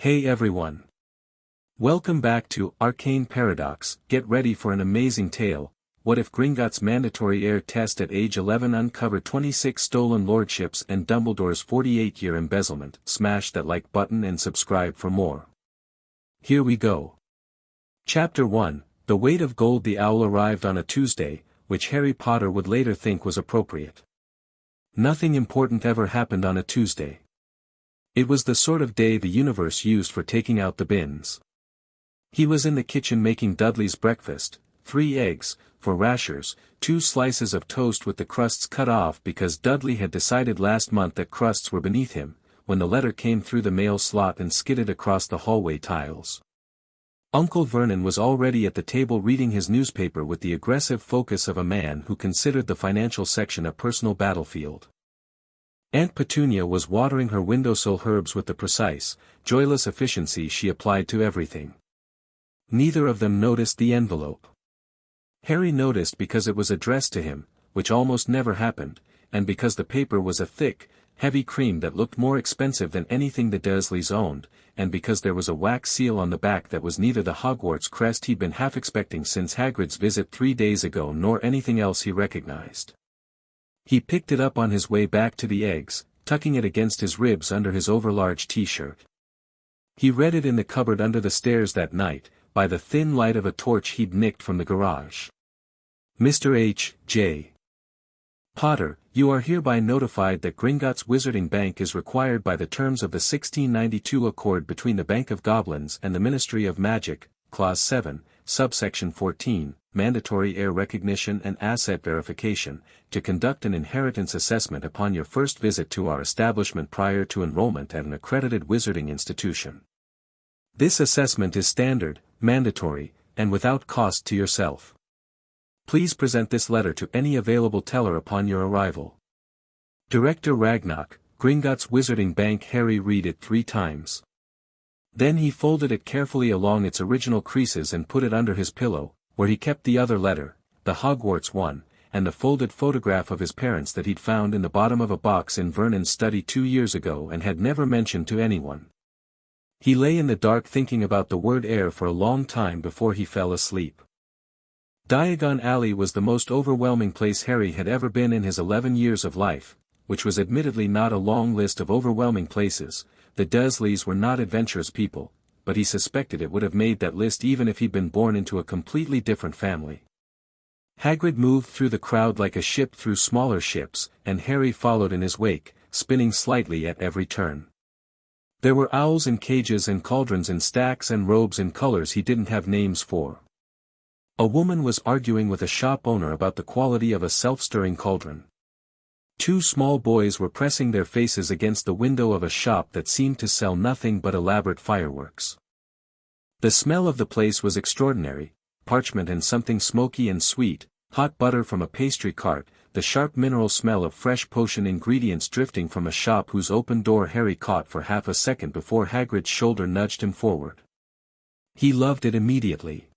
Hey everyone. Welcome back to Arcane Paradox. Get ready for an amazing tale. What if Gringotts' mandatory Heir test at age 11 uncovered 26 stolen lordships and Dumbledore's 48-year embezzlement? Smash that like button and subscribe for more. Here we go. Chapter 1, The Weight of Gold. The owl arrived on a Tuesday, which Harry Potter would later think was appropriate. Nothing important ever happened on a Tuesday. It was the sort of day the universe used for taking out the bins. He was in the kitchen making Dudley's breakfast, 3 eggs, for rashers, 2 slices of toast with the crusts cut off because Dudley had decided last month that crusts were beneath him, when the letter came through the mail slot and skidded across the hallway tiles. Uncle Vernon was already at the table reading his newspaper with the aggressive focus of a man who considered the financial section a personal battlefield. Aunt Petunia was watering her windowsill herbs with the precise, joyless efficiency she applied to everything. Neither of them noticed the envelope. Harry noticed because it was addressed to him, which almost never happened, and because the paper was a thick, heavy cream that looked more expensive than anything the Dursleys owned, and because there was a wax seal on the back that was neither the Hogwarts crest he'd been half expecting since Hagrid's visit 3 days ago nor anything else he recognized. He picked it up on his way back to the eggs, tucking it against his ribs under his overlarge t-shirt. He read it in the cupboard under the stairs that night, by the thin light of a torch he'd nicked from the garage. Mr. H. J. Potter, you are hereby notified that Gringotts Wizarding Bank is required by the terms of the 1692 Accord between the Bank of Goblins and the Ministry of Magic, Clause 7, Subsection 14, Mandatory Heir Recognition and Asset Verification, to conduct an inheritance assessment upon your first visit to our establishment prior to enrollment at an accredited wizarding institution. This assessment is standard, mandatory, and without cost to yourself. Please present this letter to any available teller upon your arrival. Director Ragnarok, Gringotts Wizarding Bank. Harry read it 3 times. Then he folded it carefully along its original creases and put it under his pillow, where he kept the other letter, the Hogwarts one, and the folded photograph of his parents that he'd found in the bottom of a box in Vernon's study 2 years ago and had never mentioned to anyone. He lay in the dark thinking about the word heir for a long time before he fell asleep. Diagon Alley was the most overwhelming place Harry had ever been in his 11 years of life, which was admittedly not a long list of overwhelming places. The Dursleys were not adventurous people, but he suspected it would have made that list even if he'd been born into a completely different family. Hagrid moved through the crowd like a ship through smaller ships, and Harry followed in his wake, spinning slightly at every turn. There were owls in cages and cauldrons in stacks and robes in colors he didn't have names for. A woman was arguing with a shop owner about the quality of a self-stirring cauldron. 2 small boys were pressing their faces against the window of a shop that seemed to sell nothing but elaborate fireworks. The smell of the place was extraordinary, parchment and something smoky and sweet, hot butter from a pastry cart, the sharp mineral smell of fresh potion ingredients drifting from a shop whose open door Harry caught for half a second before Hagrid's shoulder nudged him forward. He loved it immediately.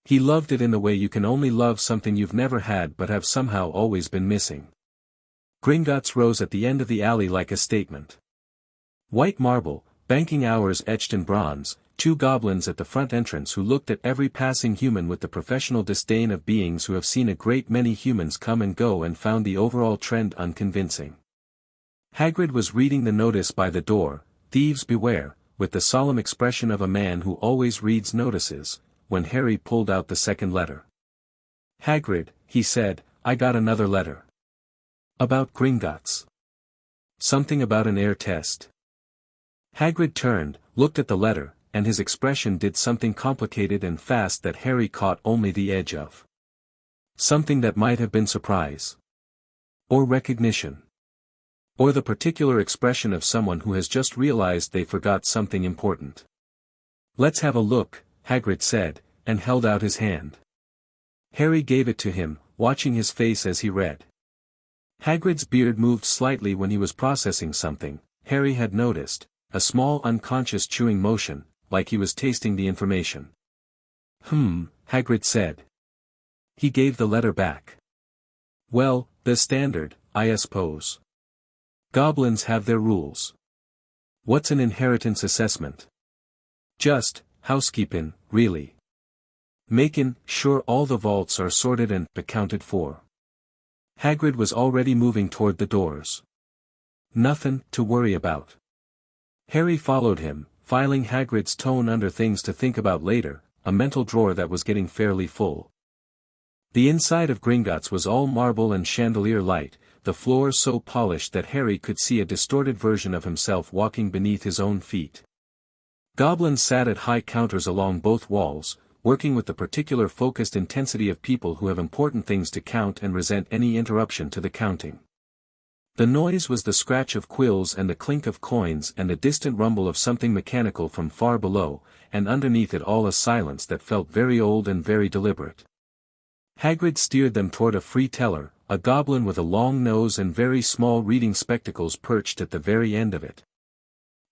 He loved it in the way you can only love something you've never had but have somehow always been missing. Gringotts rose at the end of the alley like a statement. White marble, banking hours etched in bronze, 2 goblins at the front entrance who looked at every passing human with the professional disdain of beings who have seen a great many humans come and go and found the overall trend unconvincing. Hagrid was reading the notice by the door, "Thieves beware," with the solemn expression of a man who always reads notices, when Harry pulled out the second letter. "Hagrid," he said, "I got another letter. About Gringotts. Something about an heir test." Hagrid turned, looked at the letter, and his expression did something complicated and fast that Harry caught only the edge of. Something that might have been surprise. Or recognition. Or the particular expression of someone who has just realized they forgot something important. "Let's have a look," Hagrid said, and held out his hand. Harry gave it to him, watching his face as he read. Hagrid's beard moved slightly when he was processing something, Harry had noticed, a small unconscious chewing motion, like he was tasting the information. Hagrid said. He gave the letter back. "Well, the standard, I suppose. Goblins have their rules. What's an inheritance assessment?" Just, housekeeping, really. Makin' sure all the vaults are sorted and accounted for. Hagrid was already moving toward the doors. Nothin' to worry about. Harry followed him, filing Hagrid's tone under things to think about later, a mental drawer that was getting fairly full. The inside of Gringotts was all marble and chandelier light, the floor so polished that Harry could see a distorted version of himself walking beneath his own feet. Goblins sat at high counters along both walls, working with the particular focused intensity of people who have important things to count and resent any interruption to the counting. The noise was the scratch of quills and the clink of coins and the distant rumble of something mechanical from far below, and underneath it all a silence that felt very old and very deliberate. Hagrid steered them toward a free teller, a goblin with a long nose and very small reading spectacles perched at the very end of it.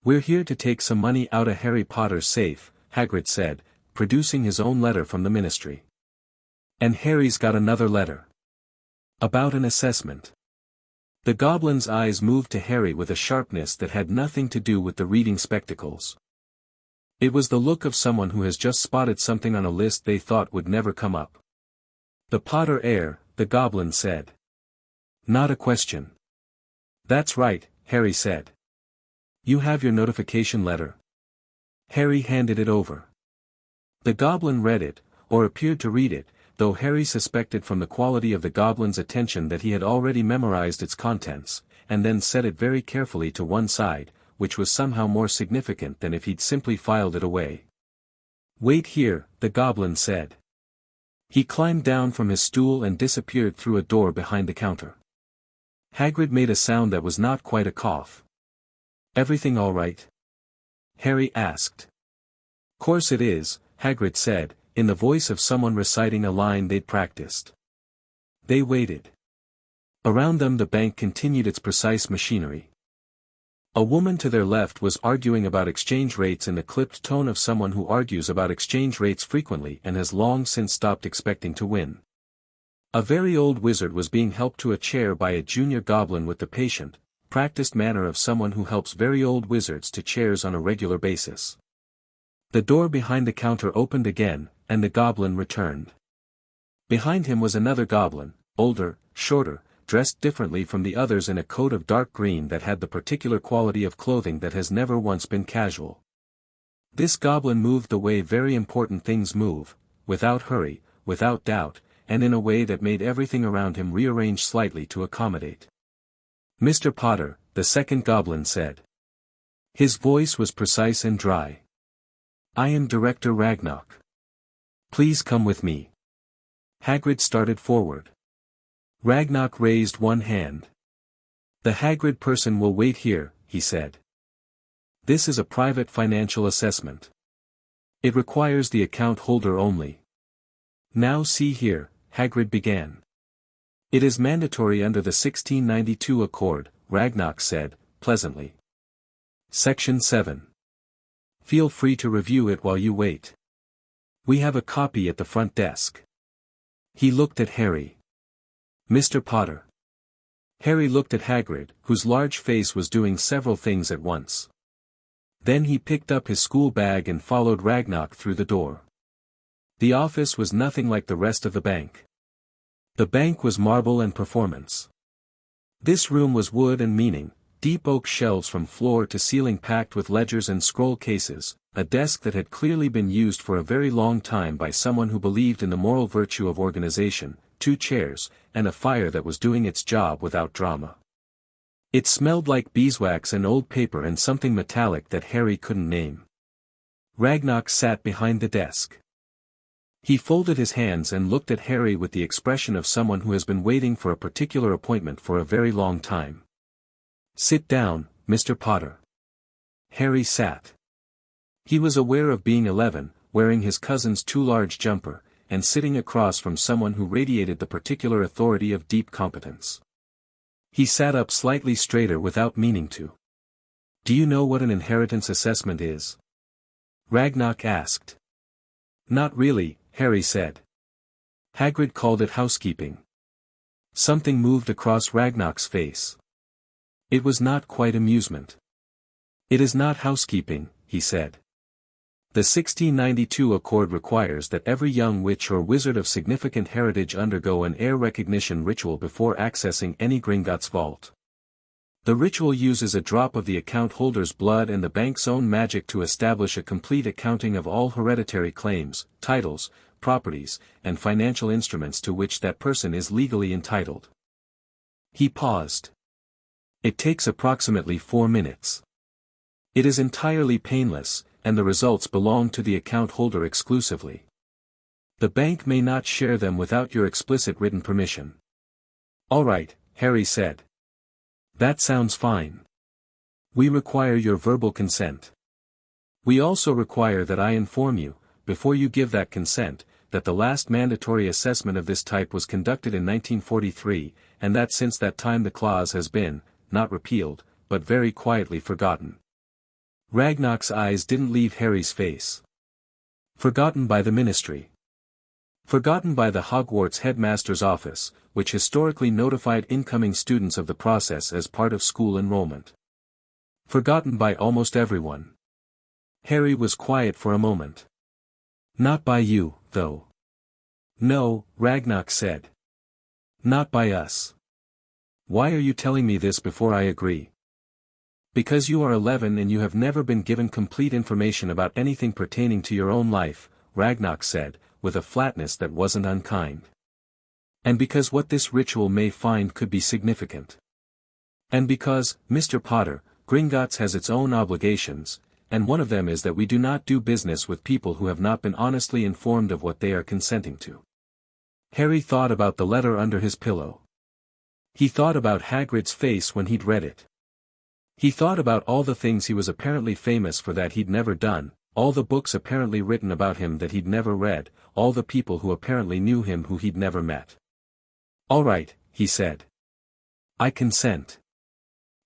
"We're here to take some money out of Harry Potter's safe," Hagrid said, producing his own letter from the ministry. "And Harry's got another letter. About an assessment." The goblin's eyes moved to Harry with a sharpness that had nothing to do with the reading spectacles. It was the look of someone who has just spotted something on a list they thought would never come up. "The Potter heir," the goblin said. "Not a question." "That's right," Harry said. "You have your notification letter." Harry handed it over. The goblin read it, or appeared to read it, though Harry suspected from the quality of the goblin's attention that he had already memorized its contents, and then set it very carefully to one side, which was somehow more significant than if he'd simply filed it away. "Wait here," the goblin said. He climbed down from his stool and disappeared through a door behind the counter. Hagrid made a sound that was not quite a cough. "Everything all right?" Harry asked. "Course it is," Hagrid said, in the voice of someone reciting a line they'd practiced. They waited. Around them the bank continued its precise machinery. A woman to their left was arguing about exchange rates in the clipped tone of someone who argues about exchange rates frequently and has long since stopped expecting to win. A very old wizard was being helped to a chair by a junior goblin with the patient, practiced manner of someone who helps very old wizards to chairs on a regular basis. The door behind the counter opened again, and the goblin returned. Behind him was another goblin, older, shorter, dressed differently from the others in a coat of dark green that had the particular quality of clothing that has never once been casual. This goblin moved the way very important things move, without hurry, without doubt, and in a way that made everything around him rearrange slightly to accommodate. "Mr. Potter," the second goblin said. His voice was precise and dry. "I am Director Ragnarok. Please come with me." Hagrid started forward. Ragnarok raised one hand. "The Hagrid person will wait here," he said. "This is a private financial assessment. It requires the account holder only." "Now see here," Hagrid began. "It is mandatory under the 1692 Accord," Ragnarok said, pleasantly. Section 7. Feel free to review it while you wait. We have a copy at the front desk. He looked at Harry. "Mr. Potter." Harry looked at Hagrid, whose large face was doing several things at once. Then he picked up his school bag and followed Ragnarok through the door. The office was nothing like the rest of the bank. The bank was marble and performance. This room was wood and meaning, deep oak shelves from floor to ceiling packed with ledgers and scroll cases, a desk that had clearly been used for a very long time by someone who believed in the moral virtue of organization, 2 chairs, and a fire that was doing its job without drama. It smelled like beeswax and old paper and something metallic that Harry couldn't name. Ragnarok sat behind the desk. He folded his hands and looked at Harry with the expression of someone who has been waiting for a particular appointment for a very long time. "Sit down, Mr. Potter." Harry sat. He was aware of being 11, wearing his cousin's too large jumper, and sitting across from someone who radiated the particular authority of deep competence. He sat up slightly straighter without meaning to. "Do you know what an inheritance assessment is?" Ragnarok asked. "Not really," Harry said. Hagrid called it housekeeping. Something moved across Ragnarok's face. It was not quite amusement. "It is not housekeeping," he said. The 1692 Accord requires that every young witch or wizard of significant heritage undergo an heir recognition ritual before accessing any Gringotts vault. The ritual uses a drop of the account holder's blood and the bank's own magic to establish a complete accounting of all hereditary claims, titles, properties, and financial instruments to which that person is legally entitled. He paused. It takes approximately 4 minutes. It is entirely painless, and the results belong to the account holder exclusively. The bank may not share them without your explicit written permission. All right, Harry said. That sounds fine. We require your verbal consent. We also require that I inform you, before you give that consent, that the last mandatory assessment of this type was conducted in 1943, and that since that time the clause has been, not repealed, but very quietly forgotten. Ragnarok's eyes didn't leave Harry's face. Forgotten by the ministry. Forgotten by the Hogwarts headmaster's office, which historically notified incoming students of the process as part of school enrollment. Forgotten by almost everyone. Harry was quiet for a moment. Not by you, though. No, Ragnarok said. Not by us. Why are you telling me this before I agree? Because you are 11 and you have never been given complete information about anything pertaining to your own life, Ragnarok said, with a flatness that wasn't unkind. And because what this ritual may find could be significant. And because, Mr. Potter, Gringotts has its own obligations, and one of them is that we do not do business with people who have not been honestly informed of what they are consenting to. Harry thought about the letter under his pillow. He thought about Hagrid's face when he'd read it. He thought about all the things he was apparently famous for that he'd never done, all the books apparently written about him that he'd never read, all the people who apparently knew him who he'd never met. All right, he said. I consent.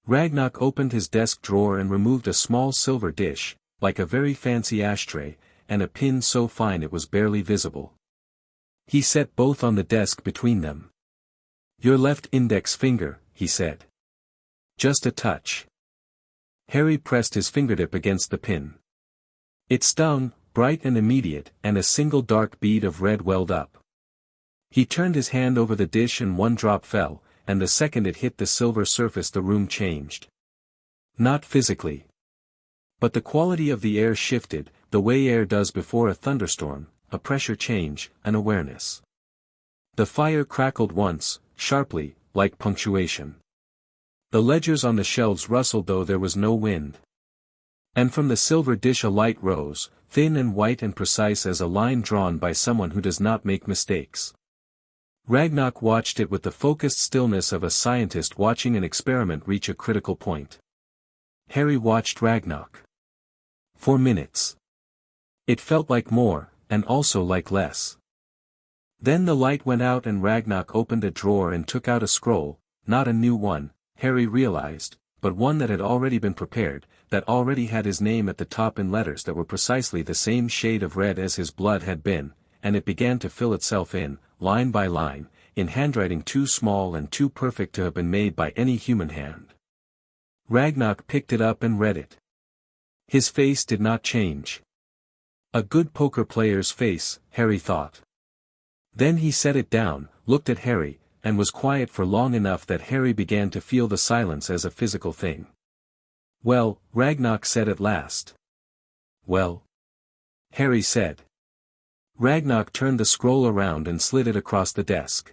Ragnarok opened his desk drawer and removed a small silver dish, like a very fancy ashtray, and a pin so fine it was barely visible. He set both on the desk between them. Your left index finger, he said. Just a touch. Harry pressed his fingertip against the pin. It stung, bright and immediate, and a single dark bead of red welled up. He turned his hand over the dish and one drop fell, and the second it hit the silver surface the room changed. Not physically. But the quality of the air shifted, the way air does before a thunderstorm, a pressure change, an awareness. The fire crackled once, sharply, like punctuation. The ledgers on the shelves rustled though there was no wind. And from the silver dish a light rose, thin and white and precise as a line drawn by someone who does not make mistakes. Ragnarok watched it with the focused stillness of a scientist watching an experiment reach a critical point. Harry watched Ragnarok. For minutes. It felt like more, and also like less. Then the light went out and Ragnarok opened a drawer and took out a scroll, not a new one, Harry realized, but one that had already been prepared, that already had his name at the top in letters that were precisely the same shade of red as his blood had been, and it began to fill itself in, line by line, in handwriting too small and too perfect to have been made by any human hand. Ragnarok picked it up and read it. His face did not change. A good poker player's face, Harry thought. Then he set it down, looked at Harry, and was quiet for long enough that Harry began to feel the silence as a physical thing. Well, Ragnarok said at last. Well? Harry said. Ragnarok turned the scroll around and slid it across the desk.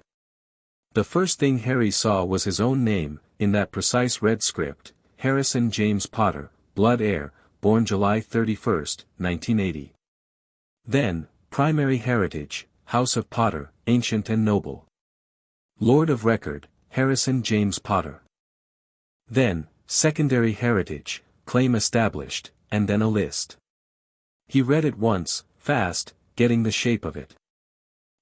The first thing Harry saw was his own name, in that precise red script, Harrison James Potter, blood heir, born July 31, 1980. Then, primary heritage, House of Potter, ancient and noble. Lord of record, Harrison James Potter. Then, secondary heritage, claim established, and then a list. He read it once, fast, getting the shape of it.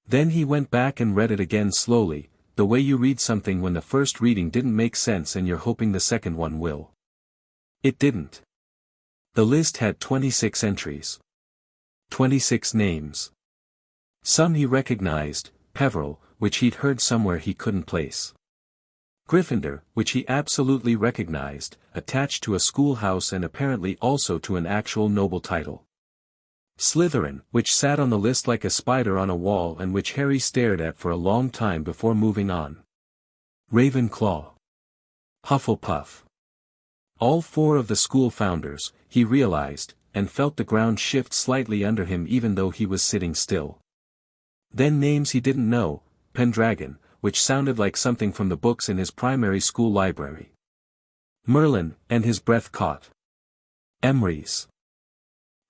Then he went back and read it again slowly, the way you read something when the first reading didn't make sense and you're hoping the second one will. It didn't. The list had 26 entries. 26 names. Some he recognized, Peveril, which he'd heard somewhere he couldn't place. Gryffindor, which he absolutely recognized, attached to a schoolhouse and apparently also to an actual noble title. Slytherin, which sat on the list like a spider on a wall and which Harry stared at for a long time before moving on. Ravenclaw. Hufflepuff. All four of the school founders, he realized, and felt the ground shift slightly under him even though he was sitting still. Then names he didn't know, Pendragon, which sounded like something from the books in his primary school library. Merlin, and his breath caught. Emrys.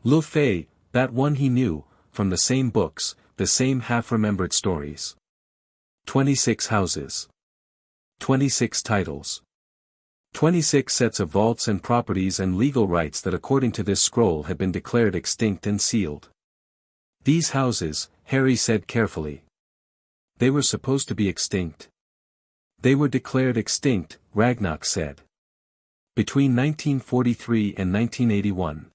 Le Fay, that one he knew, from the same books, the same half-remembered stories. 26 houses. 26 titles. 26 sets of vaults and properties and legal rights that according to this scroll had been declared extinct and sealed. These houses, Harry said carefully. They were supposed to be extinct. They were declared extinct, Ragnarok said. Between 1943 and 1981.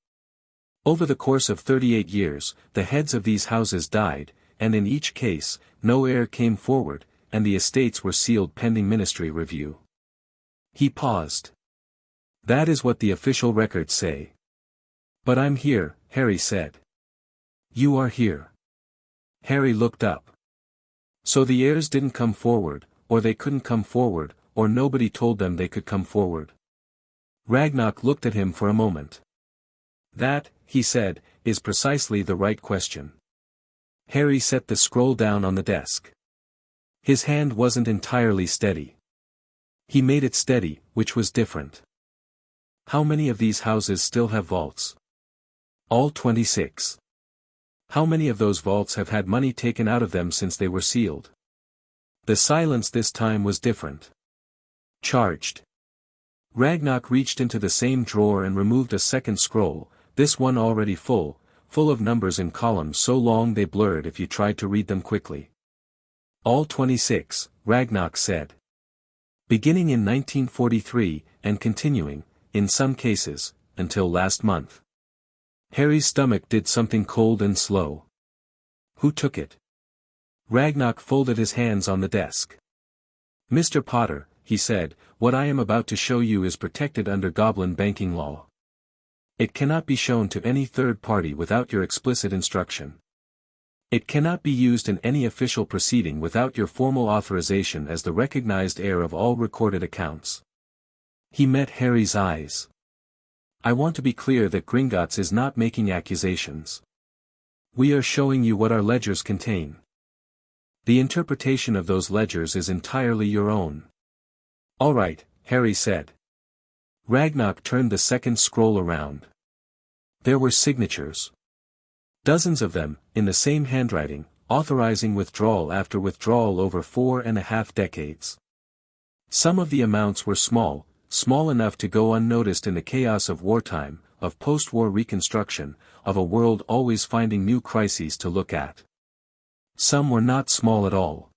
Over the course of 38 years, the heads of these houses died, and in each case, no heir came forward, and the estates were sealed pending ministry review. He paused. That is what the official records say. But I'm here, Harry said. You are here. Harry looked up. So the heirs didn't come forward, or they couldn't come forward, or nobody told them they could come forward. Ragnarok looked at him for a moment. That, he said, is precisely the right question. Harry set the scroll down on the desk. His hand wasn't entirely steady. He made it steady, which was different. How many of these houses still have vaults? All 26. How many of those vaults have had money taken out of them since they were sealed? The silence this time was different. Charged. Ragnarok reached into the same drawer and removed a second scroll, this one already full of numbers in columns so long they blurred if you tried to read them quickly. All 26, Ragnarok said. Beginning in 1943, and continuing, in some cases, until last month. Harry's stomach did something cold and slow. Who took it? Ragnarok folded his hands on the desk. Mr. Potter, he said, what I am about to show you is protected under goblin banking law. It cannot be shown to any third party without your explicit instruction. It cannot be used in any official proceeding without your formal authorization as the recognized heir of all recorded accounts. He met Harry's eyes. I want to be clear that Gringotts is not making accusations. We are showing you what our ledgers contain. The interpretation of those ledgers is entirely your own. All right, Harry said. Ragnarok turned the second scroll around. There were signatures. Dozens of them, in the same handwriting, authorizing withdrawal after withdrawal over 4.5 decades. Some of the amounts were small enough to go unnoticed in the chaos of wartime, of post-war reconstruction, of a world always finding new crises to look at. Some were not small at all.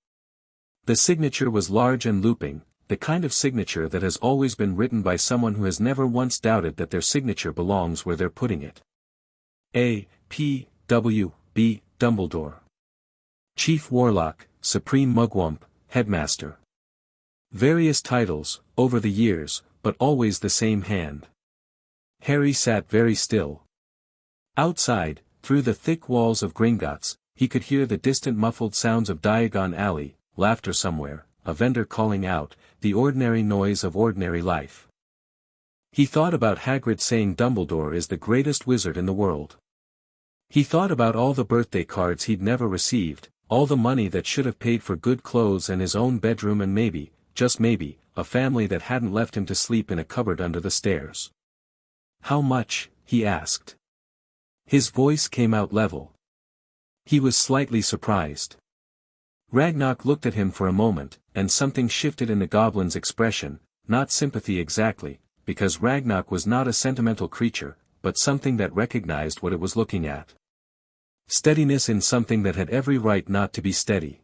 The signature was large and looping, the kind of signature that has always been written by someone who has never once doubted that their signature belongs where they're putting it. A. P. W. B. Dumbledore. Chief Warlock, Supreme Mugwump, Headmaster. Various titles, over the years, but always the same hand. Harry sat very still. Outside, through the thick walls of Gringotts, he could hear the distant muffled sounds of Diagon Alley, laughter somewhere, a vendor calling out, the ordinary noise of ordinary life. He thought about Hagrid saying Dumbledore is the greatest wizard in the world. He thought about all the birthday cards he'd never received, all the money that should have paid for good clothes and his own bedroom and maybe, just maybe, a family that hadn't left him to sleep in a cupboard under the stairs. How much? He asked. His voice came out level. He was slightly surprised. Ragnarok looked at him for a moment, and something shifted in the goblin's expression, not sympathy exactly, because Ragnarok was not a sentimental creature, but something that recognized what it was looking at. Steadiness in something that had every right not to be steady.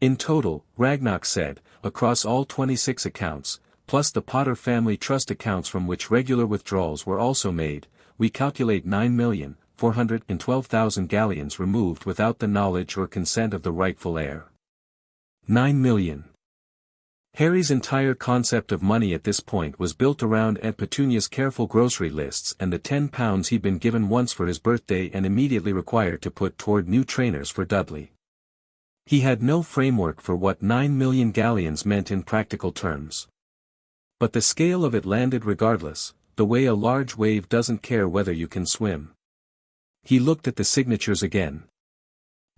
In total, Ragnarok said, across all 26 accounts, plus the Potter family trust accounts from which regular withdrawals were also made, we calculate 9,412,000 galleons removed without the knowledge or consent of the rightful heir. 9 million. Harry's entire concept of money at this point was built around Aunt Petunia's careful grocery lists and the £10 he'd been given once for his birthday and immediately required to put toward new trainers for Dudley. He had no framework for what 9 million galleons meant in practical terms. But the scale of it landed regardless, the way a large wave doesn't care whether you can swim. He looked at the signatures again.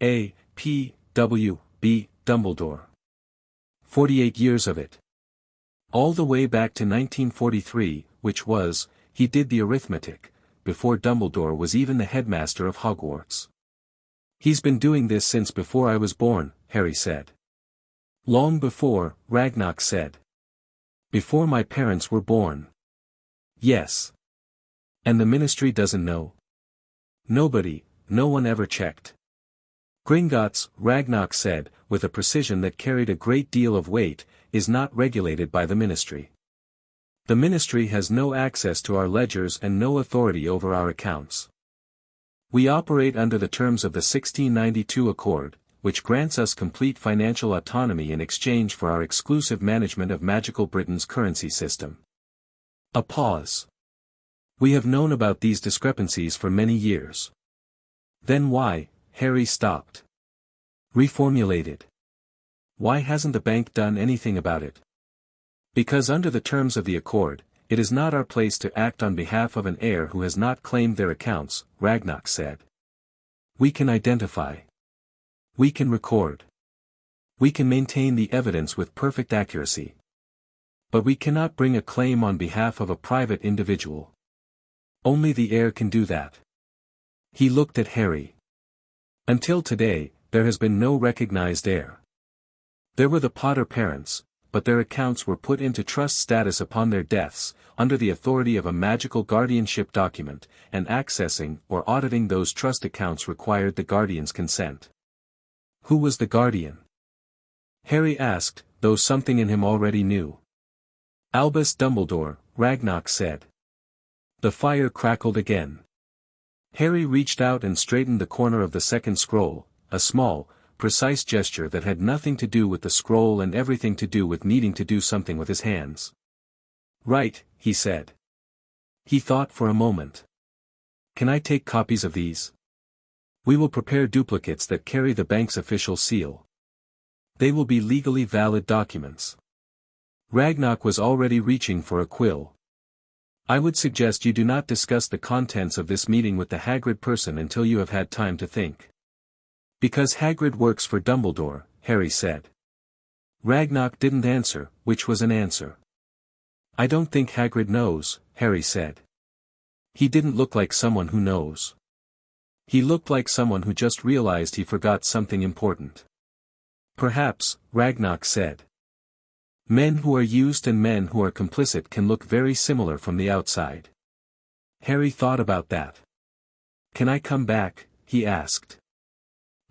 A. P. W. B. Dumbledore. 48 years of it. All the way back to 1943, which was, he did the arithmetic, before Dumbledore was even the headmaster of Hogwarts. He's been doing this since before I was born, Harry said. Long before, Ragnox said. Before my parents were born. Yes. And the Ministry doesn't know? Nobody, no one ever checked. Gringotts, Ragnox said, with a precision that carried a great deal of weight, is not regulated by the Ministry. The Ministry has no access to our ledgers and no authority over our accounts. We operate under the terms of the 1692 Accord, which grants us complete financial autonomy in exchange for our exclusive management of Magical Britain's currency system. A pause. We have known about these discrepancies for many years. Then why, Harry stopped. Reformulated. Why hasn't the bank done anything about it? Because under the terms of the Accord, it is not our place to act on behalf of an heir who has not claimed their accounts, Ragnox said. We can identify. We can record. We can maintain the evidence with perfect accuracy. But we cannot bring a claim on behalf of a private individual. Only the heir can do that. He looked at Harry. Until today, there has been no recognized heir. There were the Potter parents, but their accounts were put into trust status upon their deaths, under the authority of a magical guardianship document, and accessing or auditing those trust accounts required the guardian's consent. Who was the guardian? Harry asked, though something in him already knew. Albus Dumbledore, Ragnox said. The fire crackled again. Harry reached out and straightened the corner of the second scroll, a small, precise gesture that had nothing to do with the scroll and everything to do with needing to do something with his hands. Right, he said. He thought for a moment. Can I take copies of these? We will prepare duplicates that carry the bank's official seal. They will be legally valid documents. Ragnox was already reaching for a quill. I would suggest you do not discuss the contents of this meeting with the Hagrid person until you have had time to think. Because Hagrid works for Dumbledore, Harry said. Ragnox didn't answer, which was an answer. I don't think Hagrid knows, Harry said. He didn't look like someone who knows. He looked like someone who just realized he forgot something important. Perhaps, Ragnox said. Men who are used and men who are complicit can look very similar from the outside. Harry thought about that. Can I come back? He asked.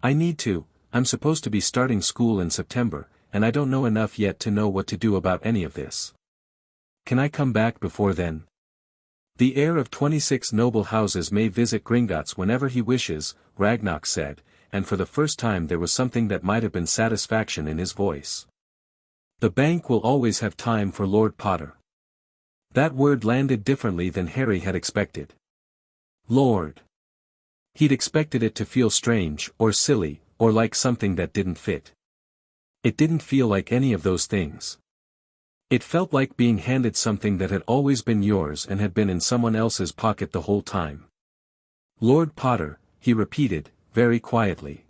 I need to, I'm supposed to be starting school in September, and I don't know enough yet to know what to do about any of this. Can I come back before then? The heir of 26 noble houses may visit Gringotts whenever he wishes, Ragnox said, and for the first time there was something that might have been satisfaction in his voice. The bank will always have time for Lord Potter. That word landed differently than Harry had expected. Lord. He'd expected it to feel strange, or silly, or like something that didn't fit. It didn't feel like any of those things. It felt like being handed something that had always been yours and had been in someone else's pocket the whole time. Lord Potter, he repeated, very quietly.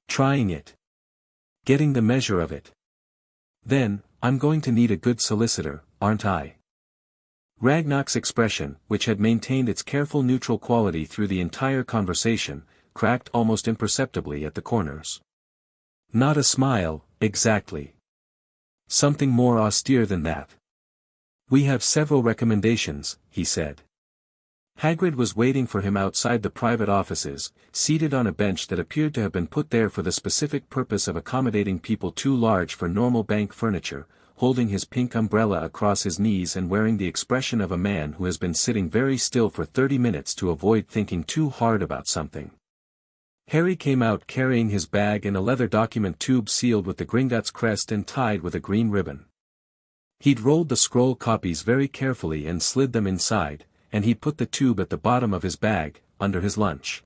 Trying it. Getting the measure of it. Then, I'm going to need a good solicitor, aren't I? Ragnox's expression, which had maintained its careful neutral quality through the entire conversation, cracked almost imperceptibly at the corners. Not a smile, exactly. Something more austere than that. We have several recommendations, he said. Hagrid was waiting for him outside the private offices, seated on a bench that appeared to have been put there for the specific purpose of accommodating people too large for normal bank furniture, holding his pink umbrella across his knees and wearing the expression of a man who has been sitting very still for 30 minutes to avoid thinking too hard about something. Harry came out carrying his bag and a leather document tube sealed with the Gringotts crest and tied with a green ribbon. He'd rolled the scroll copies very carefully and slid them inside, and he'd put the tube at the bottom of his bag, under his lunch.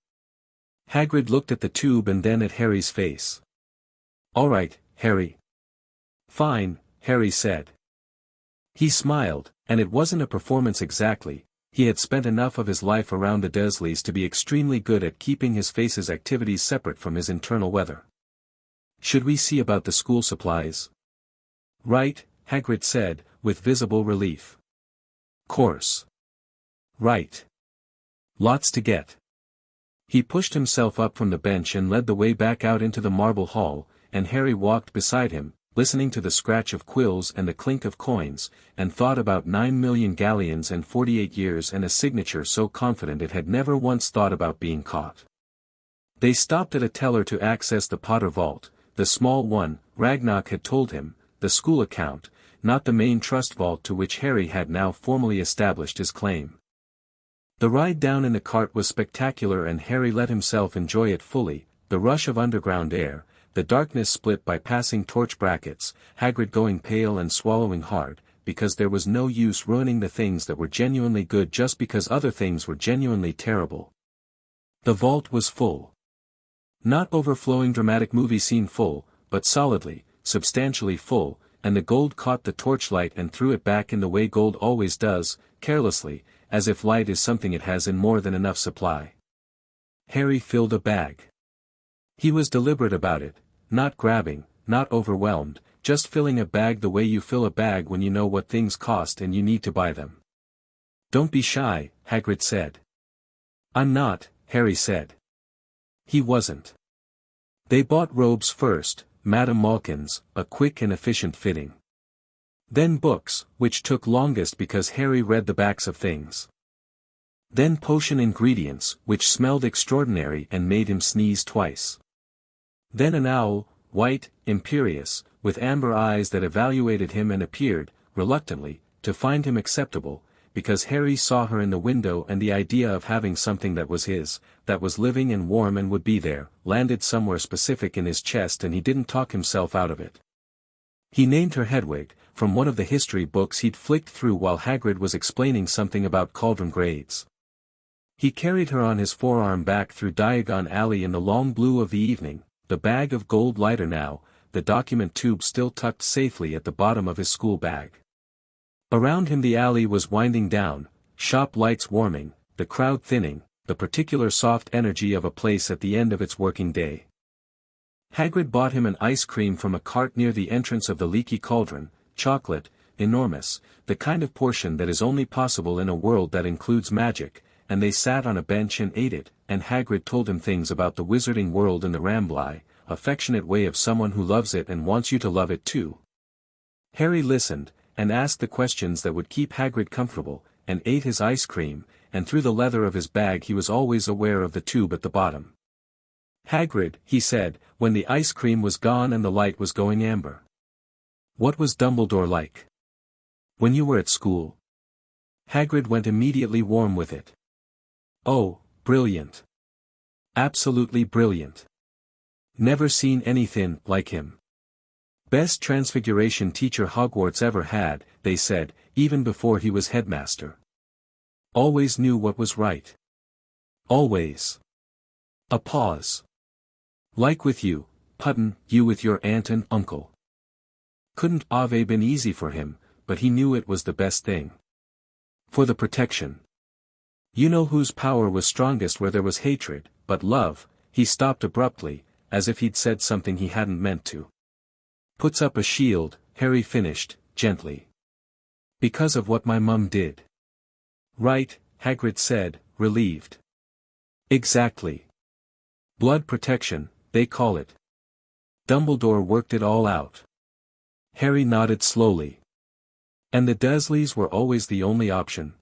Hagrid looked at the tube and then at Harry's face. "All right, Harry." "Fine," Harry said. He smiled, and it wasn't a performance exactly. He had spent enough of his life around the Dursleys to be extremely good at keeping his face's activities separate from his internal weather. "Should we see about the school supplies?" "Right," Hagrid said, with visible relief. "Course. Right. Lots to get." He pushed himself up from the bench and led the way back out into the marble hall, and Harry walked beside him, listening to the scratch of quills and the clink of coins, and thought about 9,000,000 galleons and 48 years and a signature so confident it had never once thought about being caught. They stopped at a teller to access the Potter vault, the small one, Ragnarok had told him, the school account, not the main trust vault to which Harry had now formally established his claim. The ride down in the cart was spectacular and Harry let himself enjoy it fully, the rush of underground air, the darkness split by passing torch brackets, Hagrid going pale and swallowing hard, because there was no use ruining the things that were genuinely good just because other things were genuinely terrible. The vault was full. Not overflowing dramatic movie scene full, but solidly, substantially full, and the gold caught the torchlight and threw it back in the way gold always does, carelessly, as if light is something it has in more than enough supply. Harry filled a bag. He was deliberate about it, not grabbing, not overwhelmed, just filling a bag the way you fill a bag when you know what things cost and you need to buy them. "Don't be shy," Hagrid said. "I'm not," Harry said. He wasn't. They bought robes first, Madame Malkin's, a quick and efficient fitting. Then books, which took longest because Harry read the backs of things. Then potion ingredients, which smelled extraordinary and made him sneeze twice. Then an owl, white, imperious, with amber eyes that evaluated him and appeared, reluctantly, to find him acceptable, because Harry saw her in the window and the idea of having something that was his, that was living and warm and would be there, landed somewhere specific in his chest and he didn't talk himself out of it. He named her Hedwig, from one of the history books he'd flicked through while Hagrid was explaining something about cauldron grades. He carried her on his forearm back through Diagon Alley in the long blue of the evening, the bag of gold lighter now, the document tube still tucked safely at the bottom of his school bag. Around him the alley was winding down, shop lights warming, the crowd thinning, the particular soft energy of a place at the end of its working day. Hagrid bought him an ice cream from a cart near the entrance of the leaky cauldron, chocolate, enormous, the kind of portion that is only possible in a world that includes magic, and they sat on a bench and ate it, and Hagrid told him things about the wizarding world in the Rambly, affectionate way of someone who loves it and wants you to love it too. Harry listened, and asked the questions that would keep Hagrid comfortable, and ate his ice cream, and through the leather of his bag he was always aware of the tube at the bottom. "Hagrid," he said, when the ice cream was gone and the light was going amber. "What was Dumbledore like? When you were at school?" Hagrid went immediately warm with it. "Oh, brilliant. Absolutely brilliant. Never seen anything like him. Best transfiguration teacher Hogwarts ever had," they said, even before he was headmaster. "Always knew what was right. Always." A pause. "Like with you, Putton, you with your aunt and uncle. Couldn't have been easy for him, but he knew it was the best thing. For the protection. You know whose power was strongest where there was hatred, but love." He stopped abruptly, as if he'd said something he hadn't meant to. "Puts up a shield," Harry finished, gently. "Because of what my mum did." "Right," Hagrid said, relieved. "Exactly. Blood protection, they call it. Dumbledore worked it all out." Harry nodded slowly. "And the Dursleys were always the only option.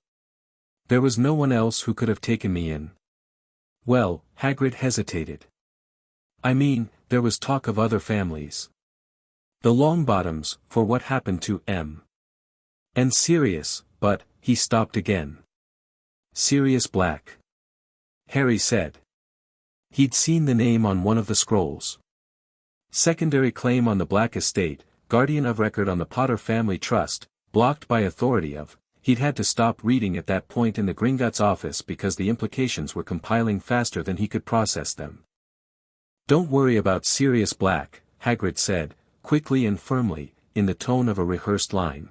There was no one else who could have taken me in." "Well," Hagrid hesitated. "I mean, there was talk of other families. The Longbottoms, for what happened to M. And Sirius, but," he stopped again. "Sirius Black," Harry said. He'd seen the name on one of the scrolls. Secondary claim on the Black estate, guardian of record on the Potter family trust, blocked by authority of. He'd had to stop reading at that point in the Gringotts office because the implications were compiling faster than he could process them. "Don't worry about Sirius Black," Hagrid said, quickly and firmly, in the tone of a rehearsed line.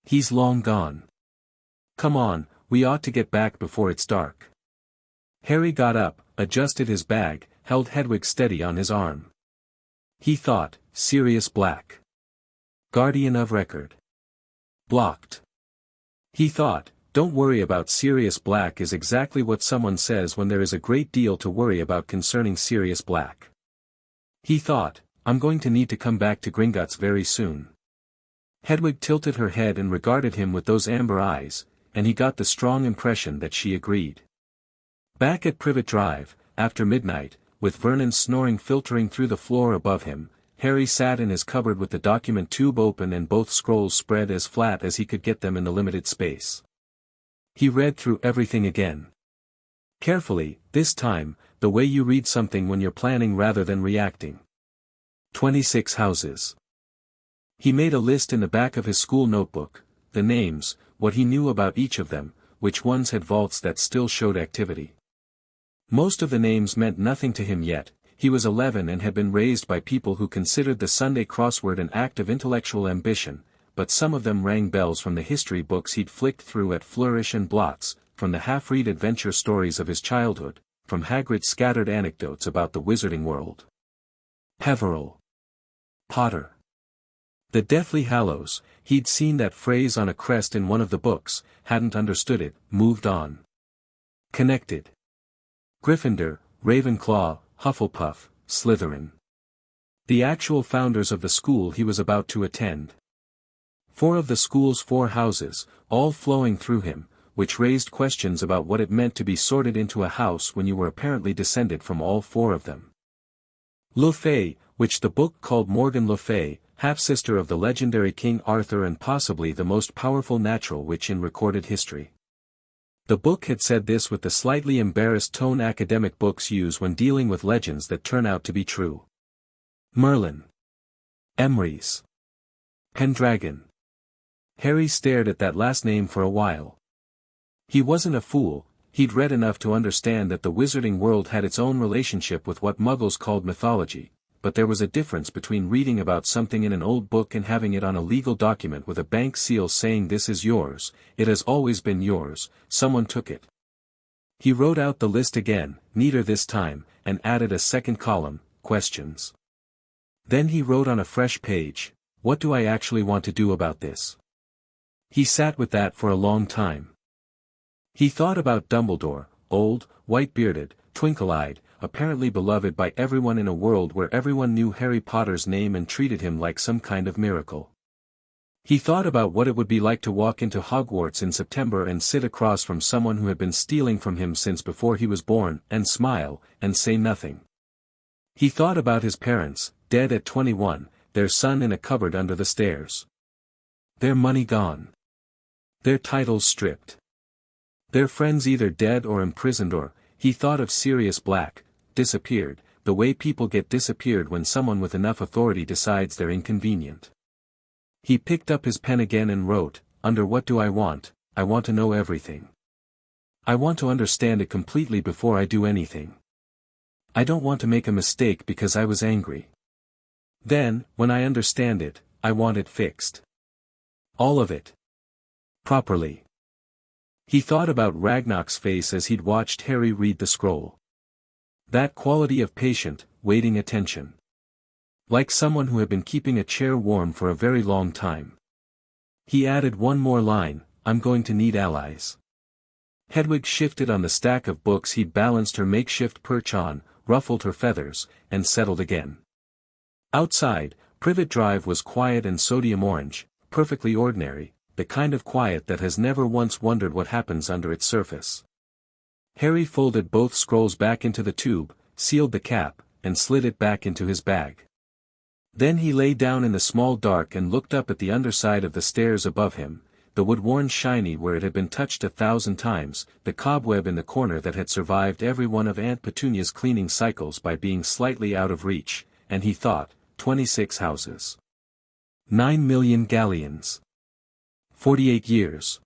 "He's long gone. Come on, we ought to get back before it's dark." Harry got up, adjusted his bag, held Hedwig steady on his arm. He thought, Sirius Black. Guardian of record. Blocked. He thought, don't worry about Sirius Black is exactly what someone says when there is a great deal to worry about concerning Sirius Black. He thought, I'm going to need to come back to Gringotts very soon. Hedwig tilted her head and regarded him with those amber eyes, and he got the strong impression that she agreed. Back at Privet Drive, after midnight, with Vernon's snoring filtering through the floor above him, Harry sat in his cupboard with the document tube open and both scrolls spread as flat as he could get them in the limited space. He read through everything again. Carefully, this time, the way you read something when you're planning rather than reacting. 26 houses. He made a list in the back of his school notebook, the names, what he knew about each of them, which ones had vaults that still showed activity. Most of the names meant nothing to him yet. He was 11 and had been raised by people who considered the Sunday crossword an act of intellectual ambition, but some of them rang bells from the history books he'd flicked through at Flourish and Blots, from the half-read adventure stories of his childhood, from Hagrid's scattered anecdotes about the wizarding world. Peveril. Potter. The Deathly Hallows, he'd seen that phrase on a crest in one of the books, hadn't understood it, moved on. Connected. Gryffindor, Ravenclaw, Hufflepuff, Slytherin. The actual founders of the school he was about to attend. 4 of the school's 4 houses, all flowing through him, which raised questions about what it meant to be sorted into a house when you were apparently descended from all 4 of them. Le Fay, which the book called Morgan Le Fay, half-sister of the legendary King Arthur and possibly the most powerful natural witch in recorded history. The book had said this with the slightly embarrassed tone academic books use when dealing with legends that turn out to be true. Merlin. Emrys. Pendragon. Harry stared at that last name for a while. He wasn't a fool, he'd read enough to understand that the wizarding world had its own relationship with what Muggles called mythology, but there was a difference between reading about something in an old book and having it on a legal document with a bank seal saying this is yours, it has always been yours, someone took it. He wrote out the list again, neater this time, and added a second column, questions. Then he wrote on a fresh page, what do I actually want to do about this? He sat with that for a long time. He thought about Dumbledore, old, white-bearded, twinkle-eyed, apparently beloved by everyone in a world where everyone knew Harry Potter's name and treated him like some kind of miracle. He thought about what it would be like to walk into Hogwarts in September and sit across from someone who had been stealing from him since before he was born, and smile, and say nothing. He thought about his parents, dead at 21, their son in a cupboard under the stairs. Their money gone. Their titles stripped. Their friends either dead or imprisoned or, he thought of Sirius Black, disappeared, the way people get disappeared when someone with enough authority decides they're inconvenient. He picked up his pen again and wrote, under what do I want to know everything. I want to understand it completely before I do anything. I don't want to make a mistake because I was angry. Then, when I understand it, I want it fixed. All of it. Properly. He thought about Ragnarok's face as he'd watched Harry read the scroll. That quality of patient, waiting attention. Like someone who had been keeping a chair warm for a very long time. He added one more line, I'm going to need allies. Hedwig shifted on the stack of books he'd balanced her makeshift perch on, ruffled her feathers, and settled again. Outside, Privet Drive was quiet and sodium orange, perfectly ordinary, the kind of quiet that has never once wondered what happens under its surface. Harry folded both scrolls back into the tube, sealed the cap, and slid it back into his bag. Then he lay down in the small dark and looked up at the underside of the stairs above him, the wood worn shiny where it had been touched 1,000 times, the cobweb in the corner that had survived every one of Aunt Petunia's cleaning cycles by being slightly out of reach, and he thought, 26 houses. 9 million galleons. 48 years.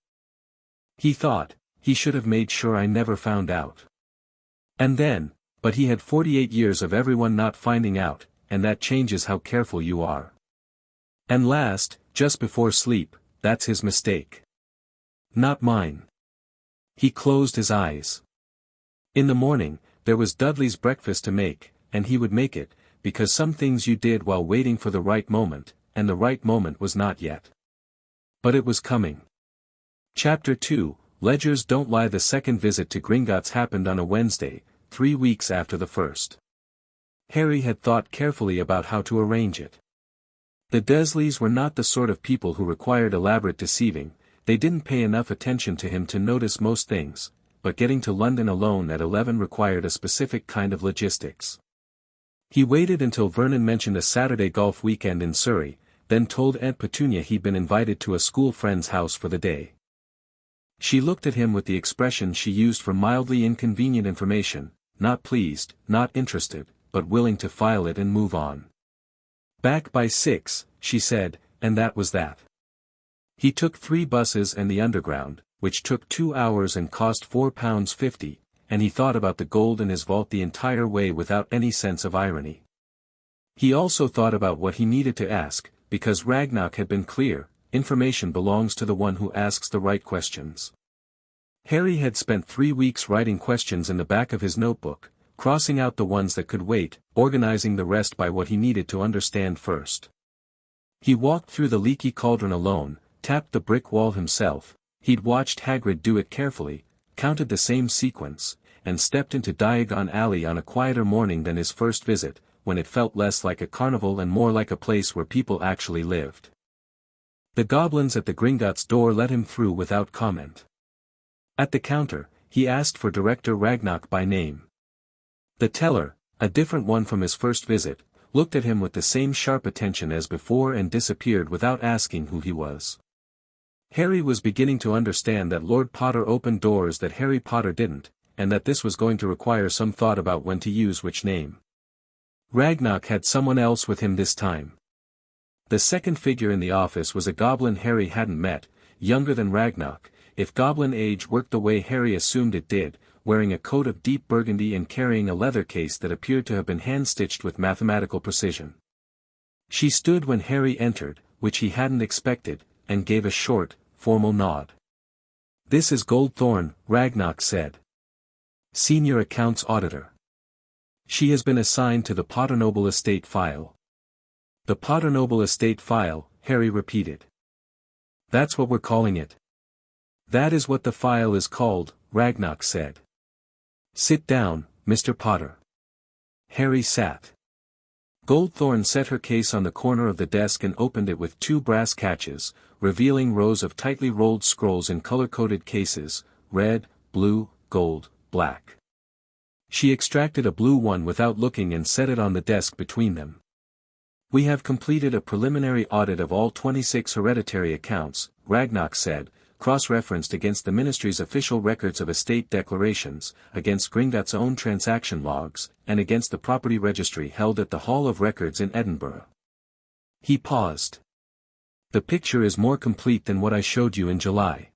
He thought, he should have made sure I never found out. And then, but he had 48 years of everyone not finding out, and that changes how careful you are. And last, just before sleep, that's his mistake. Not mine. He closed his eyes. In the morning, there was Dudley's breakfast to make, and he would make it, because some things you did while waiting for the right moment, and the right moment was not yet. But it was coming. Chapter 2, Ledgers Don't Lie. The second visit to Gringotts happened on a Wednesday, 3 weeks after the first. Harry had thought carefully about how to arrange it. The Dursleys were not the sort of people who required elaborate deceiving, they didn't pay enough attention to him to notice most things, but getting to London alone at 11 required a specific kind of logistics. He waited until Vernon mentioned a Saturday golf weekend in Surrey, then told Aunt Petunia he'd been invited to a school friend's house for the day. She looked at him with the expression she used for mildly inconvenient information, not pleased, not interested, but willing to file it and move on. Back by 6, she said, and that was that. He took 3 buses and the Underground, which took 2 hours and cost £4.50, and he thought about the gold in his vault the entire way without any sense of irony. He also thought about what he needed to ask, because Ragnarok had been clear, information belongs to the one who asks the right questions. Harry had spent 3 weeks writing questions in the back of his notebook, crossing out the ones that could wait, organizing the rest by what he needed to understand first. He walked through the leaky cauldron alone, tapped the brick wall himself, he'd watched Hagrid do it carefully, counted the same sequence, and stepped into Diagon Alley on a quieter morning than his first visit, when it felt less like a carnival and more like a place where people actually lived. The goblins at the Gringotts door let him through without comment. At the counter, he asked for Director Ragnarok by name. The teller, a different one from his first visit, looked at him with the same sharp attention as before and disappeared without asking who he was. Harry was beginning to understand that Lord Potter opened doors that Harry Potter didn't, and that this was going to require some thought about when to use which name. Ragnarok had someone else with him this time. The second figure in the office was a goblin Harry hadn't met, younger than Ragnarok, if goblin age worked the way Harry assumed it did, wearing a coat of deep burgundy and carrying a leather case that appeared to have been hand-stitched with mathematical precision. She stood when Harry entered, which he hadn't expected, and gave a short, formal nod. "This is Goldthorn," Ragnarok said. "Senior Accounts Auditor. She has been assigned to the Potternoble Estate file." "The Potternoble Estate file," Harry repeated. "That's what we're calling it." "That is what the file is called," Ragnarok said. "Sit down, Mr. Potter." Harry sat. Goldthorn set her case on the corner of the desk and opened it with 2 brass catches, revealing rows of tightly rolled scrolls in color-coded cases, red, blue, gold, black. She extracted a blue one without looking and set it on the desk between them. "We have completed a preliminary audit of all 26 hereditary accounts," Ragnarok said, cross-referenced against the Ministry's official records of estate declarations, against Gringotts' own transaction logs, and against the property registry held at the Hall of Records in Edinburgh. He paused. "The picture is more complete than what I showed you in July."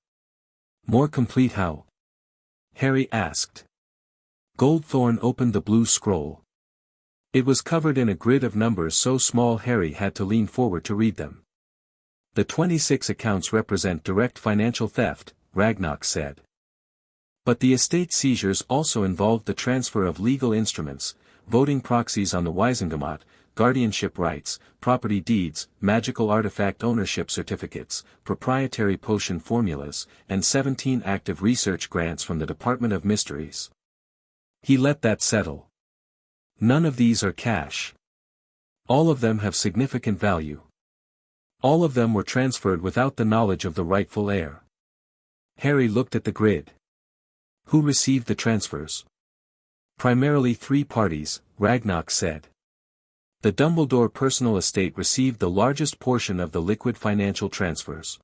"More complete how?" Harry asked. Goldthorn opened the blue scroll. It was covered in a grid of numbers so small Harry had to lean forward to read them. "The 26 accounts represent direct financial theft," Ragnarok said. "But the estate seizures also involved the transfer of legal instruments, voting proxies on the Wisengamot, guardianship rights, property deeds, magical artifact ownership certificates, proprietary potion formulas, and 17 active research grants from the Department of Mysteries." He let that settle. "None of these are cash. All of them have significant value. All of them were transferred without the knowledge of the rightful heir." Harry looked at the grid. "Who received the transfers?" "Primarily 3 parties," Ragnarok said. "The Dumbledore personal estate received the largest portion of the liquid financial transfers.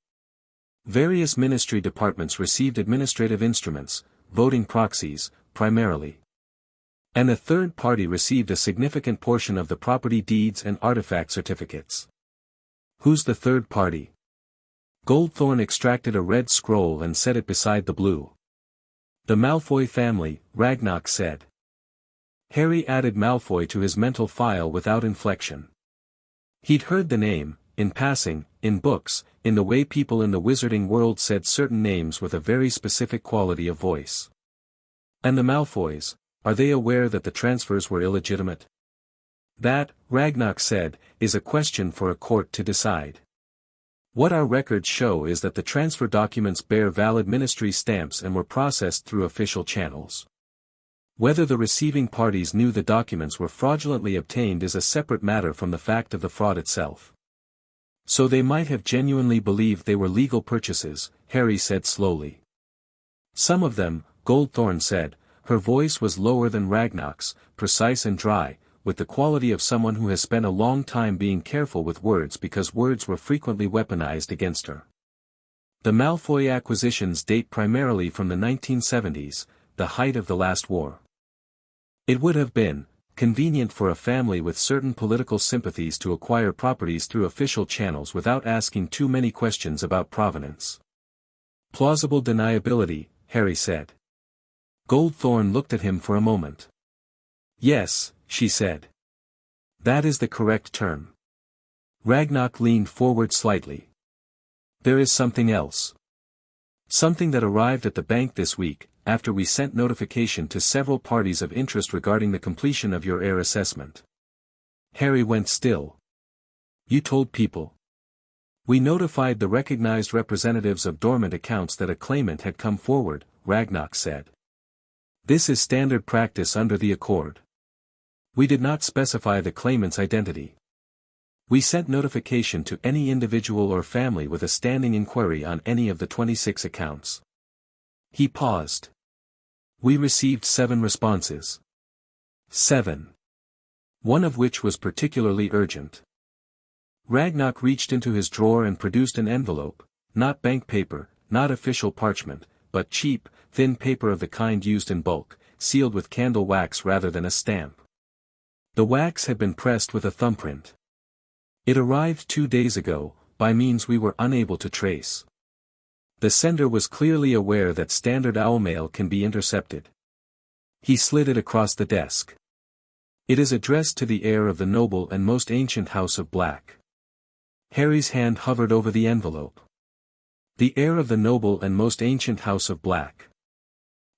Various ministry departments received administrative instruments, voting proxies, primarily. And a third party received a significant portion of the property deeds and artifact certificates. Who's the third party? Goldthorne extracted a red scroll and set it beside the blue. The Malfoy family, Ragnarok said. Harry added Malfoy to his mental file without inflection. He'd heard the name, in passing, in books, in the way people in the wizarding world said certain names with a very specific quality of voice. And the Malfoys, are they aware that the transfers were illegitimate? That, Ragnarok said, is a question for a court to decide. What our records show is that the transfer documents bear valid ministry stamps and were processed through official channels. Whether the receiving parties knew the documents were fraudulently obtained is a separate matter from the fact of the fraud itself. So they might have genuinely believed they were legal purchases, Harry said slowly. Some of them, Goldthorne said, her voice was lower than Ragnarok's, precise and dry, with the quality of someone who has spent a long time being careful with words because words were frequently weaponized against her. The Malfoy acquisitions date primarily from the 1970s, the height of the last war. It would have been convenient for a family with certain political sympathies to acquire properties through official channels without asking too many questions about provenance. Plausible deniability, Harry said. Goldthorne looked at him for a moment. Yes, she said. That is the correct term. Ragnarok leaned forward slightly. There is something else. Something that arrived at the bank this week, after we sent notification to several parties of interest regarding the completion of your heir assessment. Harry went still. You told people. We notified the recognized representatives of dormant accounts that a claimant had come forward, Ragnarok said. This is standard practice under the Accord. We did not specify the claimant's identity. We sent notification to any individual or family with a standing inquiry on any of the 26 accounts. He paused. We received 7 responses. 7. One of which was particularly urgent. Ragnarok reached into his drawer and produced an envelope, not bank paper, not official parchment, but cheap, thin paper of the kind used in bulk, sealed with candle wax rather than a stamp. The wax had been pressed with a thumbprint. It arrived 2 days ago, by means we were unable to trace. The sender was clearly aware that standard owl mail can be intercepted. He slid it across the desk. It is addressed to the heir of the noble and most ancient house of Black. Harry's hand hovered over the envelope. The heir of the noble and most ancient house of Black.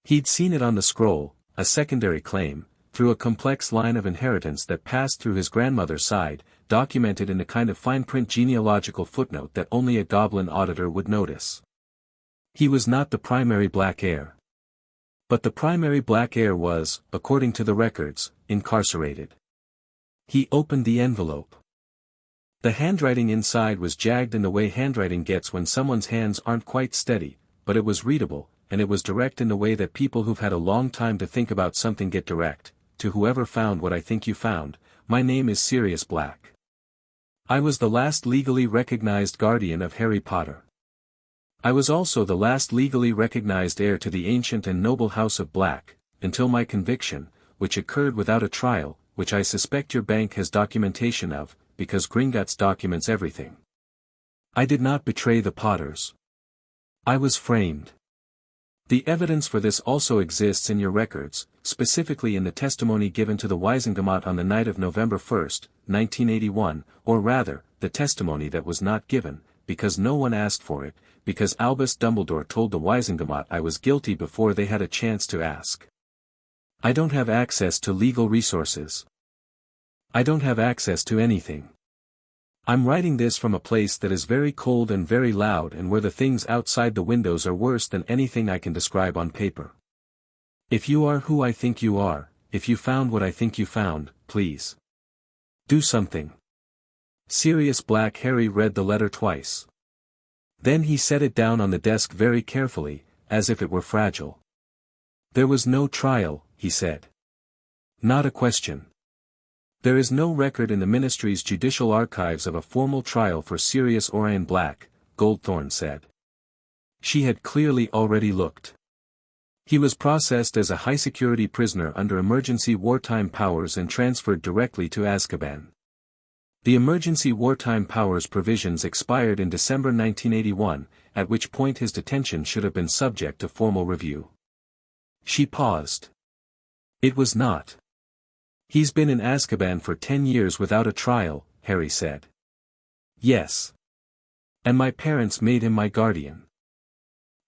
He'd seen it on the scroll, a secondary claim, through a complex line of inheritance that passed through his grandmother's side, documented in a kind of fine-print genealogical footnote that only a goblin auditor would notice. He was not the primary Black heir. But the primary Black heir was, according to the records, incarcerated. He opened the envelope. The handwriting inside was jagged in the way handwriting gets when someone's hands aren't quite steady, but it was readable, and it was direct in the way that people who've had a long time to think about something get direct. To whoever found what I think you found, my name is Sirius Black. I was the last legally recognized guardian of Harry Potter. I was also the last legally recognized heir to the ancient and noble house of Black, until my conviction, which occurred without a trial, which I suspect your bank has documentation of, because Gringotts documents everything. I did not betray the Potters. I was framed. The evidence for this also exists in your records, specifically in the testimony given to the Wisengamot on the night of November 1, 1981, or rather, the testimony that was not given, because no one asked for it, because Albus Dumbledore told the Wisengamot I was guilty before they had a chance to ask. I don't have access to legal resources. I don't have access to anything. I'm writing this from a place that is very cold and very loud and where the things outside the windows are worse than anything I can describe on paper. If you are who I think you are, if you found what I think you found, please do something. Sirius Black. Harry read the letter twice. Then he set it down on the desk very carefully, as if it were fragile. There was no trial, he said. Not a question. There is no record in the Ministry's judicial archives of a formal trial for Sirius Orion Black, Goldthorne said. She had clearly already looked. He was processed as a high-security prisoner under emergency wartime powers and transferred directly to Azkaban. The emergency wartime powers provisions expired in December 1981, at which point his detention should have been subject to formal review. She paused. It was not. He's been in Azkaban for 10 years without a trial, Harry said. Yes. And my parents made him my guardian.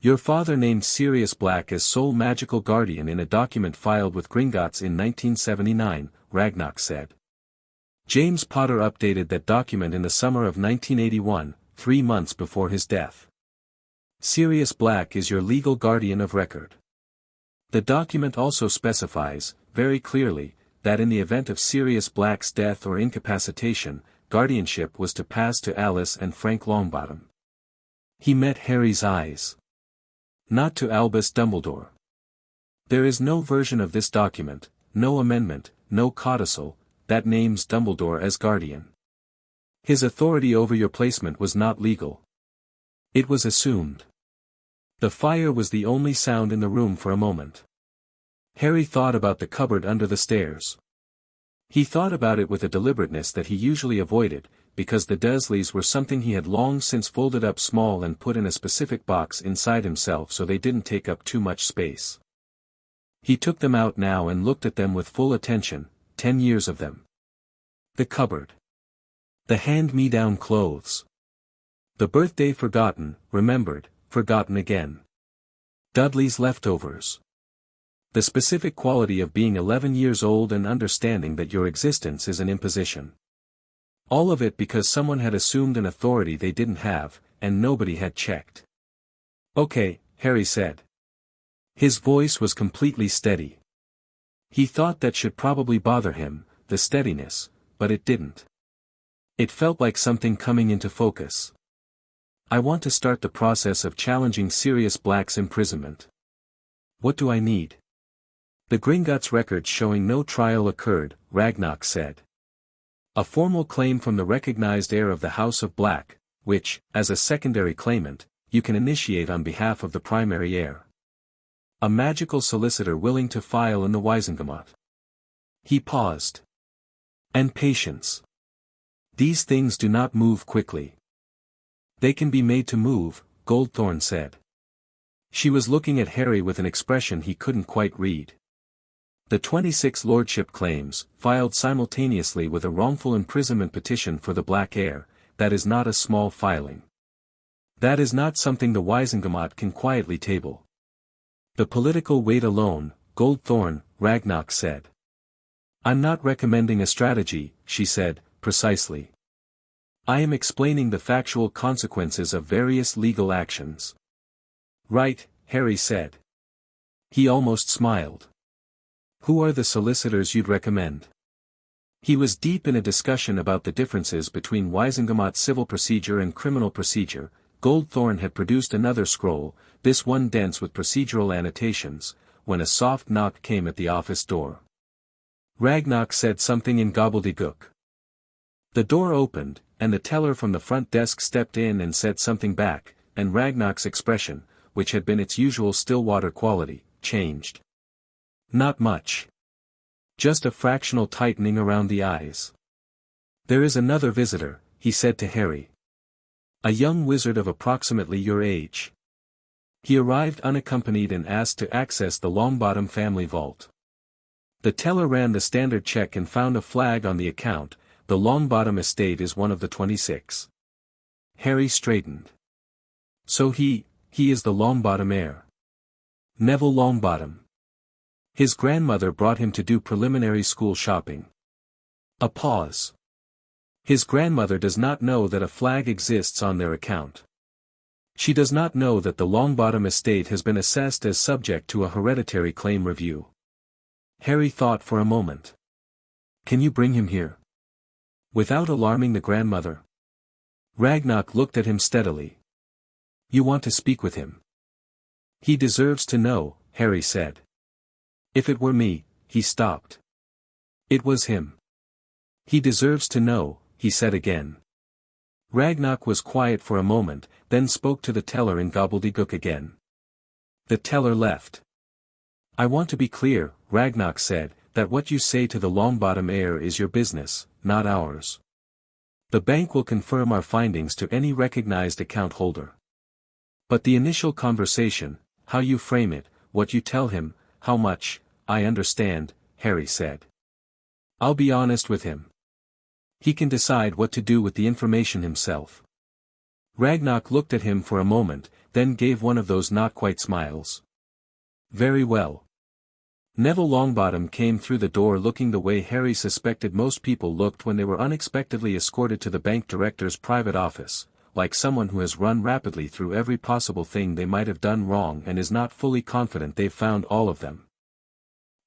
Your father named Sirius Black as sole magical guardian in a document filed with Gringotts in 1979, Ragnock said. James Potter updated that document in the summer of 1981, 3 months before his death. Sirius Black is your legal guardian of record. The document also specifies, very clearly, that in the event of Sirius Black's death or incapacitation, guardianship was to pass to Alice and Frank Longbottom. He met Harry's eyes. Not to Albus Dumbledore. There is no version of this document, no amendment, no codicil, that names Dumbledore as guardian. His authority over your placement was not legal. It was assumed. The fire was the only sound in the room for a moment. Harry thought about the cupboard under the stairs. He thought about it with a deliberateness that he usually avoided, because the Dursleys were something he had long since folded up small and put in a specific box inside himself so they didn't take up too much space. He took them out now and looked at them with full attention, 10 years of them. The cupboard. The hand-me-down clothes. The birthday forgotten, remembered, forgotten again. Dudley's leftovers. The specific quality of being 11 years old and understanding that your existence is an imposition. All of it because someone had assumed an authority they didn't have, and nobody had checked. Okay, Harry said. His voice was completely steady. He thought that should probably bother him, the steadiness, but it didn't. It felt like something coming into focus. I want to start the process of challenging Sirius Black's imprisonment. What do I need? The Gringotts records showing no trial occurred, Ragnock said. A formal claim from the recognized heir of the House of Black, which, as a secondary claimant, you can initiate on behalf of the primary heir. A magical solicitor willing to file in the Wizengamot. He paused. And patience. These things do not move quickly. They can be made to move, Goldthorn said. She was looking at Harry with an expression he couldn't quite read. The 26 lordship claims, filed simultaneously with a wrongful imprisonment petition for the Black Heir, that is not a small filing. That is not something the Wizengamot can quietly table. The political weight alone, Goldthorn, Ragnock said. I'm not recommending a strategy, she said, precisely. I am explaining the factual consequences of various legal actions. Right, Harry said. He almost smiled. Who are the solicitors you'd recommend? He was deep in a discussion about the differences between Wizengamot civil procedure and criminal procedure. Goldthorn had produced another scroll, this one dense with procedural annotations, when a soft knock came at the office door. Ragnock said something in gobbledygook. The door opened, and the teller from the front desk stepped in and said something back, and Ragnock's expression, which had been its usual Stillwater quality, changed. Not much. Just a fractional tightening around the eyes. There is another visitor, he said to Harry. A young wizard of approximately your age. He arrived unaccompanied and asked to access the Longbottom family vault. The teller ran the standard check and found a flag on the account. The Longbottom estate is one of the 26. Harry straightened. So he is the Longbottom heir. Neville Longbottom. His grandmother brought him to do preliminary school shopping. A pause. His grandmother does not know that a flag exists on their account. She does not know that the Longbottom estate has been assessed as subject to a hereditary claim review. Harry thought for a moment. Can you bring him here? Without alarming the grandmother? Ragnock looked at him steadily. You want to speak with him? He deserves to know, Harry said. If it were me, he stopped. It was him. He deserves to know, he said again. Ragnock was quiet for a moment, then spoke to the teller in gobbledygook again. The teller left. "I want to be clear," Ragnock said, "that what you say to the Longbottom heir is your business, not ours. The bank will confirm our findings to any recognized account holder. But the initial conversation, how you frame it, what you tell him, how much, I understand," Harry said. "I'll be honest with him. He can decide what to do with the information himself." Ragnock looked at him for a moment, then gave one of those not-quite smiles. "Very well." Neville Longbottom came through the door looking the way Harry suspected most people looked when they were unexpectedly escorted to the bank director's private office, like someone who has run rapidly through every possible thing they might have done wrong and is not fully confident they've found all of them.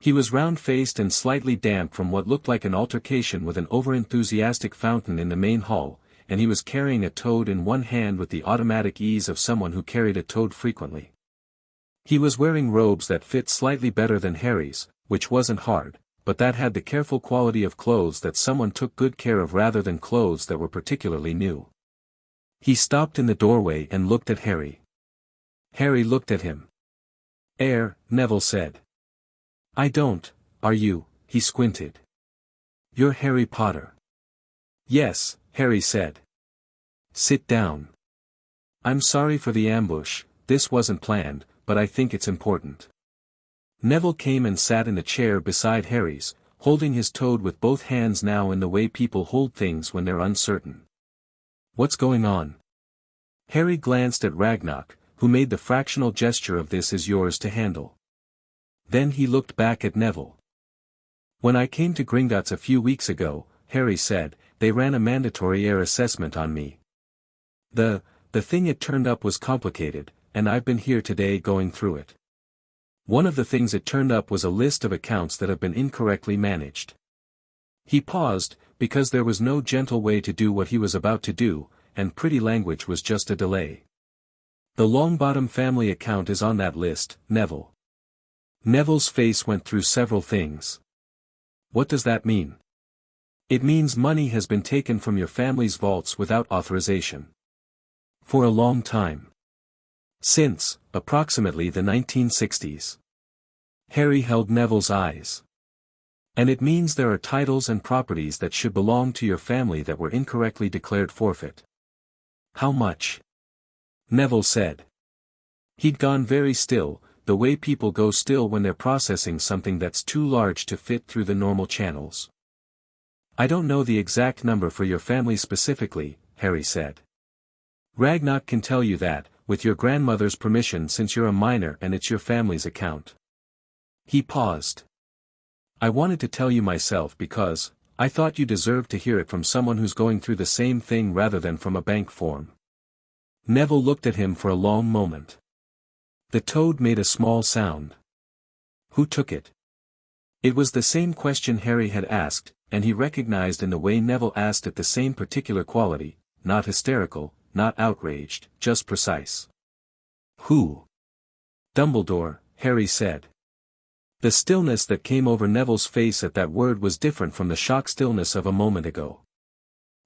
He was round-faced and slightly damp from what looked like an altercation with an overenthusiastic fountain in the main hall, and he was carrying a toad in one hand with the automatic ease of someone who carried a toad frequently. He was wearing robes that fit slightly better than Harry's, which wasn't hard, but that had the careful quality of clothes that someone took good care of rather than clothes that were particularly new. He stopped in the doorway and looked at Harry. Harry looked at him. "Heir," Neville said. "I don't, are you?" He squinted. "You're Harry Potter." "Yes," Harry said. "Sit down. I'm sorry for the ambush, this wasn't planned, but I think it's important." Neville came and sat in the chair beside Harry's, holding his toad with both hands now in the way people hold things when they're uncertain. "What's going on?" Harry glanced at Ragnock, who made the fractional gesture of "this is yours to handle." Then he looked back at Neville. "When I came to Gringotts a few weeks ago," Harry said, "they ran a mandatory heir assessment on me. The thing it turned up was complicated, and I've been here today going through it. One of the things it turned up was a list of accounts that have been incorrectly managed." He paused, because there was no gentle way to do what he was about to do, and pretty language was just a delay. "The Longbottom family account is on that list, Neville." Neville's face went through several things. "What does that mean?" "It means money has been taken from your family's vaults without authorization. For a long time. Since, approximately the 1960s. Harry held Neville's eyes. "And it means there are titles and properties that should belong to your family that were incorrectly declared forfeit." "How much?" Neville said. He'd gone very still, the way people go still when they're processing something that's too large to fit through the normal channels. "I don't know the exact number for your family specifically," Harry said. "Ragnock can tell you that, with your grandmother's permission since you're a minor and it's your family's account." He paused. "I wanted to tell you myself because, I thought you deserved to hear it from someone who's going through the same thing rather than from a bank form." Neville looked at him for a long moment. The toad made a small sound. "Who took it?" It was the same question Harry had asked, and he recognized in the way Neville asked it the same particular quality, not hysterical, not outraged, just precise. "Who?" "Dumbledore," Harry said. The stillness that came over Neville's face at that word was different from the shock stillness of a moment ago.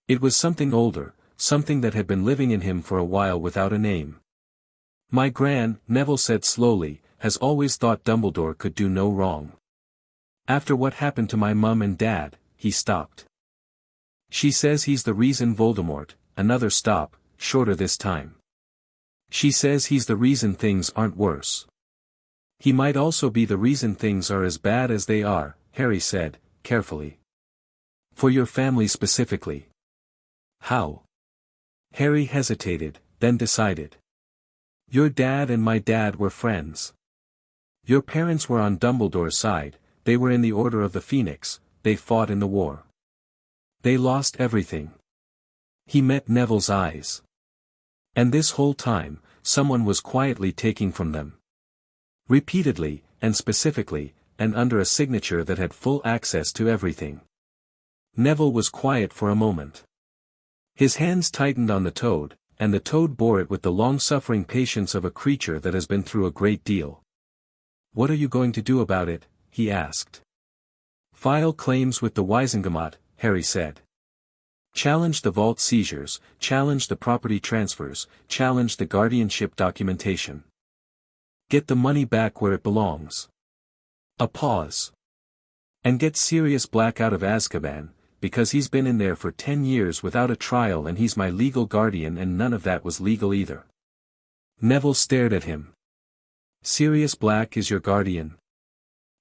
It was something older, something that had been living in him for a while without a name. "My Neville said slowly, "has always thought Dumbledore could do no wrong. After what happened to my mum and dad," he stopped. "She says he's the reason Voldemort," another stop, shorter this time. "She says he's the reason things aren't worse. He might also be the reason things are as bad as they are," Harry said, carefully. "For your family specifically." "How?" Harry hesitated, then decided. "Your dad and my dad were friends. Your parents were on Dumbledore's side, they were in the Order of the Phoenix, they fought in the war. They lost everything." He met Neville's eyes. "And this whole time, someone was quietly taking from them. Repeatedly, and specifically, and under a signature that had full access to everything." Neville was quiet for a moment. His hands tightened on the toad, and the toad bore it with the long-suffering patience of a creature that has been through a great deal. "What are you going to do about it?" he asked. "File claims with the Wisengamot," Harry said. Challenge the vault seizures, challenge the property transfers, challenge the guardianship documentation. Get the money back where it belongs. A pause. And get Sirius Black out of Azkaban, because he's been in there for 10 years without a trial and he's my legal guardian and none of that was legal either. Neville stared at him. Sirius Black is your guardian?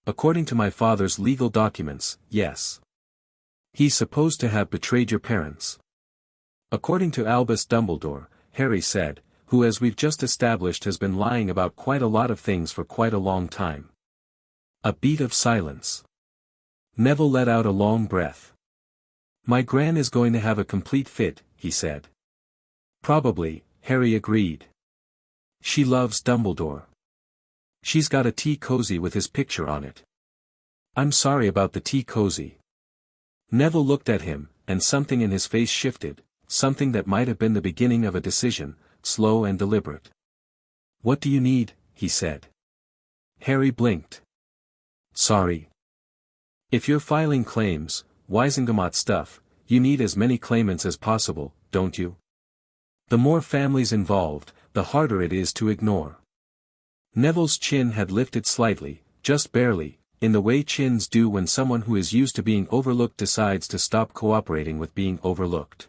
According to my father's legal documents, yes. He's supposed to have betrayed your parents. According to Albus Dumbledore, Harry said, who as we've just established has been lying about quite a lot of things for quite a long time. A beat of silence. Neville let out a long breath. My Gran is going to have a complete fit, he said. Probably, Harry agreed. She loves Dumbledore. She's got a tea cozy with his picture on it. I'm sorry about the tea cozy. Neville looked at him, and something in his face shifted, something that might have been the beginning of a decision, slow and deliberate. What do you need? He said. Harry blinked. Sorry. If you're filing claims, Wizengamot stuff, you need as many claimants as possible, don't you? The more families involved, the harder it is to ignore. Neville's chin had lifted slightly, just barely, in the way chins do when someone who is used to being overlooked decides to stop cooperating with being overlooked.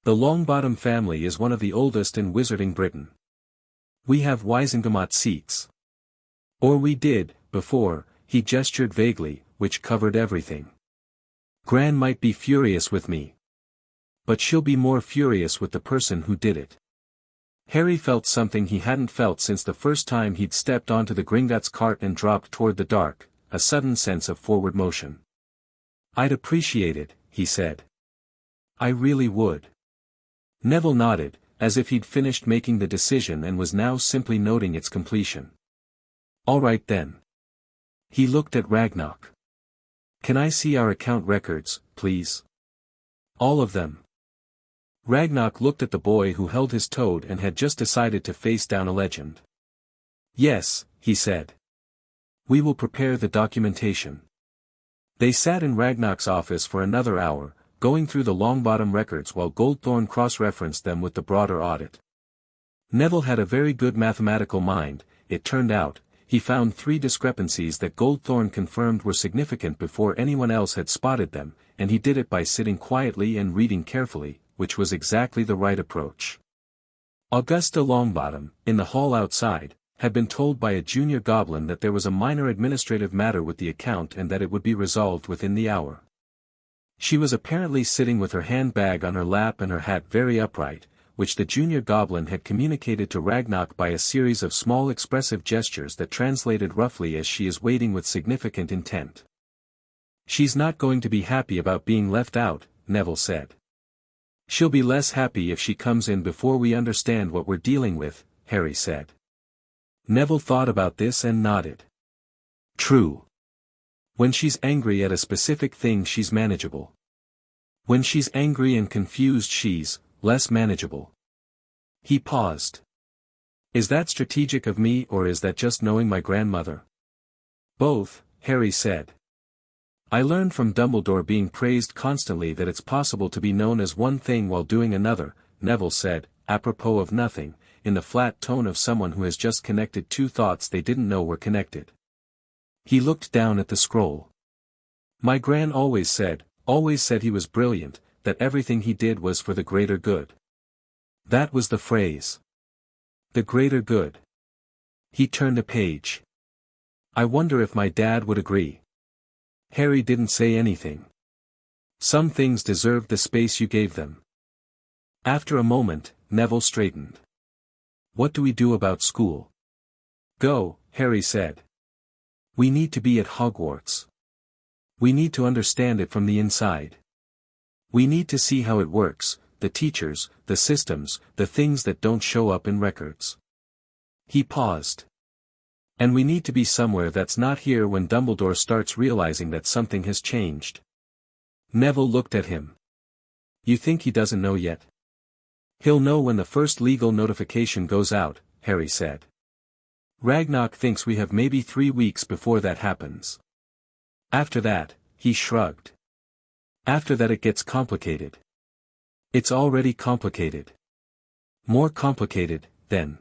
The Longbottom family is one of the oldest in Wizarding Britain. We have Wizengamot seats. Or we did, before, he gestured vaguely, which covered everything. Gran might be furious with me. But she'll be more furious with the person who did it. Harry felt something he hadn't felt since the first time he'd stepped onto the Gringotts cart and dropped toward the dark, a sudden sense of forward motion. I'd appreciate it, he said. I really would. Neville nodded, as if he'd finished making the decision and was now simply noting its completion. All right then. He looked at Ragnarok. Can I see our account records, please? All of them. Ragnarok looked at the boy who held his toad and had just decided to face down a legend. Yes, he said. We will prepare the documentation. They sat in Ragnarok's office for another hour, going through the Longbottom records while Goldthorn cross-referenced them with the broader audit. Neville had a very good mathematical mind, it turned out. He found 3 discrepancies that Goldthorn confirmed were significant before anyone else had spotted them, and he did it by sitting quietly and reading carefully, which was exactly the right approach. Augusta Longbottom, in the hall outside, had been told by a junior goblin that there was a minor administrative matter with the account and that it would be resolved within the hour. She was apparently sitting with her handbag on her lap and her hat very upright, which the junior goblin had communicated to Ragnarok by a series of small expressive gestures that translated roughly as she is waiting with significant intent. She's not going to be happy about being left out, Neville said. She'll be less happy if she comes in before we understand what we're dealing with, Harry said. Neville thought about this and nodded. True. When she's angry at a specific thing she's manageable. When she's angry and confused she's less manageable. He paused. Is that strategic of me or is that just knowing my grandmother? Both, Harry said. I learned from Dumbledore being praised constantly that it's possible to be known as one thing while doing another, Neville said, apropos of nothing, in the flat tone of someone who has just connected 2 thoughts they didn't know were connected. He looked down at the scroll. My Gran always said he was brilliant, that everything he did was for the greater good. That was the phrase. The greater good. He turned a page. I wonder if my dad would agree. Harry didn't say anything. Some things deserved the space you gave them. After a moment, Neville straightened. What do we do about school? Go, Harry said. We need to be at Hogwarts. We need to understand it from the inside. We need to see how it works, the teachers, the systems, the things that don't show up in records. He paused. And we need to be somewhere that's not here when Dumbledore starts realizing that something has changed. Neville looked at him. You think he doesn't know yet? He'll know when the first legal notification goes out, Harry said. Ragnarok thinks we have maybe 3 weeks before that happens. After that, he shrugged. After that it gets complicated. It's already complicated. More complicated, then.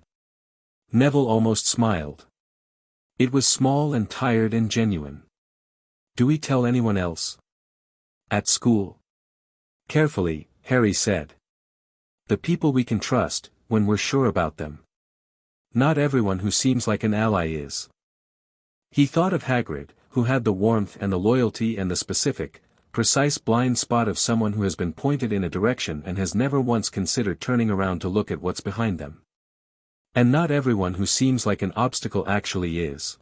Neville almost smiled. It was small and tired and genuine. Do we tell anyone else? At school? Carefully, Harry said. The people we can trust, when we're sure about them. Not everyone who seems like an ally is. He thought of Hagrid, who had the warmth and the loyalty and the specific, precise blind spot of someone who has been pointed in a direction and has never once considered turning around to look at what's behind them. And not everyone who seems like an obstacle actually is.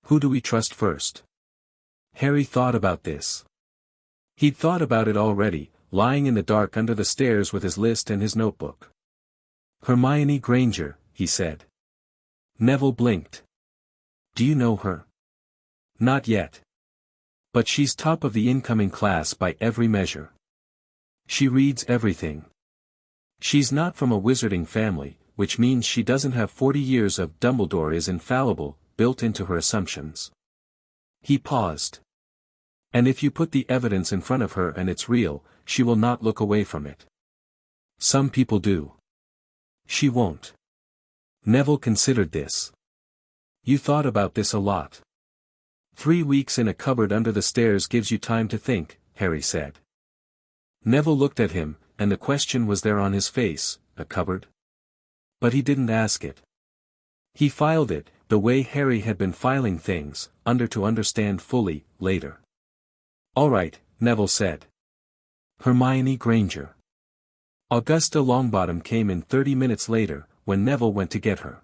Who do we trust first? Harry thought about this. He'd thought about it already, lying in the dark under the stairs with his list and his notebook. Hermione Granger, he said. Neville blinked. Do you know her? Not yet. But she's top of the incoming class by every measure. She reads everything. She's not from a wizarding family, which means she doesn't have 40 years of Dumbledore is infallible, built into her assumptions. He paused. And if you put the evidence in front of her and it's real, she will not look away from it. Some people do. She won't. Neville considered this. You thought about this a lot. 3 weeks in a cupboard under the stairs gives you time to think, Harry said. Neville looked at him, and the question was there on his face, a cupboard? But he didn't ask it. He filed it, the way Harry had been filing things, under to understand fully, later. All right, Neville said. Hermione Granger. Augusta Longbottom came in 30 minutes later, when Neville went to get her.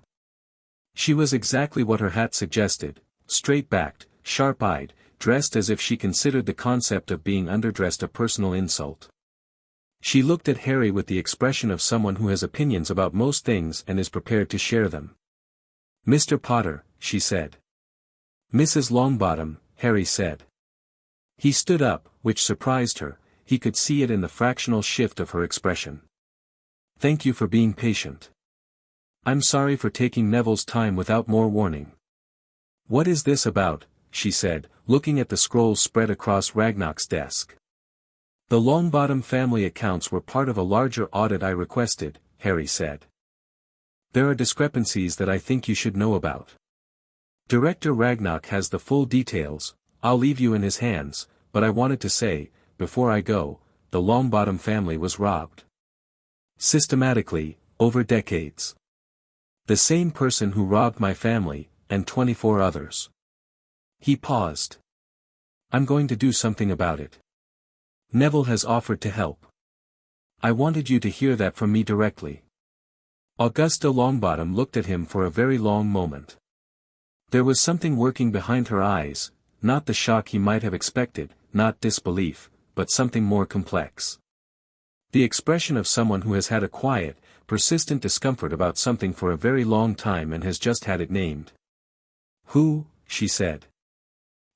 She was exactly what her hat suggested, straight-backed, sharp-eyed, dressed as if she considered the concept of being underdressed a personal insult. She looked at Harry with the expression of someone who has opinions about most things and is prepared to share them. Mr. Potter, she said. Mrs. Longbottom, Harry said. He stood up, which surprised her, he could see it in the fractional shift of her expression. Thank you for being patient. I'm sorry for taking Neville's time without more warning. What is this about, she said, looking at the scrolls spread across Ragnarok's desk. The Longbottom family accounts were part of a larger audit I requested, Harry said. There are discrepancies that I think you should know about. Director Ragnarok has the full details, I'll leave you in his hands, but I wanted to say, before I go, the Longbottom family was robbed. Systematically, over decades. The same person who robbed my family, and 24 others. He paused. I'm going to do something about it. Neville has offered to help. I wanted you to hear that from me directly. Augusta Longbottom looked at him for a very long moment. There was something working behind her eyes, not the shock he might have expected, not disbelief, but something more complex. The expression of someone who has had a quiet, persistent discomfort about something for a very long time and has just had it named. Who, she said.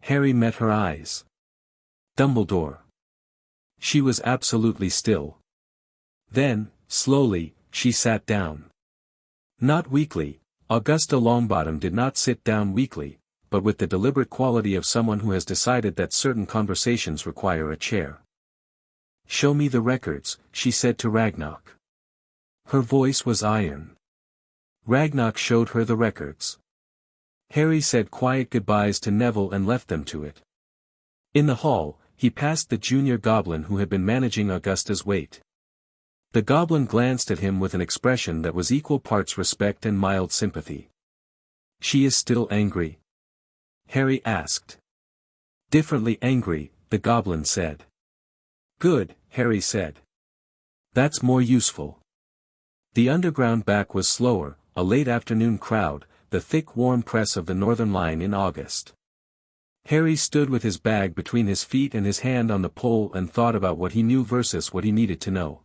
Harry met her eyes. Dumbledore. She was absolutely still. Then, slowly, she sat down. Not weakly, Augusta Longbottom did not sit down weakly, but with the deliberate quality of someone who has decided that certain conversations require a chair. Show me the records, she said to Ragnarok. Her voice was iron. Ragnarok showed her the records. Harry said quiet goodbyes to Neville and left them to it. In the hall, he passed the junior goblin who had been managing Augusta's weight. The goblin glanced at him with an expression that was equal parts respect and mild sympathy. She is still angry? Harry asked. Differently angry, the goblin said. Good, Harry said. That's more useful. The underground back was slower, a late afternoon crowd, the thick warm press of the Northern Line in August. Harry stood with his bag between his feet and his hand on the pole and thought about what he knew versus what he needed to know.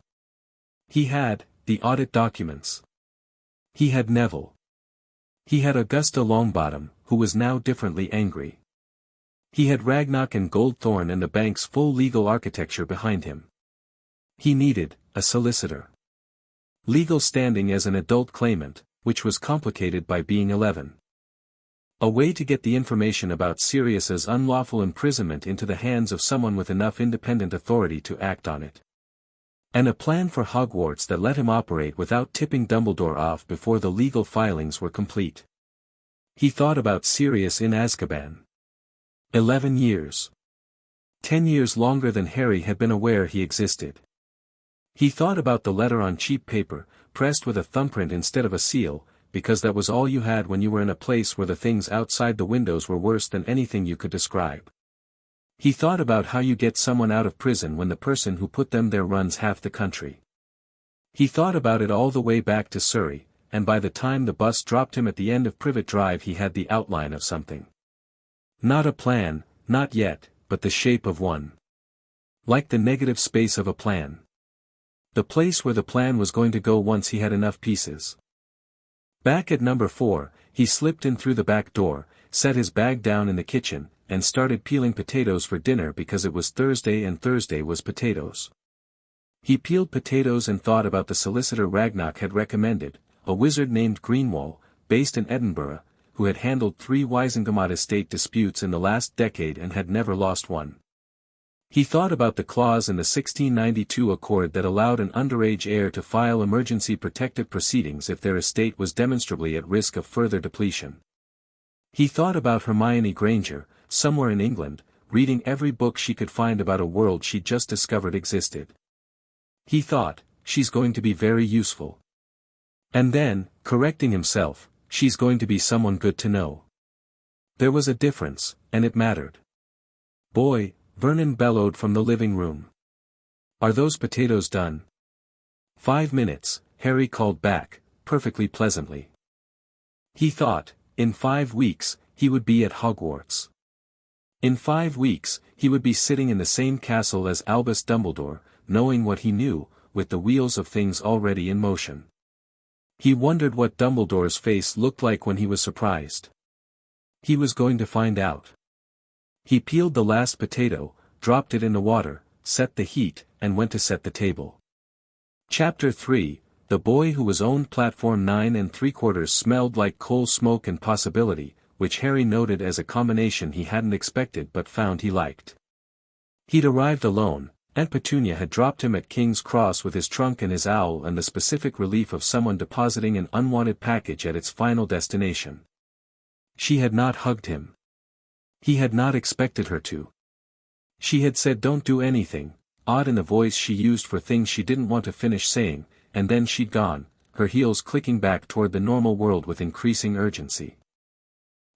He had, the audit documents. He had Neville. He had Augusta Longbottom, who was now differently angry. He had Ragnarok and Goldthorn and the bank's full legal architecture behind him. He needed, a solicitor. Legal standing as an adult claimant, which was complicated by being 11. A way to get the information about Sirius's unlawful imprisonment into the hands of someone with enough independent authority to act on it. And a plan for Hogwarts that let him operate without tipping Dumbledore off before the legal filings were complete. He thought about Sirius in Azkaban. 11 years. 10 years longer than Harry had been aware he existed. He thought about the letter on cheap paper, pressed with a thumbprint instead of a seal, because that was all you had when you were in a place where the things outside the windows were worse than anything you could describe. He thought about how you get someone out of prison when the person who put them there runs half the country. He thought about it all the way back to Surrey, and by the time the bus dropped him at the end of Privet Drive he had the outline of something. Not a plan, not yet, but the shape of one. Like the negative space of a plan. The place where the plan was going to go once he had enough pieces. Back at number 4, he slipped in through the back door, set his bag down in the kitchen, and started peeling potatoes for dinner because it was Thursday and Thursday was potatoes. He peeled potatoes and thought about the solicitor Ragnarok had recommended, a wizard named Greenwall, based in Edinburgh, who had handled 3 Wisengamot estate disputes in the last decade and had never lost one. He thought about the clause in the 1692 Accord that allowed an underage heir to file emergency protective proceedings if their estate was demonstrably at risk of further depletion. He thought about Hermione Granger, somewhere in England, reading every book she could find about a world she'd just discovered existed. He thought, she's going to be very useful. And then, correcting himself, she's going to be someone good to know. There was a difference, and it mattered. Boy, Vernon bellowed from the living room. Are those potatoes done? 5 minutes, Harry called back, perfectly pleasantly. He thought, in 5 weeks, he would be at Hogwarts. In 5 weeks, he would be sitting in the same castle as Albus Dumbledore, knowing what he knew, with the wheels of things already in motion. He wondered what Dumbledore's face looked like when he was surprised. He was going to find out. He peeled the last potato, dropped it in the water, set the heat, and went to set the table. Chapter 3, The Boy Who Was Owned. Platform 9 3/4 smelled like coal smoke and possibility, which Harry noted as a combination he hadn't expected but found he liked. He'd arrived alone, Aunt Petunia had dropped him at King's Cross with his trunk and his owl and the specific relief of someone depositing an unwanted package at its final destination. She had not hugged him. He had not expected her to. She had said don't do anything, odd in the voice she used for things she didn't want to finish saying, and then she'd gone, her heels clicking back toward the normal world with increasing urgency.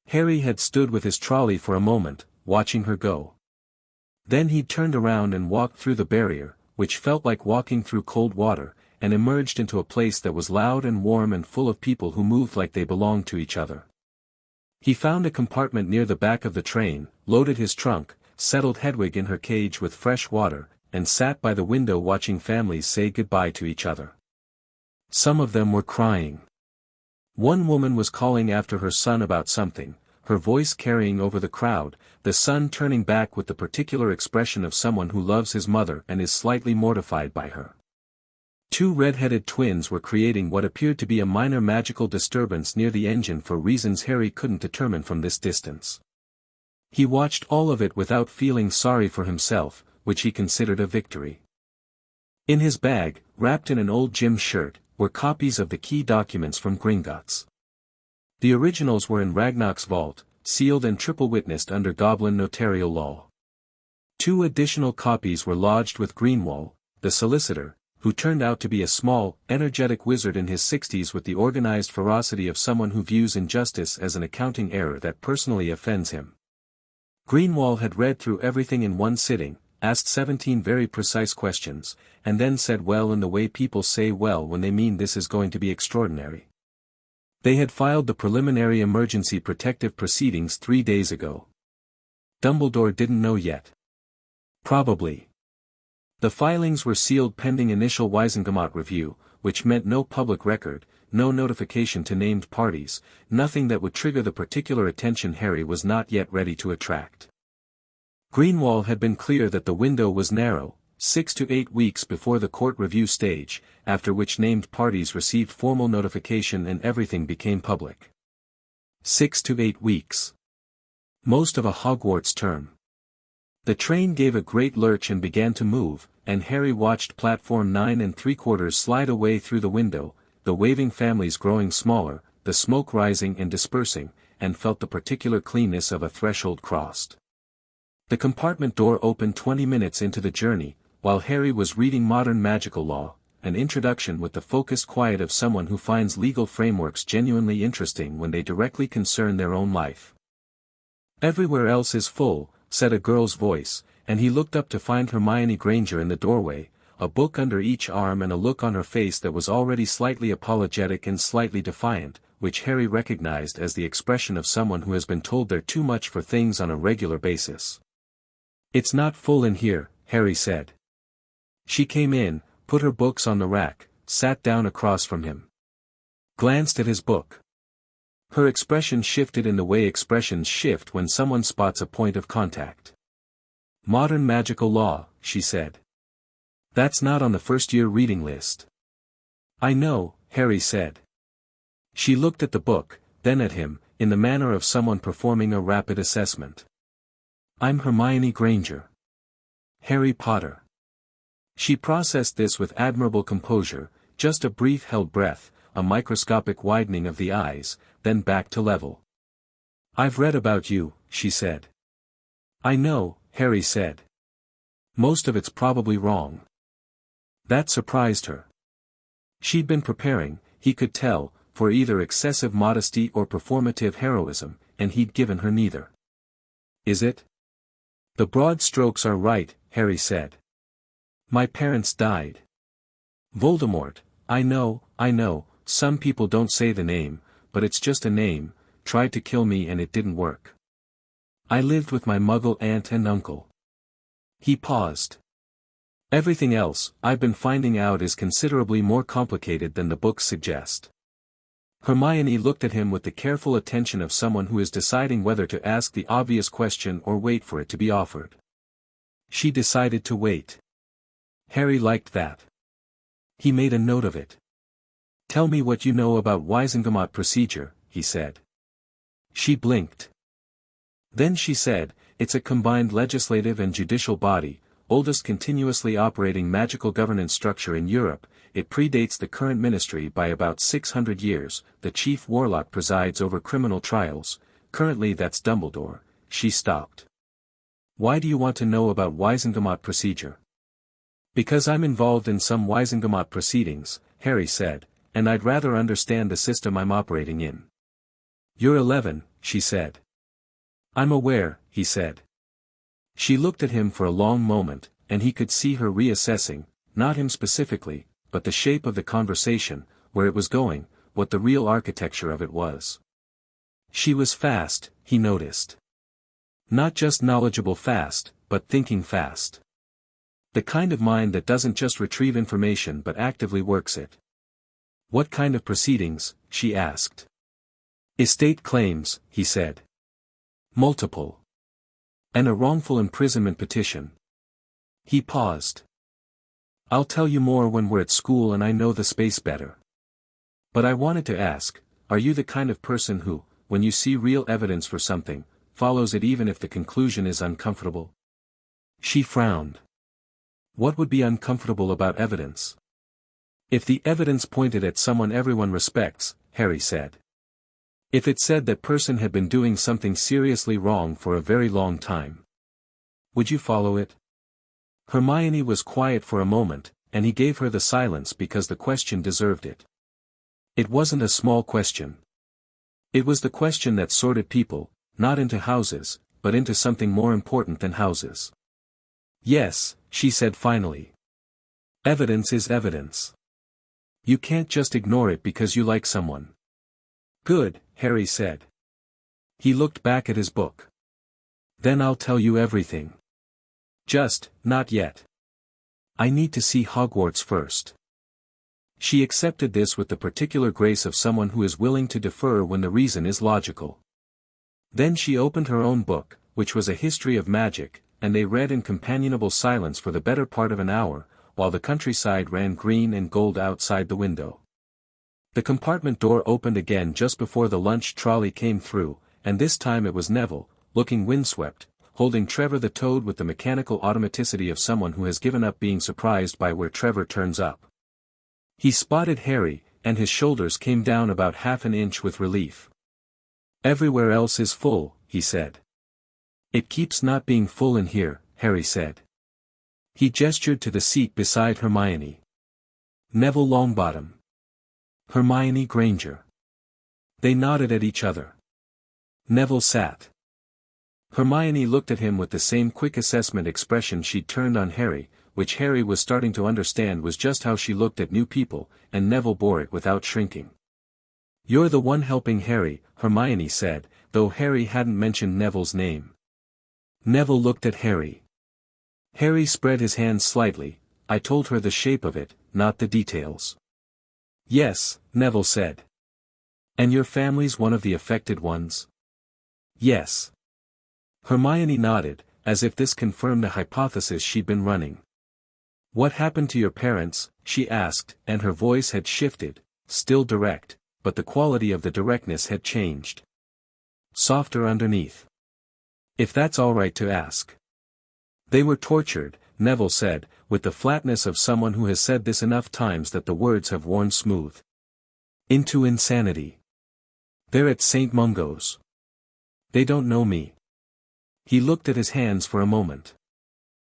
Harry had stood with his trolley for a moment, watching her go. Then he'd turned around and walked through the barrier, which felt like walking through cold water, and emerged into a place that was loud and warm and full of people who moved like they belonged to each other. He found a compartment near the back of the train, loaded his trunk, settled Hedwig in her cage with fresh water, and sat by the window watching families say goodbye to each other. Some of them were crying. One woman was calling after her son about something, her voice carrying over the crowd, the son turning back with the particular expression of someone who loves his mother and is slightly mortified by her. 2 red-headed twins were creating what appeared to be a minor magical disturbance near the engine for reasons Harry couldn't determine from this distance. He watched all of it without feeling sorry for himself, which he considered a victory. In his bag, wrapped in an old gym shirt, were copies of the key documents from Gringotts. The originals were in Ragnarok's vault, sealed and triple-witnessed under Goblin notarial law. 2 additional copies were lodged with Greenwall, the solicitor, who turned out to be a small, energetic wizard in his 60s with the organized ferocity of someone who views injustice as an accounting error that personally offends him. Greenwall had read through everything in one sitting, asked 17 very precise questions, and then said well in the way people say well when they mean this is going to be extraordinary. They had filed the preliminary emergency protective proceedings 3 days ago. Dumbledore didn't know yet. Probably. The filings were sealed pending initial Wisengamot review, which meant no public record, no notification to named parties, nothing that would trigger the particular attention Harry was not yet ready to attract. Greenwall had been clear that the window was narrow, 6 to 8 weeks before the court review stage, after which named parties received formal notification and everything became public. 6 to 8 weeks. Most of a Hogwarts term. The train gave a great lurch and began to move, and Harry watched platform 9 3/4 slide away through the window, the waving families growing smaller, the smoke rising and dispersing, and felt the particular cleanness of a threshold crossed. The compartment door opened 20 minutes into the journey, while Harry was reading Modern Magical Law, an introduction with the focused quiet of someone who finds legal frameworks genuinely interesting when they directly concern their own life. "Everywhere else is full," said a girl's voice, and he looked up to find Hermione Granger in the doorway, a book under each arm and a look on her face that was already slightly apologetic and slightly defiant, which Harry recognized as the expression of someone who has been told they're too much for things on a regular basis. "It's not full in here," Harry said. She came in, put her books on the rack, sat down across from him. Glanced at his book. Her expression shifted in the way expressions shift when someone spots a point of contact. "Modern Magical Law," she said. "That's not on the first-year reading list." "I know," Harry said. She looked at the book, then at him, in the manner of someone performing a rapid assessment. "I'm Hermione Granger. Harry Potter." She processed this with admirable composure, just a brief held breath, a microscopic widening of the eyes, then back to level. "I've read about you," she said. "I know," Harry said. "Most of it's probably wrong." That surprised her. She'd been preparing, he could tell, for either excessive modesty or performative heroism, and he'd given her neither. "Is it?" "The broad strokes are right," Harry said. "My parents died. Voldemort, I know, some people don't say the name, but it's just a name, tried to kill me and it didn't work. I lived with my Muggle aunt and uncle." He paused. "Everything else, I've been finding out, is considerably more complicated than the books suggest." Hermione looked at him with the careful attention of someone who is deciding whether to ask the obvious question or wait for it to be offered. She decided to wait. Harry liked that. He made a note of it. "Tell me what you know about Wisengamot procedure," he said. She blinked. Then she said, "It's a combined legislative and judicial body, oldest continuously operating magical governance structure in Europe. It predates the current ministry by about 600 years, the chief warlock presides over criminal trials, currently that's Dumbledore." She stopped. "Why do you want to know about Wisengamot procedure?" "Because I'm involved in some Wisengamot proceedings," Harry said, "and I'd rather understand the system I'm operating in." "You're 11, she said. "I'm aware," he said. She looked at him for a long moment, and he could see her reassessing, not him specifically, but the shape of the conversation, where it was going, what the real architecture of it was. She was fast, he noticed. Not just knowledgeable fast, but thinking fast. The kind of mind that doesn't just retrieve information but actively works it. "What kind of proceedings?" she asked. "Estate claims," he said. "Multiple. And a wrongful imprisonment petition." He paused. "I'll tell you more when we're at school and I know the space better. But I wanted to ask, are you the kind of person who, when you see real evidence for something, follows it even if the conclusion is uncomfortable?" She frowned. What would be uncomfortable about evidence? "If the evidence pointed at someone everyone respects," Harry said. "If it said that person had been doing something seriously wrong for a very long time. Would you follow it?" Hermione was quiet for a moment, and he gave her the silence because the question deserved it. It wasn't a small question. It was the question that sorted people, not into houses, but into something more important than houses. "Yes," she said finally. "Evidence is evidence. You can't just ignore it because you like someone." "Good," Harry said. He looked back at his book. "Then I'll tell you everything. Just, not yet. I need to see Hogwarts first." She accepted this with the particular grace of someone who is willing to defer when the reason is logical. Then she opened her own book, which was a history of magic, and they read in companionable silence for the better part of an hour, while the countryside ran green and gold outside the window. The compartment door opened again just before the lunch trolley came through, and this time it was Neville, looking windswept, holding Trevor the toad with the mechanical automaticity of someone who has given up being surprised by where Trevor turns up. He spotted Harry, and his shoulders came down about half an inch with relief. "Everywhere else is full," he said. "It keeps not being full in here," Harry said. He gestured to the seat beside Hermione. "Neville Longbottom. Hermione Granger." They nodded at each other. Neville sat. Hermione looked at him with the same quick assessment expression she'd turned on Harry, which Harry was starting to understand was just how she looked at new people, and Neville bore it without shrinking. "You're the one helping Harry," Hermione said, though Harry hadn't mentioned Neville's name. Neville looked at Harry. Harry spread his hands slightly. "I told her the shape of it, not the details." "Yes," Neville said. "And your family's one of the affected ones?" "Yes." Hermione nodded, as if this confirmed a hypothesis she'd been running. "What happened to your parents?" she asked, and her voice had shifted, still direct, but the quality of the directness had changed. Softer underneath. "If that's all right to ask." "They were tortured," Neville said, with the flatness of someone who has said this enough times that the words have worn smooth. "Into insanity. They're at St. Mungo's. They don't know me." He looked at his hands for a moment.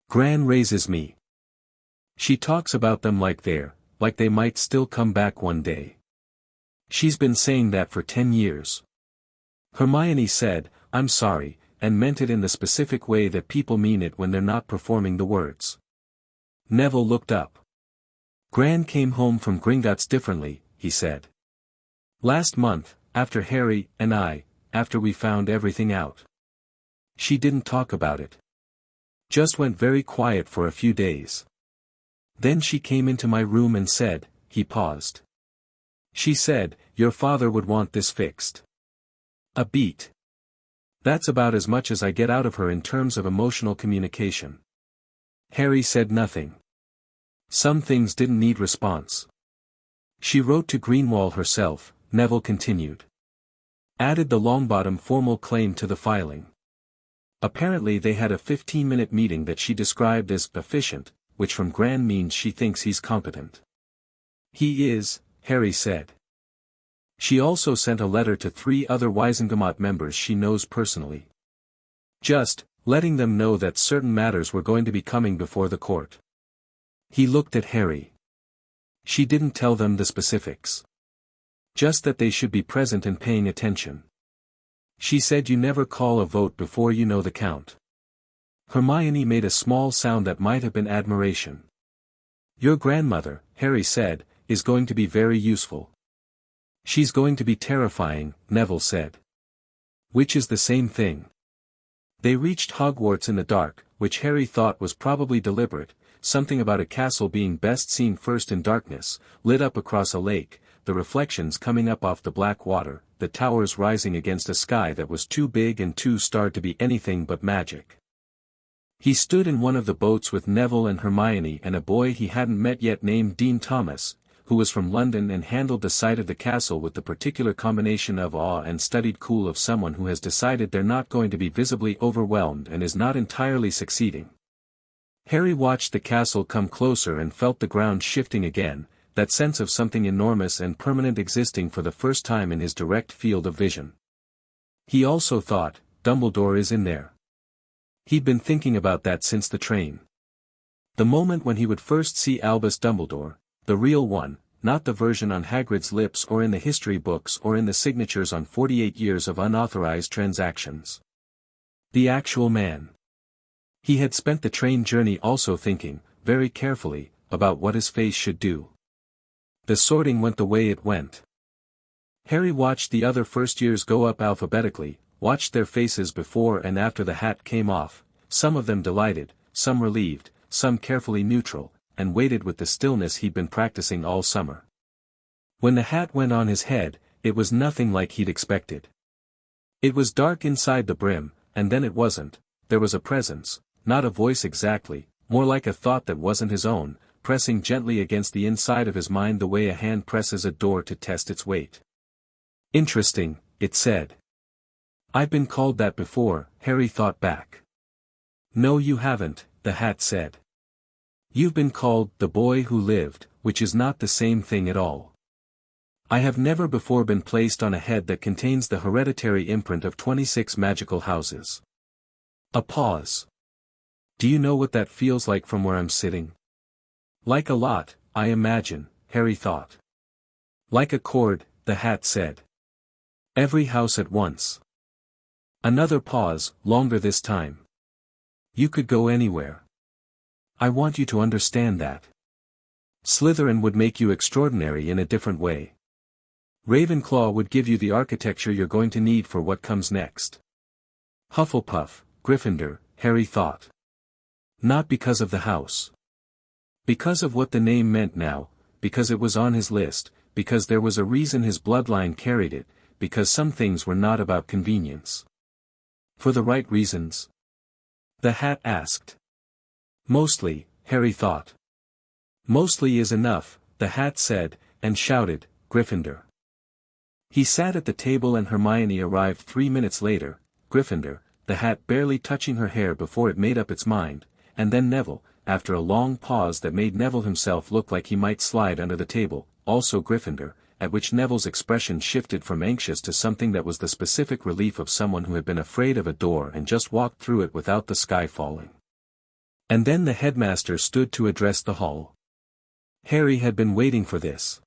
"Gran raises me. She talks about them like they might still come back one day. She's been saying that for 10 years. Hermione said, "I'm sorry," and meant it in the specific way that people mean it when they're not performing the words. Neville looked up. "Gran came home from Gringotts differently," he said. "Last month, after Harry and after we found everything out. She didn't talk about it. Just went very quiet for a few days. Then she came into my room and said," he paused. "She said, your father would want this fixed. A beat. That's about as much as I get out of her in terms of emotional communication." Harry said nothing. Some things didn't need response. "She wrote to Greenwall herself," Neville continued. "Added the Longbottom formal claim to the filing. Apparently they had a 15-minute meeting that she described as efficient, which from Gran means she thinks he's competent." "He is," Harry said. "She also sent a letter to 3 other Wisengamot members she knows personally. Just, letting them know that certain matters were going to be coming before the court." He looked at Harry. "She didn't tell them the specifics. Just that they should be present and paying attention. She said you never call a vote before you know the count." Hermione made a small sound that might have been admiration. "Your grandmother," Harry said, "is going to be very useful." "She's going to be terrifying," Neville said. "Which is the same thing." They reached Hogwarts in the dark, which Harry thought was probably deliberate, something about a castle being best seen first in darkness, lit up across a lake, the reflections coming up off the black water, the towers rising against a sky that was too big and too starred to be anything but magic. He stood in one of the boats with Neville and Hermione and a boy he hadn't met yet named Dean Thomas, who was from London and handled the sight of the castle with the particular combination of awe and studied cool of someone who has decided they're not going to be visibly overwhelmed and is not entirely succeeding. Harry watched the castle come closer and felt the ground shifting again, that sense of something enormous and permanent existing for the first time in his direct field of vision. He also thought, Dumbledore is in there. He'd been thinking about that since the train. The moment when he would first see Albus Dumbledore, the real one, not the version on Hagrid's lips or in the history books or in the signatures on 48 years of unauthorized transactions. The actual man. He had spent the train journey also thinking, very carefully, about what his face should do. The sorting went the way it went. Harry watched the other first years go up alphabetically, watched their faces before and after the hat came off, some of them delighted, some relieved, some carefully neutral, and waited with the stillness he'd been practicing all summer. When the hat went on his head, it was nothing like he'd expected. It was dark inside the brim, and then it wasn't. There was a presence, not a voice exactly, more like a thought that wasn't his own, pressing gently against the inside of his mind the way a hand presses a door to test its weight. "Interesting," it said. "I've been called that before," Harry thought back. No, you haven't, the hat said. You've been called the boy who lived, which is not the same thing at all. I have never before been placed on a head that contains the hereditary imprint of 26 magical houses. A pause. Do you know what that feels like from where I'm sitting? Like a lot, I imagine, Harry thought. Like a cord, the hat said. Every house at once. Another pause, longer this time. You could go anywhere. I want you to understand that. Slytherin would make you extraordinary in a different way. Ravenclaw would give you the architecture you're going to need for what comes next. Hufflepuff, Gryffindor, Harry thought. Not because of the house. Because of what the name meant now, because it was on his list, because there was a reason his bloodline carried it, because some things were not about convenience. For the right reasons? The hat asked. Mostly, Harry thought. Mostly is enough, the hat said, and shouted, Gryffindor. He sat at the table and Hermione arrived 3 minutes later, Gryffindor, the hat barely touching her hair before it made up its mind, and then Neville, after a long pause that made Neville himself look like he might slide under the table, also Gryffindor, at which Neville's expression shifted from anxious to something that was the specific relief of someone who had been afraid of a door and just walked through it without the sky falling. And then the headmaster stood to address the hall. Harry had been waiting for this.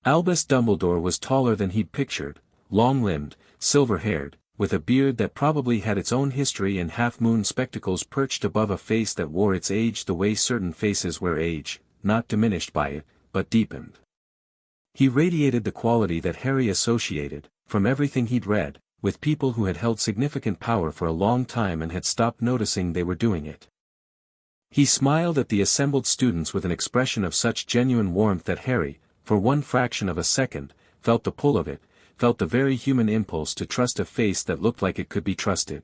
Albus Dumbledore was taller than he'd pictured, long-limbed, silver-haired, with a beard that probably had its own history and half-moon spectacles perched above a face that wore its age the way certain faces wear age, not diminished by it, but deepened. He radiated the quality that Harry associated, from everything he'd read, with people who had held significant power for a long time and had stopped noticing they were doing it. He smiled at the assembled students with an expression of such genuine warmth that Harry, for one fraction of a second, felt the pull of it, felt the very human impulse to trust a face that looked like it could be trusted.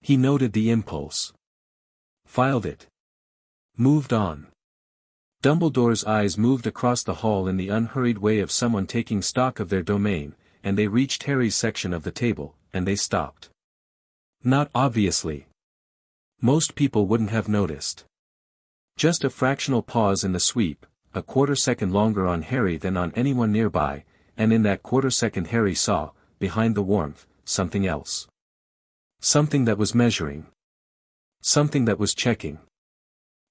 He noted the impulse. Filed it. Moved on. Dumbledore's eyes moved across the hall in the unhurried way of someone taking stock of their domain, and they reached Harry's section of the table, and they stopped. Not obviously. Most people wouldn't have noticed. Just a fractional pause in the sweep, a quarter-second longer on Harry than on anyone nearby, and in that quarter-second Harry saw, behind the warmth, something else. Something that was measuring. Something that was checking.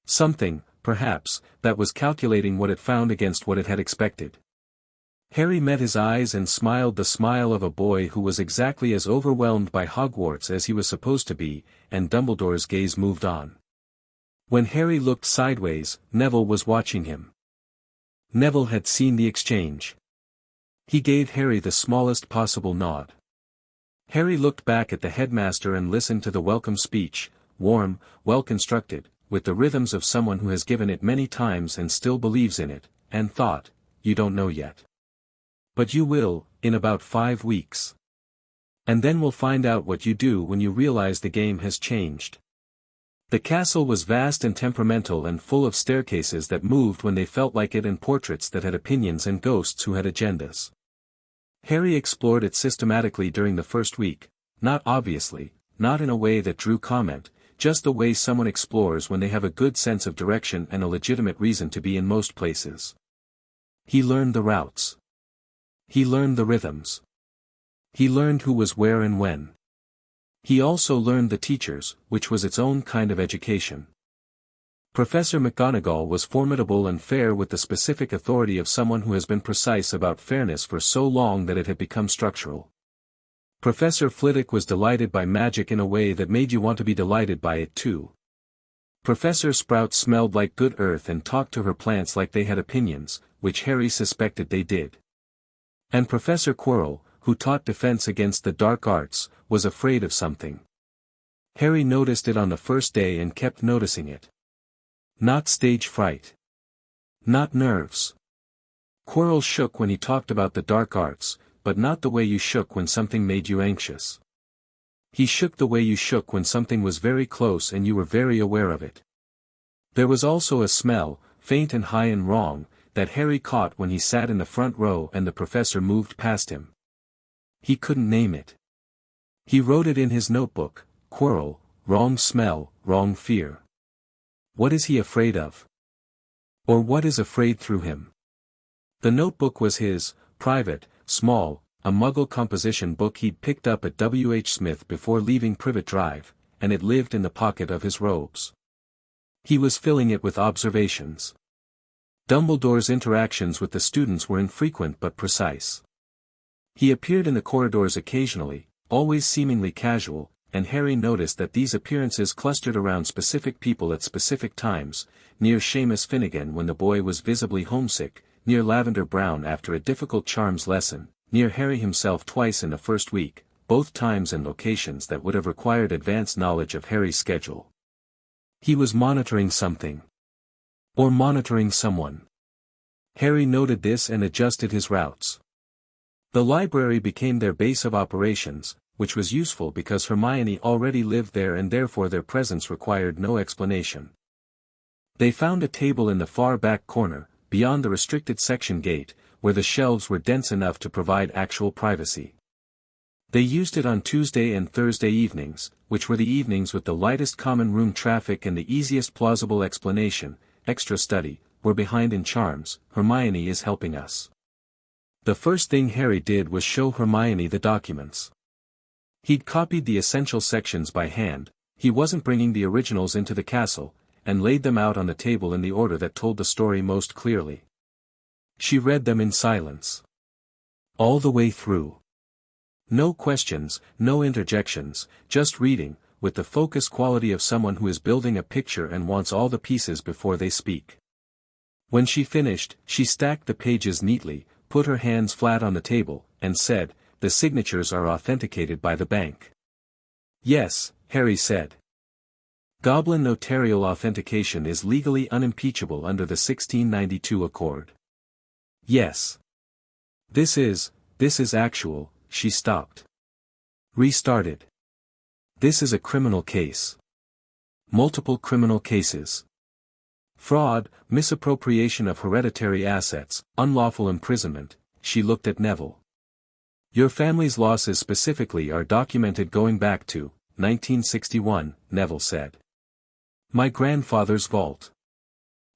Something, perhaps, that was calculating what it found against what it had expected. Harry met his eyes and smiled the smile of a boy who was exactly as overwhelmed by Hogwarts as he was supposed to be, and Dumbledore's gaze moved on. When Harry looked sideways, Neville was watching him. Neville had seen the exchange. He gave Harry the smallest possible nod. Harry looked back at the headmaster and listened to the welcome speech, warm, well-constructed, with the rhythms of someone who has given it many times and still believes in it, and thought, you don't know yet. But you will, in about 5 weeks. And then we'll find out what you do when you realize the game has changed. The castle was vast and temperamental and full of staircases that moved when they felt like it and portraits that had opinions and ghosts who had agendas. Harry explored it systematically during the first week, not obviously, not in a way that drew comment, just the way someone explores when they have a good sense of direction and a legitimate reason to be in most places. He learned the routes. He learned the rhythms. He learned who was where and when. He also learned the teachers, which was its own kind of education. Professor McGonagall was formidable and fair with the specific authority of someone who has been precise about fairness for so long that it had become structural. Professor Flitwick was delighted by magic in a way that made you want to be delighted by it too. Professor Sprout smelled like good earth and talked to her plants like they had opinions, which Harry suspected they did. And Professor Quirrell, who taught defense against the dark arts, was afraid of something. Harry noticed it on the first day and kept noticing it. Not stage fright. Not nerves. Quirrell shook when he talked about the dark arts, but not the way you shook when something made you anxious. He shook the way you shook when something was very close and you were very aware of it. There was also a smell, faint and high and wrong, that Harry caught when he sat in the front row and the professor moved past him. He couldn't name it. He wrote it in his notebook, Quirrell, wrong smell, wrong fear. What is he afraid of? Or what is afraid through him? The notebook was his, private, small, a Muggle composition book he'd picked up at W. H. Smith before leaving Privet Drive, and it lived in the pocket of his robes. He was filling it with observations. Dumbledore's interactions with the students were infrequent but precise. He appeared in the corridors occasionally, always seemingly casual, and Harry noticed that these appearances clustered around specific people at specific times, near Seamus Finnegan when the boy was visibly homesick, near Lavender Brown after a difficult charms lesson, near Harry himself twice in the first week, both times and locations that would have required advanced knowledge of Harry's schedule. He was monitoring something. Or monitoring someone. Harry noted this and adjusted his routes. The library became their base of operations, which was useful because Hermione already lived there and therefore their presence required no explanation. They found a table in the far back corner, beyond the restricted section gate, where the shelves were dense enough to provide actual privacy. They used it on Tuesday and Thursday evenings, which were the evenings with the lightest common room traffic and the easiest plausible explanation. Extra study, we're behind in charms, Hermione is helping us. The first thing Harry did was show Hermione the documents. He'd copied the essential sections by hand, he wasn't bringing the originals into the castle, and laid them out on the table in the order that told the story most clearly. She read them in silence. All the way through. No questions, no interjections, just reading, with the focused quality of someone who is building a picture and wants all the pieces before they speak. When she finished, she stacked the pages neatly, put her hands flat on the table, and said, "The signatures are authenticated by the bank." "Yes," Harry said. Goblin notarial authentication is legally unimpeachable under the 1692 Accord. "Yes. This is actual," she stopped. Restarted. "This is a criminal case. Multiple criminal cases. Fraud, misappropriation of hereditary assets, unlawful imprisonment." She looked at Neville. "Your family's losses specifically are documented going back to 1961, Neville said. "My grandfather's vault.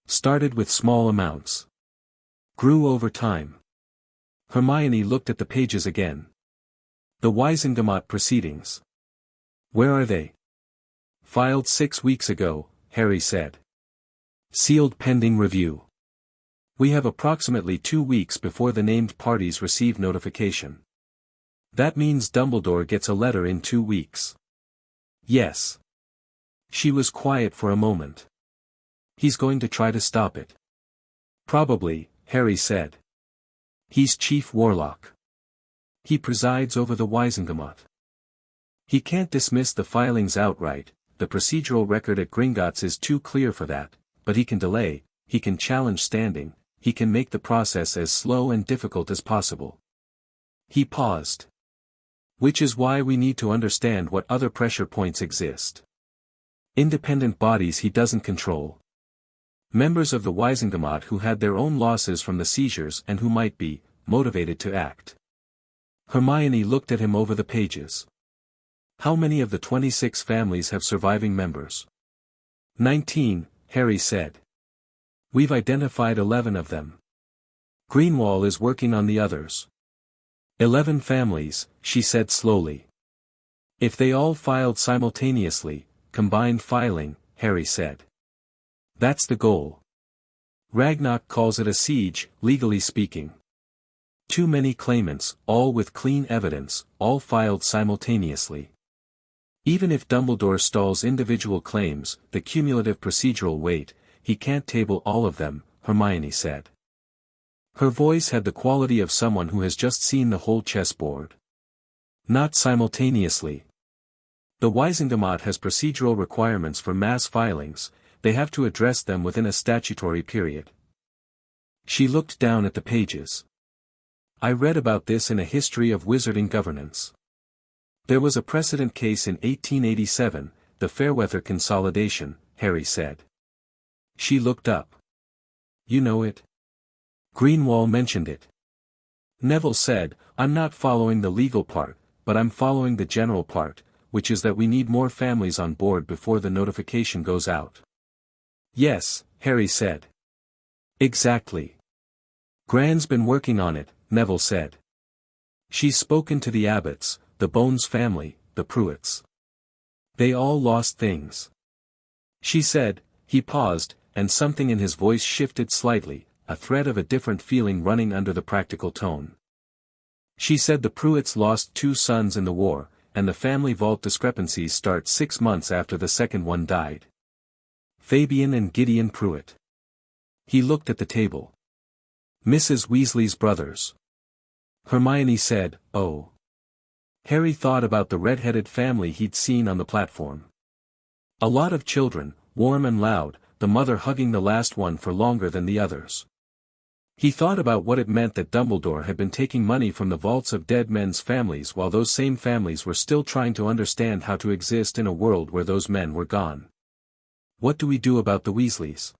Started with small amounts. Grew over time." Hermione looked at the pages again. "The Wisengamot proceedings. Where are they?" "Filed 6 weeks ago," Harry said. "Sealed pending review. We have approximately 2 weeks before the named parties receive notification. That means Dumbledore gets a letter in 2 weeks." "Yes." She was quiet for a moment. "He's going to try to stop it." "Probably," Harry said. "He's Chief Warlock. He presides over the Wisengamot. He can't dismiss the filings outright, the procedural record at Gringotts is too clear for that, but he can delay, he can challenge standing, he can make the process as slow and difficult as possible." He paused. "Which is why we need to understand what other pressure points exist. Independent bodies he doesn't control. Members of the Wisengamot who had their own losses from the seizures and who might be motivated to act." Hermione looked at him over the pages. "How many of the 26 families have surviving members?" 19, Harry said. "We've identified 11 of them. Greenwall is working on the others." 11 families, she said slowly. "If they all filed simultaneously, combined filing," Harry said. "That's the goal. Ragnarok calls it a siege, legally speaking. Too many claimants, all with clean evidence, all filed simultaneously. Even if Dumbledore stalls individual claims, the cumulative procedural weight, he can't table all of them," Hermione said. Her voice had the quality of someone who has just seen the whole chessboard. "Not simultaneously. The Wisengamot has procedural requirements for mass filings, they have to address them within a statutory period." She looked down at the pages. "I read about this in a history of wizarding governance. There was a precedent case in 1887, the Fairweather Consolidation," Harry said. She looked up. "You know it?" "Greenwall mentioned it." Neville said, "I'm not following the legal part, but I'm following the general part. which is that we need more families on board before the notification goes out. Yes, Harry said. Exactly. Gran's been working on it, Neville said. She's spoken to the Abbotts, the Bones family, the Pruitts. They all lost things. She said. He paused, and something in his voice shifted slightly, a thread of a different feeling running under the practical tone. She said the Pruitts lost 2 sons in the war, and the family vault discrepancies start 6 months after the second one died. Fabian and Gideon Pruitt. He looked at the table. Mrs. Weasley's brothers. Hermione said, "Oh." Harry thought about the red-headed family he'd seen on the platform. A lot of children, warm and loud, the mother hugging the last one for longer than the others. He thought about what it meant that Dumbledore had been taking money from the vaults of dead men's families while those same families were still trying to understand how to exist in a world where those men were gone. "What do we do about the Weasleys?"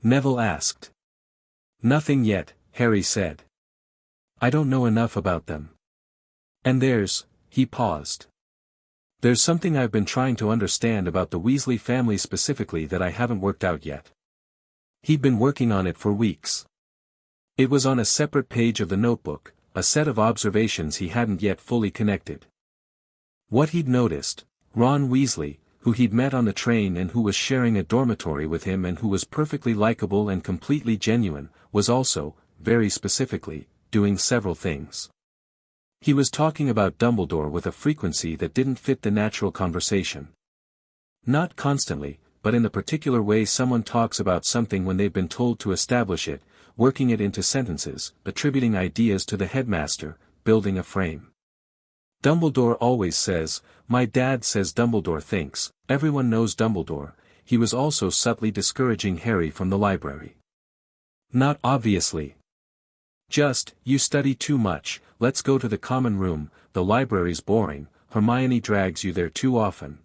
Neville asked. "Nothing yet," Harry said. "I don't know enough about them. And he paused. There's something I've been trying to understand about the Weasley family specifically that I haven't worked out yet." He'd been working on it for weeks. It was on a separate page of the notebook, a set of observations he hadn't yet fully connected. What he'd noticed, Ron Weasley, who he'd met on the train and who was sharing a dormitory with him and who was perfectly likable and completely genuine, was also, very specifically, doing several things. He was talking about Dumbledore with a frequency that didn't fit the natural conversation. Not constantly, but in the particular way someone talks about something when they've been told to establish it, working it into sentences, attributing ideas to the headmaster, building a frame. Dumbledore always says, "My dad says Dumbledore thinks, everyone knows Dumbledore." He was also subtly discouraging Harry from the library. Not obviously. Just, "You study too much, let's go to the common room, the library's boring, Hermione drags you there too often."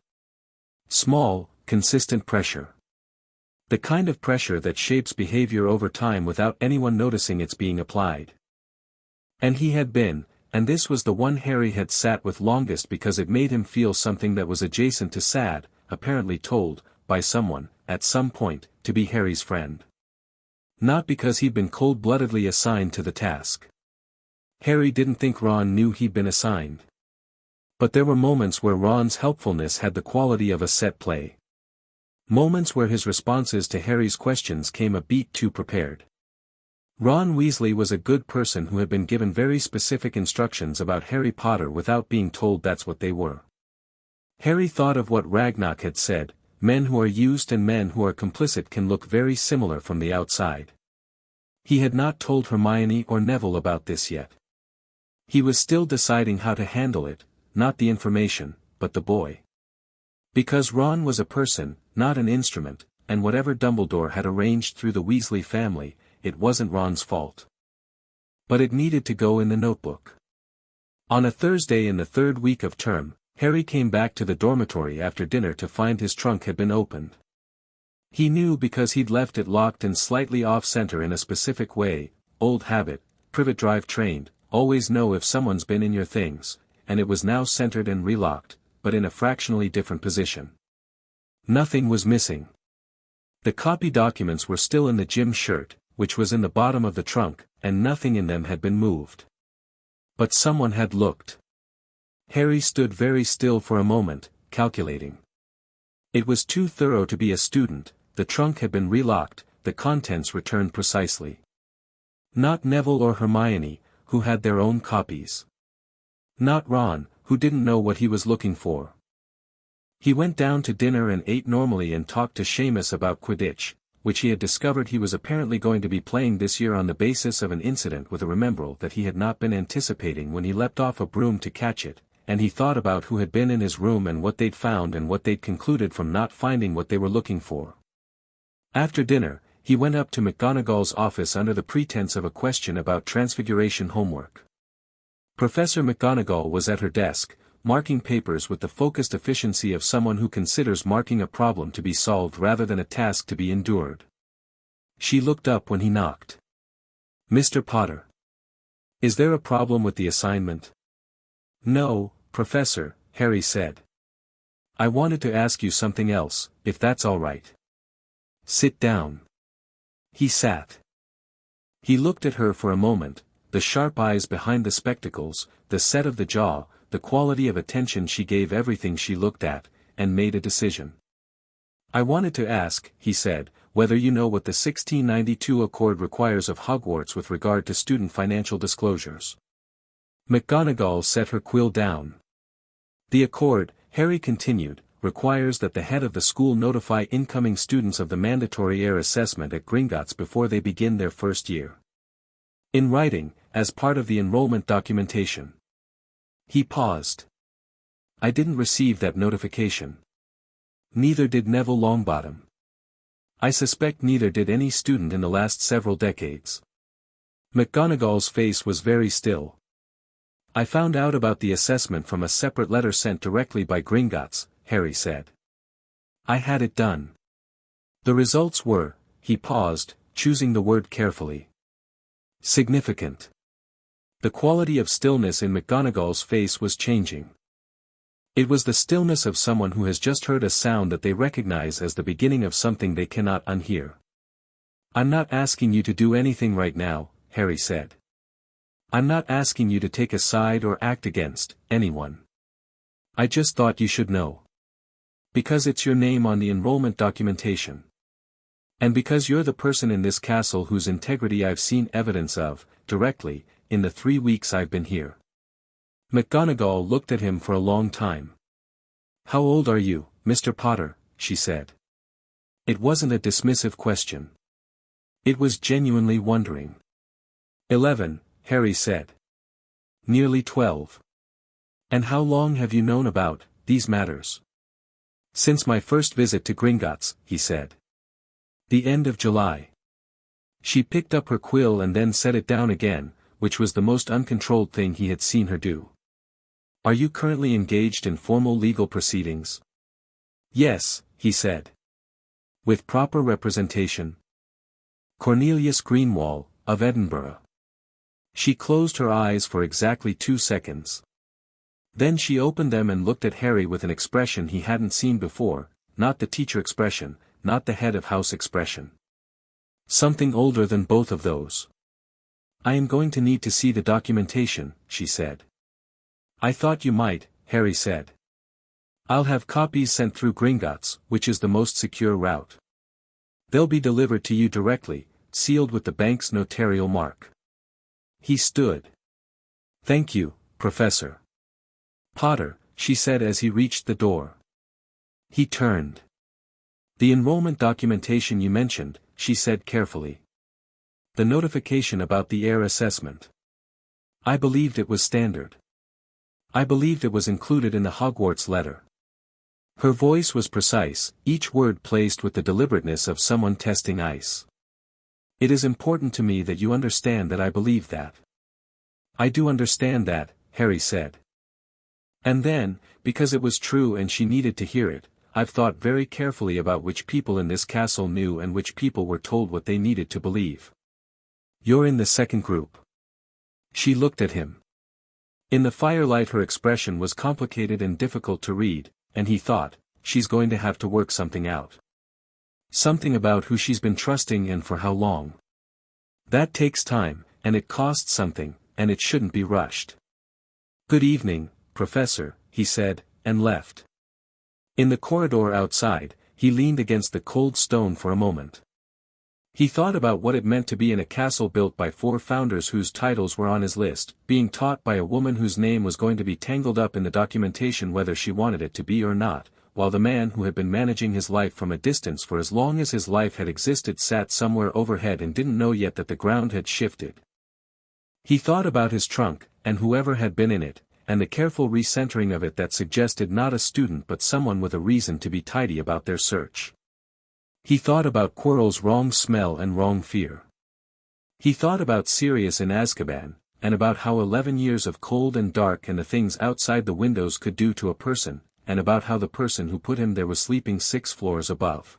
Small, consistent pressure. The kind of pressure that shapes behavior over time without anyone noticing it's being applied. And he had been, and this was the one Harry had sat with longest because it made him feel something that was adjacent to sad, apparently told, by someone, at some point, to be Harry's friend. Not because he'd been cold-bloodedly assigned to the task. Harry didn't think Ron knew he'd been assigned. But there were moments where Ron's helpfulness had the quality of a set play. Moments where his responses to Harry's questions came a beat too prepared. Ron Weasley was a good person who had been given very specific instructions about Harry Potter without being told that's what they were. Harry thought of what Ragnarok had said, men who are used and men who are complicit can look very similar from the outside. He had not told Hermione or Neville about this yet. He was still deciding how to handle it, not the information, but the boy. Because Ron was a person, not an instrument, and whatever Dumbledore had arranged through the Weasley family, it wasn't Ron's fault. But it needed to go in the notebook. On a Thursday in the 3rd week of term, Harry came back to the dormitory after dinner to find his trunk had been opened. He knew because he'd left it locked and slightly off-center in a specific way, old habit, privet drive trained, always know if someone's been in your things, and it was now centered and relocked, but in a fractionally different position. Nothing was missing. The copy documents were still in the gym shirt, which was in the bottom of the trunk, and nothing in them had been moved. But someone had looked. Harry stood very still for a moment, calculating. It was too thorough to be a student, the trunk had been relocked, the contents returned precisely. Not Neville or Hermione, who had their own copies. Not Ron, who didn't know what he was looking for. He went down to dinner and ate normally and talked to Seamus about Quidditch, which he had discovered he was apparently going to be playing this year on the basis of an incident with a remembrall that he had not been anticipating when he leapt off a broom to catch it, and he thought about who had been in his room and what they'd found and what they'd concluded from not finding what they were looking for. After dinner, he went up to McGonagall's office under the pretense of a question about Transfiguration homework. Professor McGonagall was at her desk, marking papers with the focused efficiency of someone who considers marking a problem to be solved rather than a task to be endured. She looked up when he knocked. "Mr. Potter. Is there a problem with the assignment?" "No, Professor," Harry said. I wanted to ask you something else, if that's all right. Sit down. He sat. He looked at her for a moment, the sharp eyes behind the spectacles, the set of the jaw, the quality of attention she gave everything she looked at, and made a decision. I wanted to ask, he said, whether you know what the 1692 Accord requires of Hogwarts with regard to student financial disclosures. McGonagall set her quill down. The Accord, Harry continued, requires that the head of the school notify incoming students of the mandatory Heir assessment at Gringotts before they begin their first year. In writing, as part of the enrollment documentation. He paused. I didn't receive that notification. Neither did Neville Longbottom. I suspect neither did any student in the last several decades. McGonagall's face was very still. I found out about the assessment from a separate letter sent directly by Gringotts, Harry said. I had it done. The results were, he paused, choosing the word carefully. Significant. The quality of stillness in McGonagall's face was changing. It was the stillness of someone who has just heard a sound that they recognize as the beginning of something they cannot unhear. I'm not asking you to do anything right now, Harry said. I'm not asking you to take a side or act against anyone. I just thought you should know. Because it's your name on the enrollment documentation. And because you're the person in this castle whose integrity I've seen evidence of, directly, in the 3 weeks I've been here. McGonagall looked at him for a long time. How old are you, Mr. Potter? She said. It wasn't a dismissive question. It was genuinely wondering. 11, Harry said. Nearly 12. And how long have you known about these matters? Since my first visit to Gringotts, he said. The end of July. She picked up her quill and then set it down again, which was the most uncontrolled thing he had seen her do. Are you currently engaged in formal legal proceedings? Yes, he said. With proper representation? Cornelius Greenwall, of Edinburgh. She closed her eyes for exactly 2 seconds. Then she opened them and looked at Harry with an expression he hadn't seen before, not the teacher expression, not the head of house expression. Something older than both of those. I am going to need to see the documentation, she said. I thought you might, Harry said. I'll have copies sent through Gringotts, which is the most secure route. They'll be delivered to you directly, sealed with the bank's notarial mark. He stood. Thank you, Professor Potter, she said as he reached the door. He turned. The enrollment documentation you mentioned, she said carefully. The notification about the Heir assessment. I believed it was standard. I believed it was included in the Hogwarts letter. Her voice was precise, each word placed with the deliberateness of someone testing ice. It is important to me that you understand that I believe that. I do understand that, Harry said. And then, because it was true and she needed to hear it, I've thought very carefully about which people in this castle knew and which people were told what they needed to believe. You're in the second group. She looked at him. In the firelight her expression was complicated and difficult to read, and he thought, she's going to have to work something out. Something about who she's been trusting and for how long. That takes time, and it costs something, and it shouldn't be rushed. Good evening, Professor, he said, and left. In the corridor outside, he leaned against the cold stone for a moment. He thought about what it meant to be in a castle built by 4 founders whose titles were on his list, being taught by a woman whose name was going to be tangled up in the documentation whether she wanted it to be or not, while the man who had been managing his life from a distance for as long as his life had existed sat somewhere overhead and didn't know yet that the ground had shifted. He thought about his trunk, and whoever had been in it, and the careful recentering of it that suggested not a student but someone with a reason to be tidy about their search. He thought about Quirrell's wrong smell and wrong fear. He thought about Sirius in Azkaban, and about how 11 years of cold and dark and the things outside the windows could do to a person, and about how the person who put him there was sleeping 6 floors above.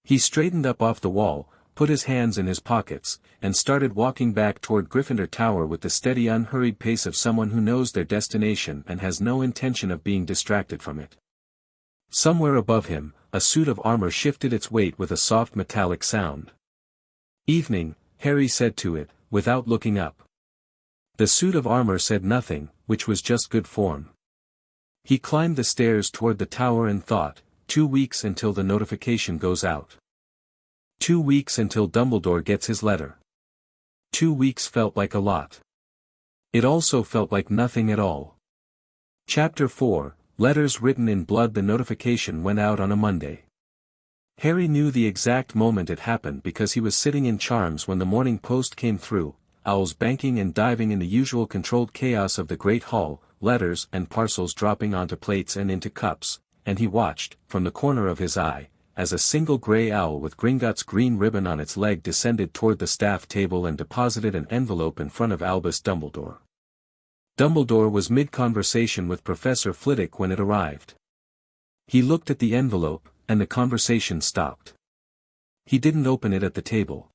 He straightened up off the wall, put his hands in his pockets, and started walking back toward Gryffindor Tower with the steady unhurried pace of someone who knows their destination and has no intention of being distracted from it. Somewhere above him, a suit of armor shifted its weight with a soft metallic sound. "Evening," Harry said to it, without looking up. The suit of armor said nothing, which was just good form. He climbed the stairs toward the tower and thought, 2 weeks until the notification goes out. 2 weeks until Dumbledore gets his letter. 2 weeks felt like a lot. It also felt like nothing at all. Chapter 4, Letters Written in Blood. The notification went out on a Monday. Harry knew the exact moment it happened because he was sitting in Charms when the morning post came through, owls banking and diving in the usual controlled chaos of the Great Hall, letters and parcels dropping onto plates and into cups, and he watched, from the corner of his eye, as a single grey owl with Gringotts green ribbon on its leg descended toward the staff table and deposited an envelope in front of Albus Dumbledore. Dumbledore was mid-conversation with Professor Flitwick when it arrived. He looked at the envelope, and the conversation stopped. He didn't open it at the table.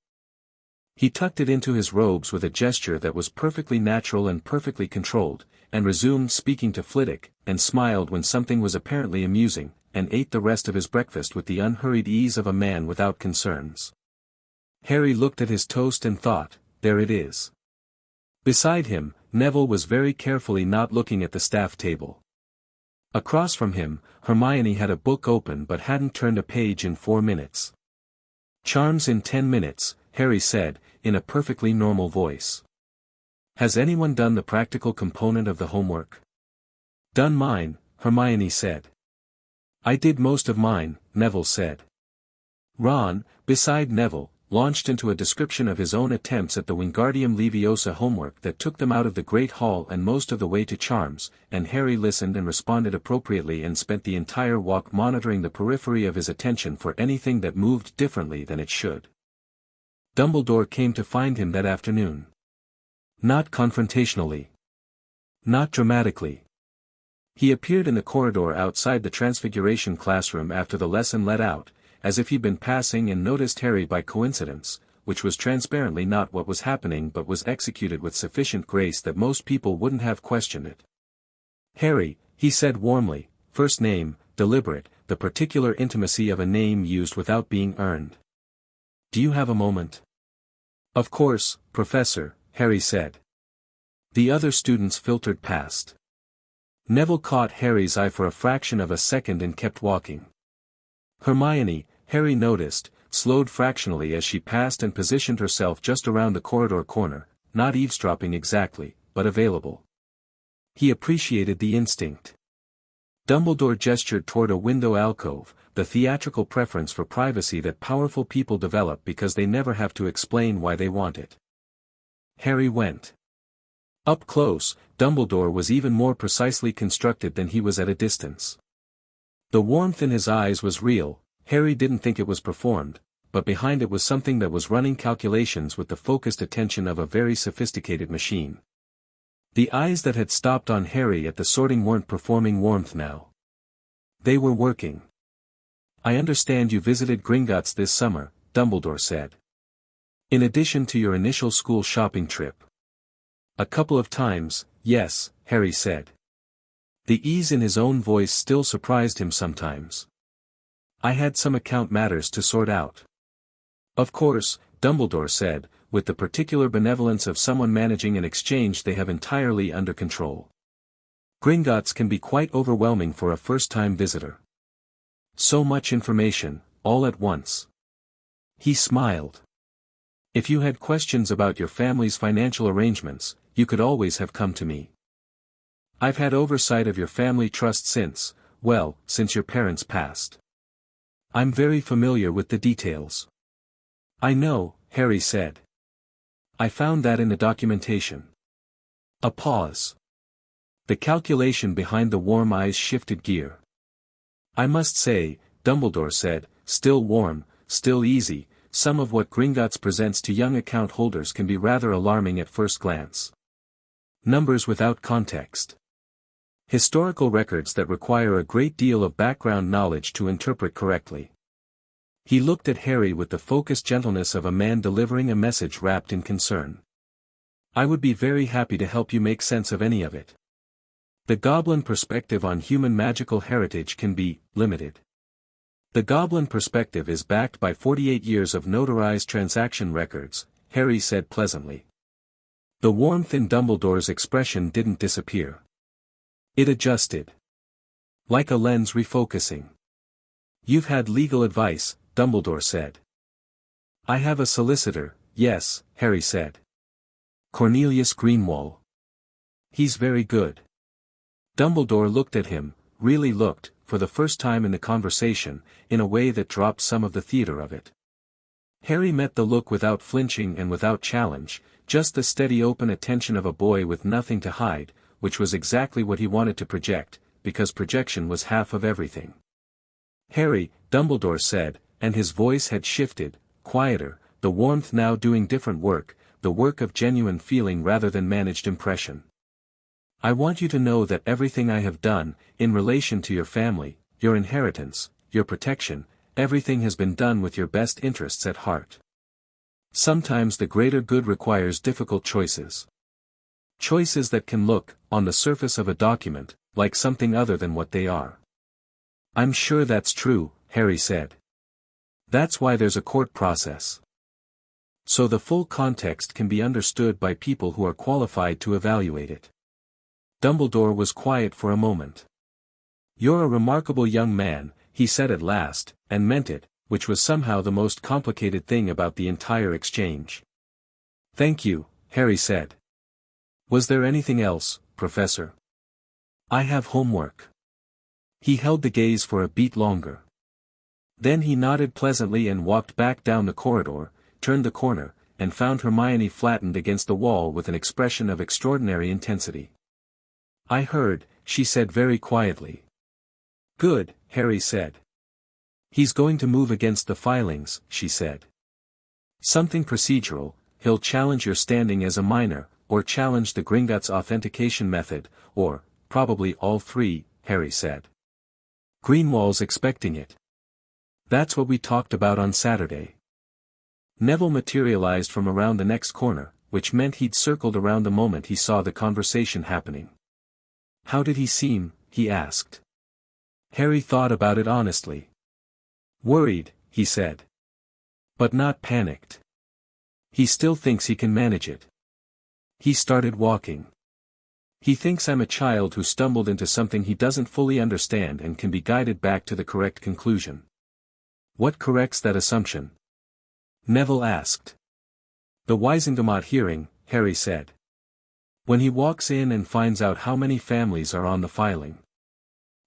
He tucked it into his robes with a gesture that was perfectly natural and perfectly controlled, and resumed speaking to Flitwick, and smiled when something was apparently amusing, and ate the rest of his breakfast with the unhurried ease of a man without concerns. Harry looked at his toast and thought, there it is. Beside him, Neville was very carefully not looking at the staff table. Across from him, Hermione had a book open but hadn't turned a page in 4 minutes. "Charms in 10 minutes, Harry said, in a perfectly normal voice. "Has anyone done the practical component of the homework?" "Done mine," Hermione said. "I did most of mine," Neville said. Ron, beside Neville, launched into a description of his own attempts at the Wingardium Leviosa homework that took them out of the Great Hall and most of the way to Charms, and Harry listened and responded appropriately and spent the entire walk monitoring the periphery of his attention for anything that moved differently than it should. Dumbledore came to find him that afternoon. Not confrontationally. Not dramatically. He appeared in the corridor outside the Transfiguration classroom after the lesson let out, as if he'd been passing and noticed Harry by coincidence, which was transparently not what was happening but was executed with sufficient grace that most people wouldn't have questioned it. "Harry," he said warmly, first name, deliberate, the particular intimacy of a name used without being earned. "Do you have a moment?" "Of course, Professor," Harry said. The other students filtered past. Neville caught Harry's eye for a fraction of a second and kept walking. Hermione, Harry noticed, slowed fractionally as she passed and positioned herself just around the corridor corner, not eavesdropping exactly, but available. He appreciated the instinct. Dumbledore gestured toward a window alcove, the theatrical preference for privacy that powerful people develop because they never have to explain why they want it. Harry went. Up close, Dumbledore was even more precisely constructed than he was at a distance. The warmth in his eyes was real. Harry didn't think it was performed, but behind it was something that was running calculations with the focused attention of a very sophisticated machine. The eyes that had stopped on Harry at the sorting weren't performing warmth now. They were working. "I understand you visited Gringotts this summer," Dumbledore said. "In addition to your initial school shopping trip." "A couple of times, yes," Harry said. The ease in his own voice still surprised him sometimes. "I had some account matters to sort out." "Of course," Dumbledore said, with the particular benevolence of someone managing an exchange they have entirely under control. "Gringotts can be quite overwhelming for a first-time visitor. So much information, all at once." He smiled. "If you had questions about your family's financial arrangements, you could always have come to me. I've had oversight of your family trust since your parents passed. I'm very familiar with the details." "I know," Harry said. "I found that in the documentation." A pause. The calculation behind the warm eyes shifted gear. "I must say," Dumbledore said, still warm, still easy, "some of what Gringotts presents to young account holders can be rather alarming at first glance. Numbers without context. Historical records that require a great deal of background knowledge to interpret correctly." He looked at Harry with the focused gentleness of a man delivering a message wrapped in concern. "I would be very happy to help you make sense of any of it." The goblin perspective on human magical heritage can be limited. The goblin perspective is backed by 48 years of notarized transaction records, Harry said pleasantly. The warmth in Dumbledore's expression didn't disappear. It adjusted. Like a lens refocusing. You've had legal advice, Dumbledore said. I have a solicitor, yes, Harry said. Cornelius Greenwall. He's very good. Dumbledore looked at him, really looked, for the first time in the conversation, in a way that dropped some of the theater of it. Harry met the look without flinching and without challenge, just the steady open attention of a boy with nothing to hide, which was exactly what he wanted to project, because projection was half of everything. Harry, Dumbledore said, and his voice had shifted, quieter, the warmth now doing different work, the work of genuine feeling rather than managed impression. I want you to know that everything I have done, in relation to your family, your inheritance, your protection, everything has been done with your best interests at heart. Sometimes the greater good requires difficult choices. Choices that can look, on the surface of a document, like something other than what they are. I'm sure that's true, Harry said. That's why there's a court process. So the full context can be understood by people who are qualified to evaluate it. Dumbledore was quiet for a moment. You're a remarkable young man, he said at last, and meant it, which was somehow the most complicated thing about the entire exchange. Thank you, Harry said. Was there anything else, Professor? I have homework. He held the gaze for a beat longer. Then he nodded pleasantly and walked back down the corridor, turned the corner, and found Hermione flattened against the wall with an expression of extraordinary intensity. I heard, she said very quietly. Good, Harry said. He's going to move against the filings, she said. Something procedural, he'll challenge your standing as a minor, or challenge the Gringotts authentication method, or, probably all three, Harry said. Greenwall's expecting it. That's what we talked about on Saturday. Neville materialized from around the next corner, which meant he'd circled around the moment he saw the conversation happening. How did he seem, he asked. Harry thought about it honestly. Worried, he said. But not panicked. He still thinks he can manage it. He started walking. He thinks I'm a child who stumbled into something he doesn't fully understand and can be guided back to the correct conclusion. What corrects that assumption? Neville asked. The Wisingamot hearing, Harry said. When he walks in and finds out how many families are on the filing.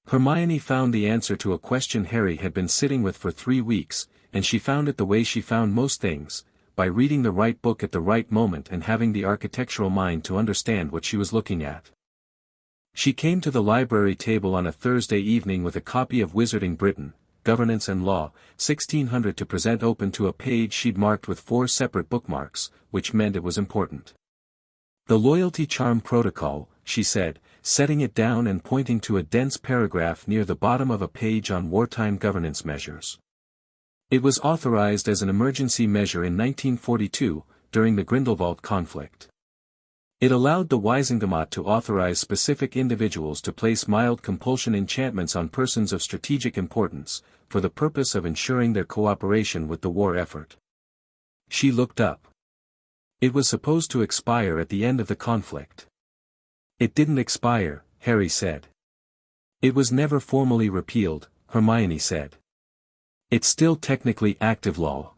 Hermione found the answer to a question Harry had been sitting with for 3 weeks, and she found it the way she found most things, by reading the right book at the right moment and having the architectural mind to understand what she was looking at. She came to the library table on a Thursday evening with a copy of Wizarding Britain, Governance and Law, 1600 to present open to a page she'd marked with 4 separate bookmarks, which meant it was important. The Loyalty Charm Protocol, she said, setting it down and pointing to a dense paragraph near the bottom of a page on wartime governance measures. It was authorized as an emergency measure in 1942, during the Grindelwald conflict. It allowed the Wisingamot to authorize specific individuals to place mild compulsion enchantments on persons of strategic importance, for the purpose of ensuring their cooperation with the war effort. She looked up. It was supposed to expire at the end of the conflict. It didn't expire, Harry said. It was never formally repealed, Hermione said. It's still technically active law.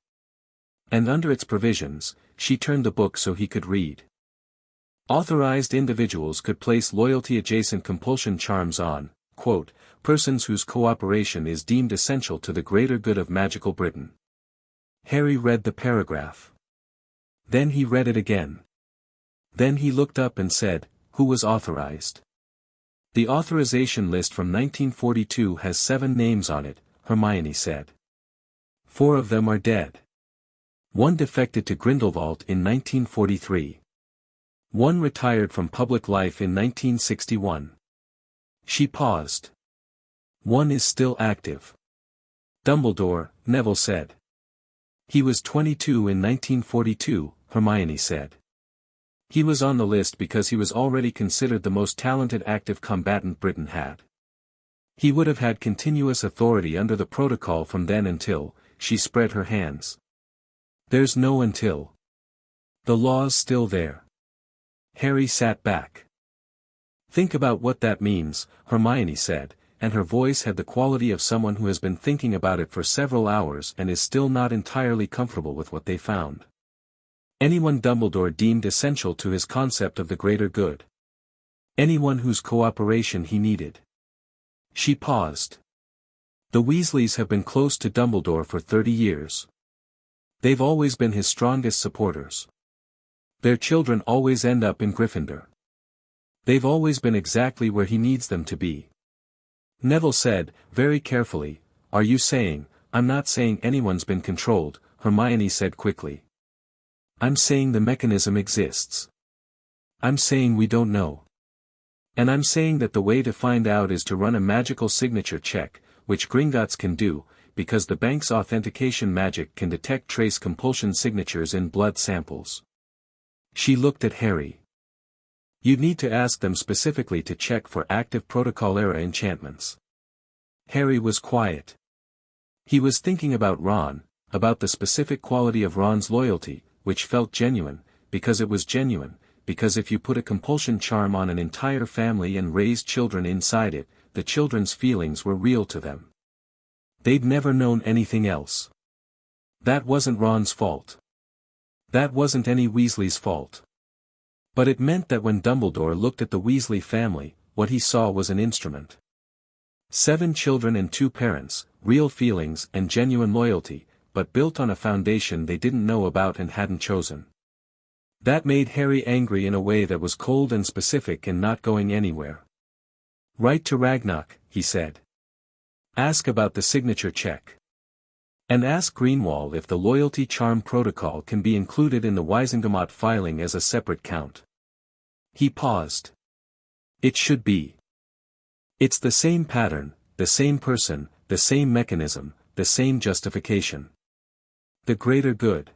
And under its provisions, she turned the book so he could read. Authorized individuals could place loyalty-adjacent compulsion charms on, quote, persons whose cooperation is deemed essential to the greater good of magical Britain. Harry read the paragraph. Then he read it again. Then he looked up and said, who was authorized? The authorization list from 1942 has 7 names on it, Hermione said. 4 of them are dead. 1 defected to Grindelwald in 1943. 1 retired from public life in 1961. She paused. 1 is still active. Dumbledore, Neville said. He was 22 in 1942, Hermione said. He was on the list because he was already considered the most talented active combatant Britain had. He would have had continuous authority under the protocol from then until, she spread her hands. There's no until. The law's still there. Harry sat back. Think about what that means, Hermione said, and her voice had the quality of someone who has been thinking about it for several hours and is still not entirely comfortable with what they found. Anyone Dumbledore deemed essential to his concept of the greater good. Anyone whose cooperation he needed. She paused. The Weasleys have been close to Dumbledore for 30 years. They've always been his strongest supporters. Their children always end up in Gryffindor. They've always been exactly where he needs them to be. Neville said, very carefully, "Are you saying, I'm not saying anyone's been controlled," Hermione said quickly. "I'm saying the mechanism exists. I'm saying we don't know. And I'm saying that the way to find out is to run a magical signature check, which Gringotts can do, because the bank's authentication magic can detect trace compulsion signatures in blood samples." She looked at Harry. "You'd need to ask them specifically to check for active protocol-era enchantments." Harry was quiet. He was thinking about Ron, about the specific quality of Ron's loyalty, which felt genuine, because it was genuine, because if you put a compulsion charm on an entire family and raised children inside it, the children's feelings were real to them. They'd never known anything else. That wasn't Ron's fault. That wasn't any Weasley's fault. But it meant that when Dumbledore looked at the Weasley family, what he saw was an instrument. 7 children and 2 parents, real feelings and genuine loyalty, but built on a foundation they didn't know about and hadn't chosen. That made Harry angry in a way that was cold and specific and not going anywhere. "Write to Ragnarok," he said. "Ask about the signature check. And ask Greenwald if the loyalty charm protocol can be included in the Wisengamot filing as a separate count." He paused. "It should be. It's the same pattern, the same person, the same mechanism, the same justification. The greater good."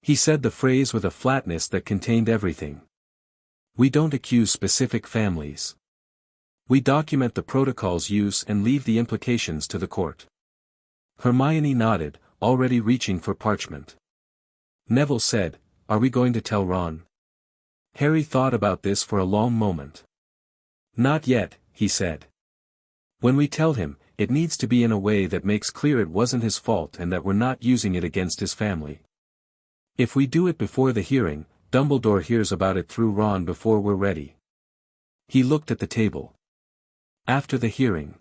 He said the phrase with a flatness that contained everything. "We don't accuse specific families. We document the protocol's use and leave the implications to the court." Hermione nodded, already reaching for parchment. Neville said, "Are we going to tell Ron?" Harry thought about this for a long moment. "Not yet," he said. "When we tell him, it needs to be in a way that makes clear it wasn't his fault and that we're not using it against his family. If we do it before the hearing, Dumbledore hears about it through Ron before we're ready." He looked at the table. "After the hearing.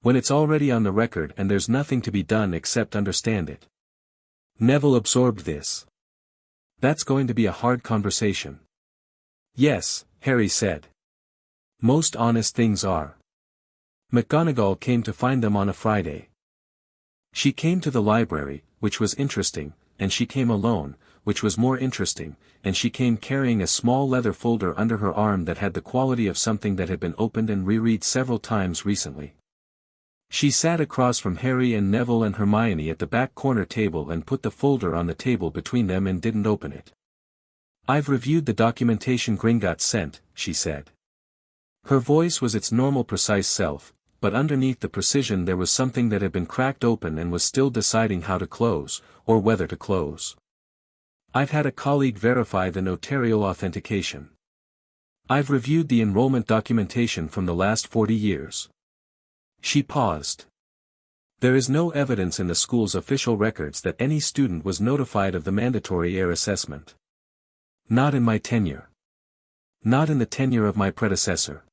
When it's already on the record and there's nothing to be done except understand it." Neville absorbed this. "That's going to be a hard conversation." "Yes," Harry said. "Most honest things are." McGonagall came to find them on a Friday. She came to the library, which was interesting, and she came alone, which was more interesting, and she came carrying a small leather folder under her arm that had the quality of something that had been opened and reread several times recently. She sat across from Harry and Neville and Hermione at the back corner table and put the folder on the table between them and didn't open it. "I've reviewed the documentation Gringotts sent," she said. Her voice was its normal precise self, but underneath the precision there was something that had been cracked open and was still deciding how to close, or whether to close. "I've had a colleague verify the notarial authentication. I've reviewed the enrollment documentation from the last 40 years. She paused. "There is no evidence in the school's official records that any student was notified of the mandatory Heir assessment. Not in my tenure. Not in the tenure of my predecessor."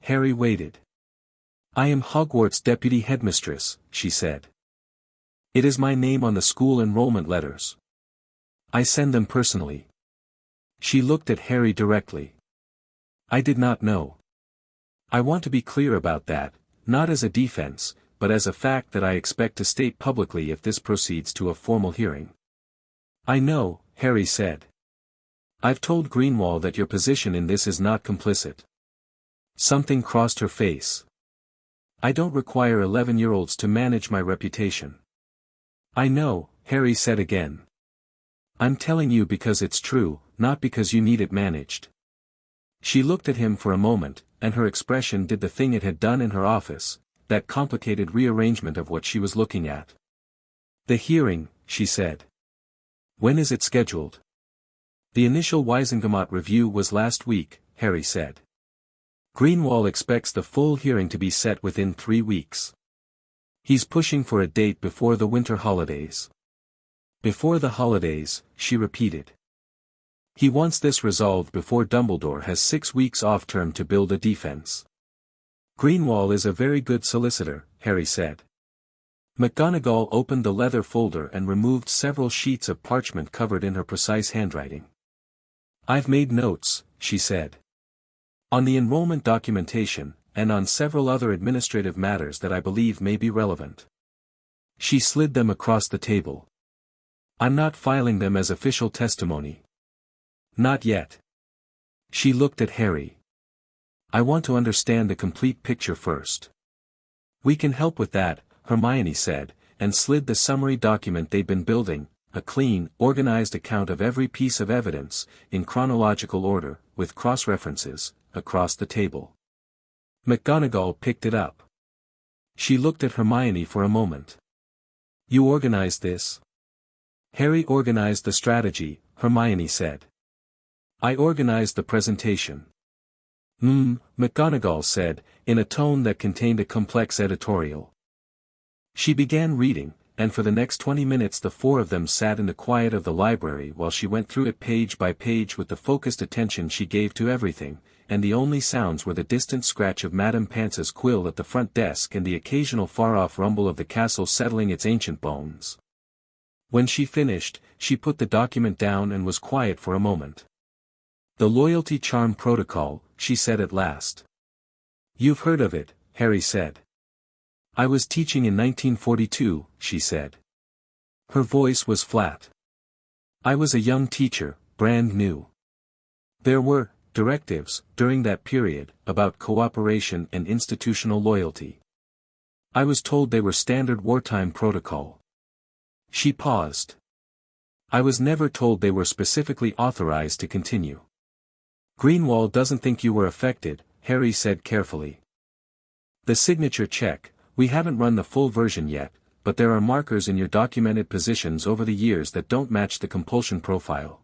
Harry waited. "I am Hogwarts deputy headmistress," she said. "It is my name on the school enrollment letters. I send them personally." She looked at Harry directly. "I did not know. I want to be clear about that, not as a defense, but as a fact that I expect to state publicly if this proceeds to a formal hearing." "I know," Harry said. "I've told Greenwald that your position in this is not complicit." Something crossed her face. "I don't require 11-year-olds to manage my reputation." "I know," Harry said again. "I'm telling you because it's true, not because you need it managed. She looked at him for a moment, and her expression did the thing it had done in her office, that complicated rearrangement of what she was looking at. The hearing, she said. When is it scheduled? The initial Wisengamot review was last week, Harry said. Greenwall expects the full hearing to be set within 3 weeks. He's pushing for a date before the winter holidays. Before the holidays, she repeated. He wants this resolved before Dumbledore has 6 weeks off term to build a defense. Greenwall is a very good solicitor, Harry said. McGonagall opened the leather folder and removed several sheets of parchment covered in her precise handwriting. I've made notes, she said. On the enrollment documentation, and on several other administrative matters that I believe may be relevant. She slid them across the table. I'm not filing them as official testimony. Not yet. She looked at Harry. I want to understand the complete picture first. We can help with that, Hermione said, and slid the summary document they'd been building, a clean, organized account of every piece of evidence, in chronological order, with cross-references, across the table. McGonagall picked it up. She looked at Hermione for a moment. You organized this? Harry organized the strategy, Hermione said. I organized the presentation. McGonagall said, in a tone that contained a complex editorial. She began reading, and for the next 20 minutes the 4 of them sat in the quiet of the library while she went through it page by page with the focused attention she gave to everything, and the only sounds were the distant scratch of Madame Pance's quill at the front desk and the occasional far-off rumble of the castle settling its ancient bones. When she finished, she put the document down and was quiet for a moment. The Loyalty Charm Protocol, she said at last. You've heard of it, Harry said. I was teaching in 1942, she said. Her voice was flat. I was a young teacher, brand new. There were directives, during that period, about cooperation and institutional loyalty. I was told they were standard wartime protocol. She paused. I was never told they were specifically authorized to continue. Greenwall doesn't think you were affected, Harry said carefully. The signature check, we haven't run the full version yet, but there are markers in your documented positions over the years that don't match the compulsion profile.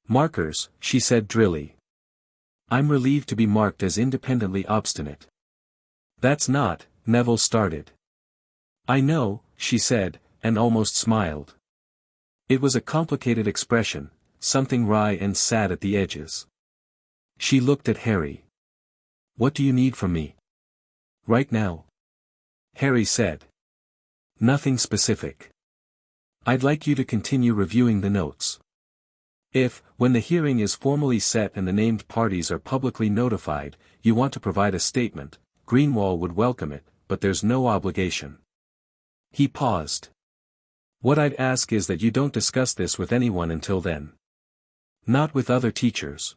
Markers, she said drily. I'm relieved to be marked as independently obstinate. That's not, Neville started. I know, she said, and almost smiled. It was a complicated expression, something wry and sad at the edges. She looked at Harry. What do you need from me? Right now? Harry said. Nothing specific. I'd like you to continue reviewing the notes. If, when the hearing is formally set and the named parties are publicly notified, you want to provide a statement, Greenwall would welcome it, but there's no obligation. He paused. What I'd ask is that you don't discuss this with anyone until then. Not with other teachers.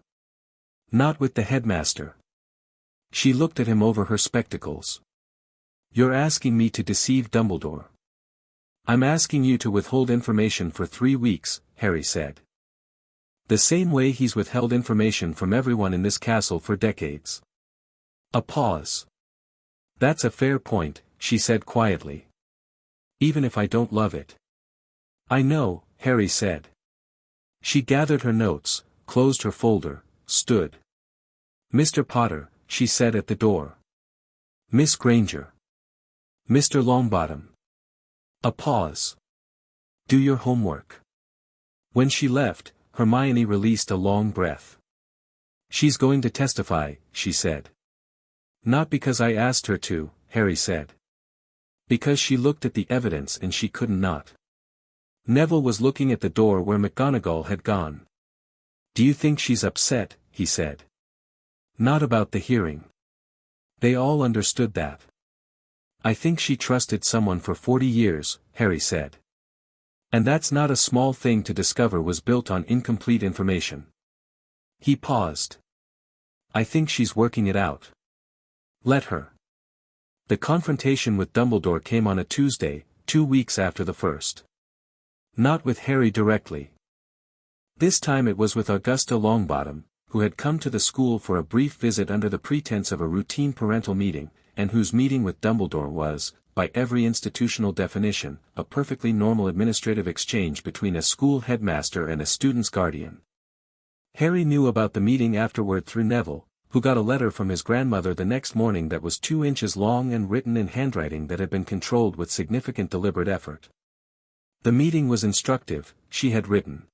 Not with the headmaster. She looked at him over her spectacles. You're asking me to deceive Dumbledore. I'm asking you to withhold information for 3 weeks, Harry said. The same way he's withheld information from everyone in this castle for decades. A pause. That's a fair point, she said quietly. Even if I don't love it. I know, Harry said. She gathered her notes, closed her folder, stood. Mr. Potter, she said at the door. Miss Granger. Mr. Longbottom. A pause. Do your homework. When she left, Hermione released a long breath. She's going to testify, she said. Not because I asked her to, Harry said. Because she looked at the evidence and she couldn't not. Neville was looking at the door where McGonagall had gone. Do you think she's upset, he said. Not about the hearing. They all understood that. I think she trusted someone for 40 years, Harry said. And that's not a small thing to discover was built on incomplete information. He paused. I think she's working it out. Let her. The confrontation with Dumbledore came on a Tuesday, 2 weeks after the first. Not with Harry directly. This time it was with Augusta Longbottom, who had come to the school for a brief visit under the pretense of a routine parental meeting, and whose meeting with Dumbledore was, by every institutional definition, a perfectly normal administrative exchange between a school headmaster and a student's guardian. Harry knew about the meeting afterward through Neville, who got a letter from his grandmother the next morning that was 2 inches long and written in handwriting that had been controlled with significant deliberate effort. The meeting was instructive, she had written.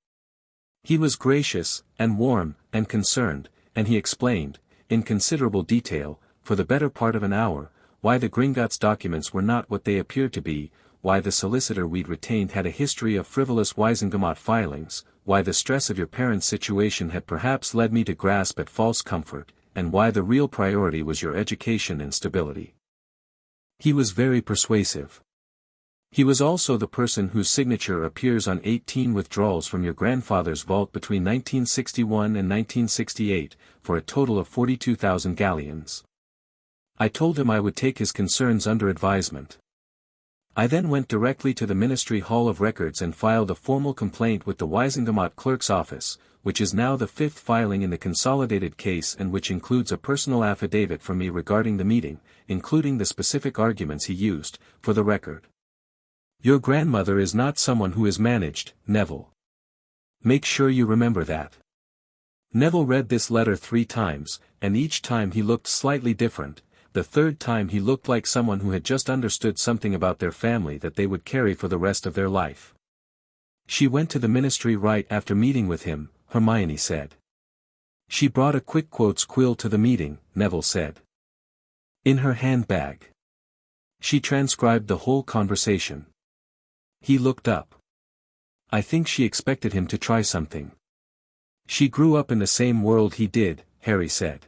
He was gracious, and warm, and concerned, and he explained, in considerable detail, for the better part of an hour, why the Gringotts documents were not what they appeared to be, why the solicitor we'd retained had a history of frivolous Wisengamot filings, why the stress of your parents' situation had perhaps led me to grasp at false comfort, and why the real priority was your education and stability. He was very persuasive. He was also the person whose signature appears on 18 withdrawals from your grandfather's vault between 1961 and 1968, for a total of 42,000 galleons. I told him I would take his concerns under advisement. I then went directly to the Ministry Hall of Records and filed a formal complaint with the Wisengamot Clerk's Office, which is now the 5th filing in the consolidated case and which includes a personal affidavit from me regarding the meeting, including the specific arguments he used, for the record. Your grandmother is not someone who is managed, Neville. Make sure you remember that. Neville read this letter 3 times, and each time he looked slightly different. The 3rd time he looked like someone who had just understood something about their family that they would carry for the rest of their life. She went to the ministry right after meeting with him, Hermione said. She brought a quick quotes quill to the meeting, Neville said. In her handbag. She transcribed the whole conversation. He looked up. I think she expected him to try something. She grew up in the same world he did, Harry said.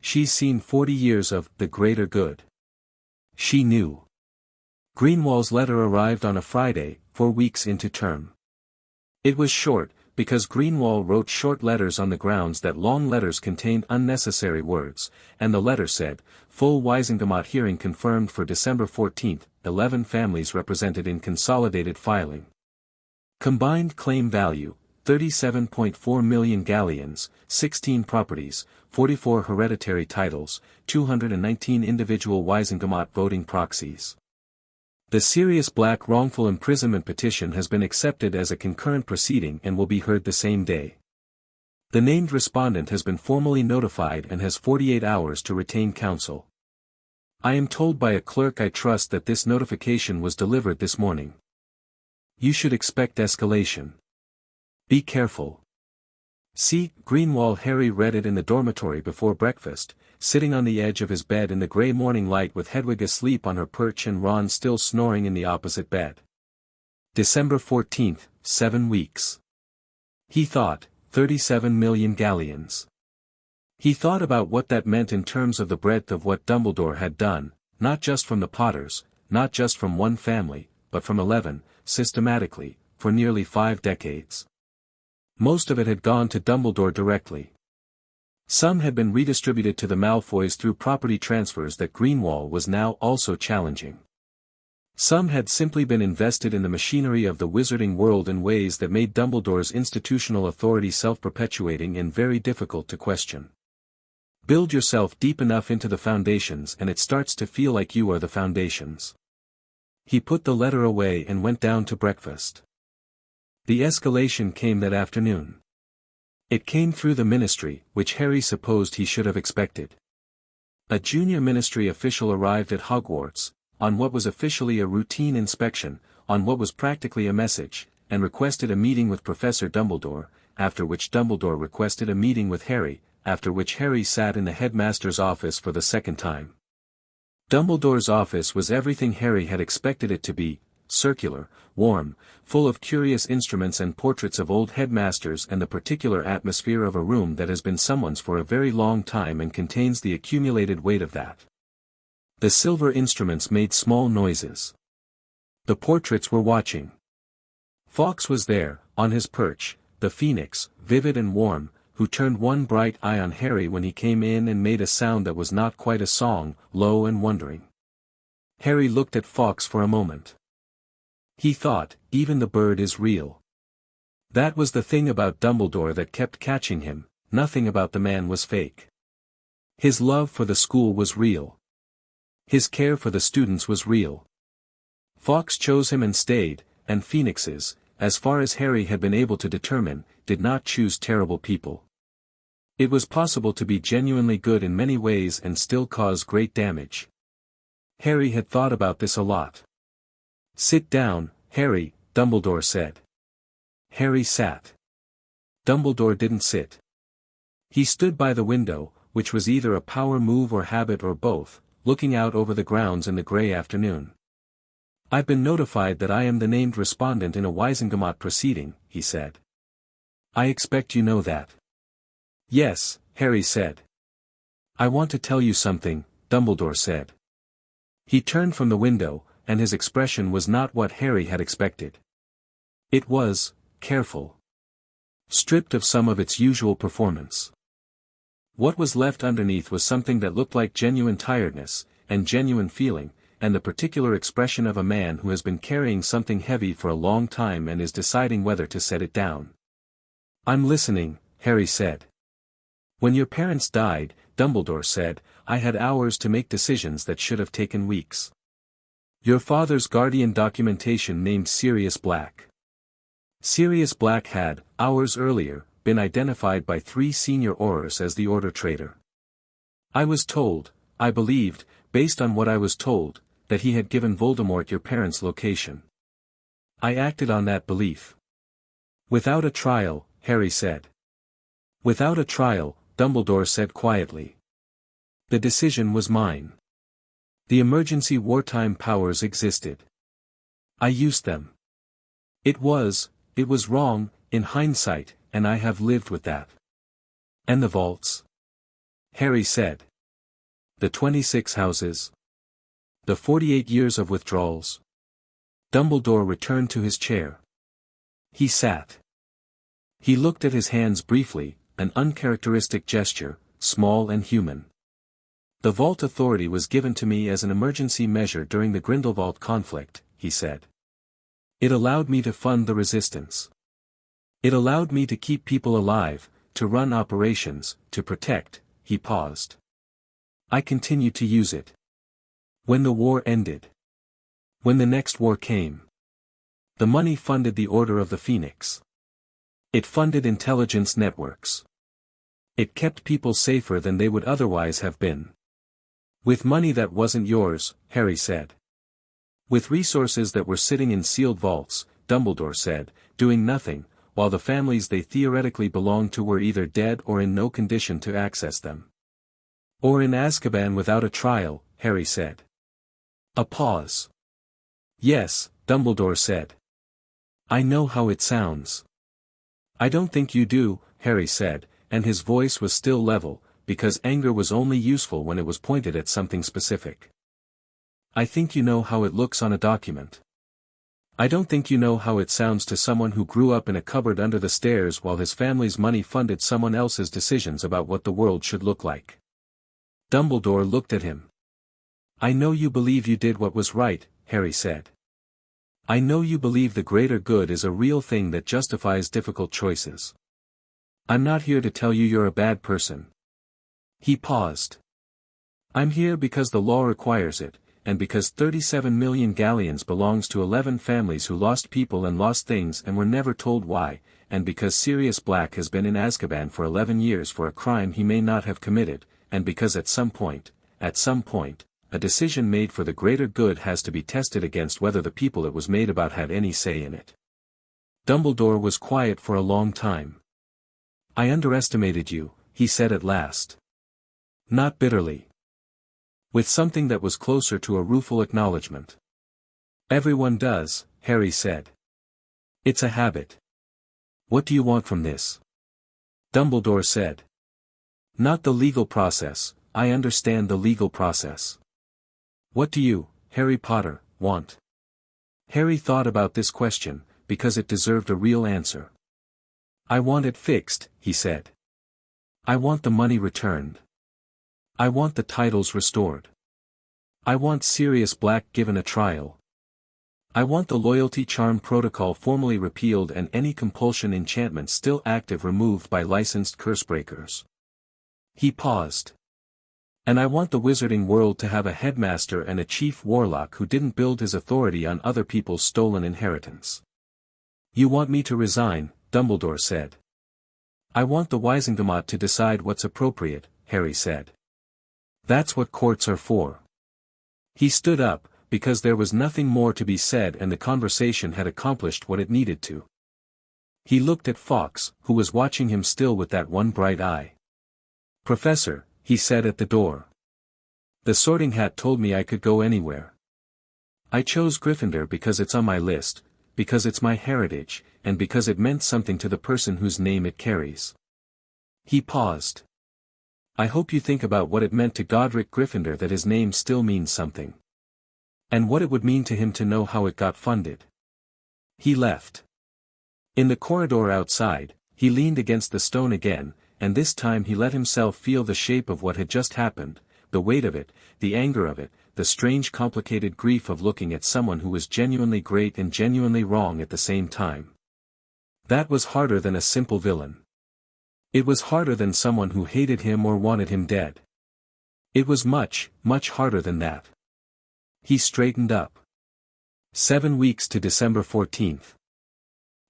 She's seen 40 years of the greater good. She knew. Greenwall's letter arrived on a Friday, 4 weeks into term. It was short, because Greenwall wrote short letters on the grounds that long letters contained unnecessary words, and the letter said, full Wisengamot hearing confirmed for December 14, 11 families represented in consolidated filing. Combined claim value, 37.4 million galleons, 16 properties, 44 hereditary titles, 219 individual Wisengamot voting proxies. The Sirius Black wrongful imprisonment petition has been accepted as a concurrent proceeding and will be heard the same day. The named respondent has been formally notified and has 48 hours to retain counsel. I am told by a clerk I trust that this notification was delivered this morning. You should expect escalation. Be careful. See, Greenwall. Harry read it in the dormitory before breakfast, sitting on the edge of his bed in the grey morning light with Hedwig asleep on her perch and Ron still snoring in the opposite bed. December 14, 7 weeks. He thought, 37 million galleons. He thought about what that meant in terms of the breadth of what Dumbledore had done, not just from the Potters, not just from one family, but from 11, systematically, for nearly 5 decades. Most of it had gone to Dumbledore directly. Some had been redistributed to the Malfoys through property transfers that Greenwall was now also challenging. Some had simply been invested in the machinery of the wizarding world in ways that made Dumbledore's institutional authority self-perpetuating and very difficult to question. Build yourself deep enough into the foundations and it starts to feel like you are the foundations. He put the letter away and went down to breakfast. The escalation came that afternoon. It came through the ministry, which Harry supposed he should have expected. A junior ministry official arrived at Hogwarts, on what was officially a routine inspection, on what was practically a message, and requested a meeting with Professor Dumbledore, after which Dumbledore requested a meeting with Harry, after which Harry sat in the headmaster's office for the second time. Dumbledore's office was everything Harry had expected it to be, circular, warm, full of curious instruments and portraits of old headmasters and the particular atmosphere of a room that has been someone's for a very long time and contains the accumulated weight of that. The silver instruments made small noises. The portraits were watching. Fawkes was there, on his perch, the phoenix, vivid and warm, who turned one bright eye on Harry when he came in and made a sound that was not quite a song, low and wondering. Harry looked at Fawkes for a moment. He thought, even the bird is real. That was the thing about Dumbledore that kept catching him, nothing about the man was fake. His love for the school was real. His care for the students was real. Fawkes chose him and stayed, and phoenixes, as far as Harry had been able to determine, did not choose terrible people. It was possible to be genuinely good in many ways and still cause great damage. Harry had thought about this a lot. "Sit down, Harry," Dumbledore said. Harry sat. Dumbledore didn't sit. He stood by the window, which was either a power move or habit or both, looking out over the grounds in the grey afternoon. "I've been notified that I am the named respondent in a Wisengamot proceeding," he said. "I expect you know that." "Yes," Harry said. "I want to tell you something," Dumbledore said. He turned from the window, and his expression was not what Harry had expected. It was careful. Stripped of some of its usual performance. What was left underneath was something that looked like genuine tiredness, and genuine feeling, and the particular expression of a man who has been carrying something heavy for a long time and is deciding whether to set it down. "I'm listening," Harry said. "When your parents died," Dumbledore said, "I had hours to make decisions that should have taken weeks. Your father's guardian documentation named Sirius Black. Sirius Black had, hours earlier, been identified by 3 senior Aurors as the Order traitor. I was told, I believed, based on what I was told, that he had given Voldemort your parents' location. I acted on that belief." "Without a trial," Harry said. "Without a trial," Dumbledore said quietly. "The decision was mine. The emergency wartime powers existed. I used them. It was wrong, in hindsight, and I have lived with that." "And the vaults?" Harry said. "The 26 houses? The 48 years of withdrawals?" Dumbledore returned to his chair. He sat. He looked at his hands briefly, an uncharacteristic gesture, small and human. "The vault authority was given to me as an emergency measure during the Grindelwald conflict," he said. "It allowed me to fund the resistance. It allowed me to keep people alive, to run operations, to protect." He paused. "I continued to use it. When the war ended. When the next war came. The money funded the Order of the Phoenix. It funded intelligence networks. It kept people safer than they would otherwise have been. With money that wasn't yours," Harry said. "With resources that were sitting in sealed vaults," Dumbledore said, "doing nothing, while the families they theoretically belonged to were either dead or in no condition to access them. Or in Azkaban without a trial," Harry said. A pause. "Yes," Dumbledore said. "I know how it sounds." "I don't think you do," Harry said, and his voice was still level, because anger was only useful when it was pointed at something specific. "I think you know how it looks on a document. I don't think you know how it sounds to someone who grew up in a cupboard under the stairs while his family's money funded someone else's decisions about what the world should look like." Dumbledore looked at him. "I know you believe you did what was right," Harry said. "I know you believe the greater good is a real thing that justifies difficult choices. I'm not here to tell you you're a bad person." He paused. "I'm here because the law requires it, and because 37 million galleons belongs to 11 families who lost people and lost things and were never told why, and because Sirius Black has been in Azkaban for 11 years for a crime he may not have committed, and because at some point, a decision made for the greater good has to be tested against whether the people it was made about had any say in it." Dumbledore was quiet for a long time. "I underestimated you," he said at last. Not bitterly. With something that was closer to a rueful acknowledgement. "Everyone does," Harry said. "It's a habit. What do you want from this?" Dumbledore said. "Not the legal process, I understand the legal process. What do you, Harry Potter, want?" Harry thought about this question, because it deserved a real answer. "I want it fixed," he said. "I want the money returned. I want the titles restored. I want Sirius Black given a trial. I want the loyalty charm protocol formally repealed and any compulsion enchantments still active removed by licensed cursebreakers. He paused. And I want the wizarding world to have a headmaster and a chief warlock who didn't build his authority on other people's stolen inheritance. You want me to resign, Dumbledore said. I want the Wisengamot to decide what's appropriate, Harry said. That's what courts are for. He stood up, because there was nothing more to be said and the conversation had accomplished what it needed to. He looked at Fawkes, who was watching him still with that one bright eye. Professor, he said at the door. The Sorting Hat told me I could go anywhere. I chose Gryffindor because it's on my list, because it's my heritage, and because it meant something to the person whose name it carries. He paused. I hope you think about what it meant to Godric Gryffindor that his name still means something. And what it would mean to him to know how it got funded. He left. In the corridor outside, he leaned against the stone again, and this time he let himself feel the shape of what had just happened, the weight of it, the anger of it, the strange complicated grief of looking at someone who was genuinely great and genuinely wrong at the same time. That was harder than a simple villain. It was harder than someone who hated him or wanted him dead. It was much, much harder than that. He straightened up. 7 weeks to December 14th.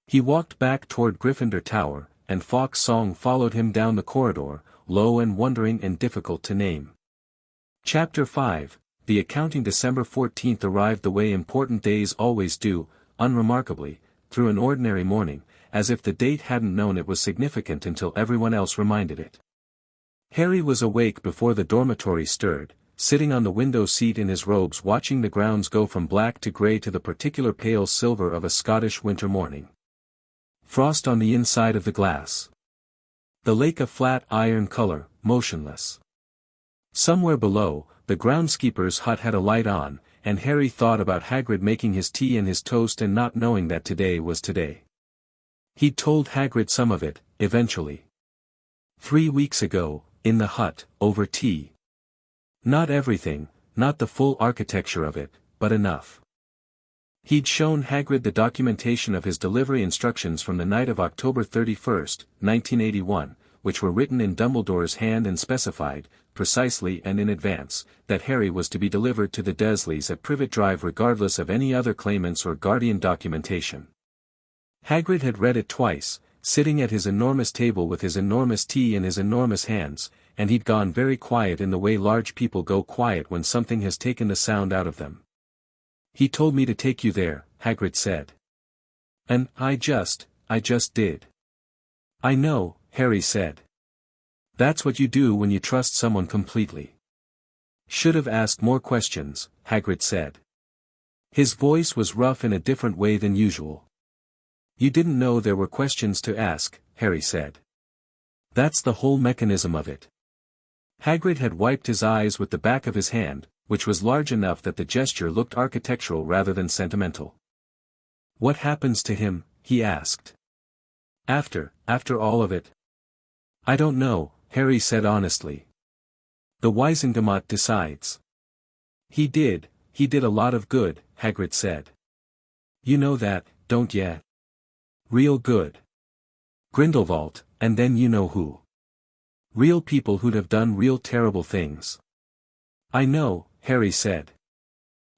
He walked back toward Gryffindor Tower, and Fawkes' song followed him down the corridor, low and wondering and difficult to name. Chapter 5, The accounting December 14th arrived the way important days always do, unremarkably, through an ordinary morning, as if the date hadn't known it was significant until everyone else reminded it. Harry was awake before the dormitory stirred, sitting on the window seat in his robes watching the grounds go from black to grey to the particular pale silver of a Scottish winter morning. Frost on the inside of the glass. The lake a flat iron color, motionless. Somewhere below, the groundskeeper's hut had a light on, and Harry thought about Hagrid making his tea and his toast and not knowing that today was today. He'd told Hagrid some of it, eventually. 3 weeks ago, in the hut, over tea. Not everything, not the full architecture of it, but enough. He'd shown Hagrid the documentation of his delivery instructions from the night of October 31st, 1981, which were written in Dumbledore's hand and specified, precisely and in advance, that Harry was to be delivered to the Dursleys at Privet Drive regardless of any other claimants or guardian documentation. Hagrid had read it twice, sitting at his enormous table with his enormous tea in his enormous hands, and he'd gone very quiet in the way large people go quiet when something has taken the sound out of them. He told me to take you there, Hagrid said. And I just did. I know, Harry said. That's what you do when you trust someone completely. Should have asked more questions, Hagrid said. His voice was rough in a different way than usual. You didn't know there were questions to ask, Harry said. That's the whole mechanism of it. Hagrid had wiped his eyes with the back of his hand, which was large enough that the gesture looked architectural rather than sentimental. What happens to him? He asked. After all of it? I don't know, Harry said honestly. The Wisengamot decides. He did a lot of good, Hagrid said. You know that, don't ya? Real good. Grindelwald, and then you know who. Real people who'd have done real terrible things. I know, Harry said.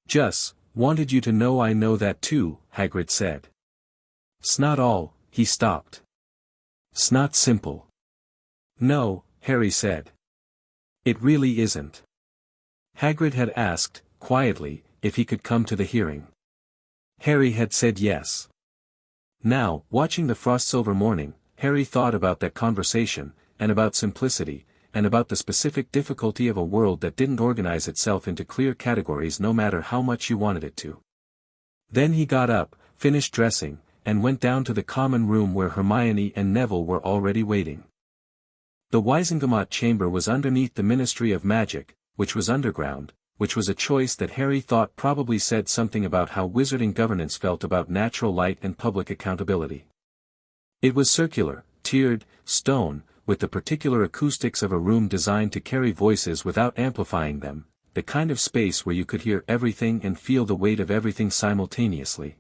Just wanted you to know I know that too, Hagrid said. Snot all, he stopped. Snot simple. No, Harry said. It really isn't. Hagrid had asked, quietly, if he could come to the hearing. Harry had said yes. Now, watching the Frostsilver morning, Harry thought about that conversation, and about simplicity, and about the specific difficulty of a world that didn't organize itself into clear categories no matter how much you wanted it to. Then he got up, finished dressing, and went down to the common room where Hermione and Neville were already waiting. The Wisengamot chamber was underneath the Ministry of Magic, which was underground, which was a choice that Harry thought probably said something about how wizarding governance felt about natural light and public accountability. It was circular, tiered, stone, with the particular acoustics of a room designed to carry voices without amplifying them, the kind of space where you could hear everything and feel the weight of everything simultaneously.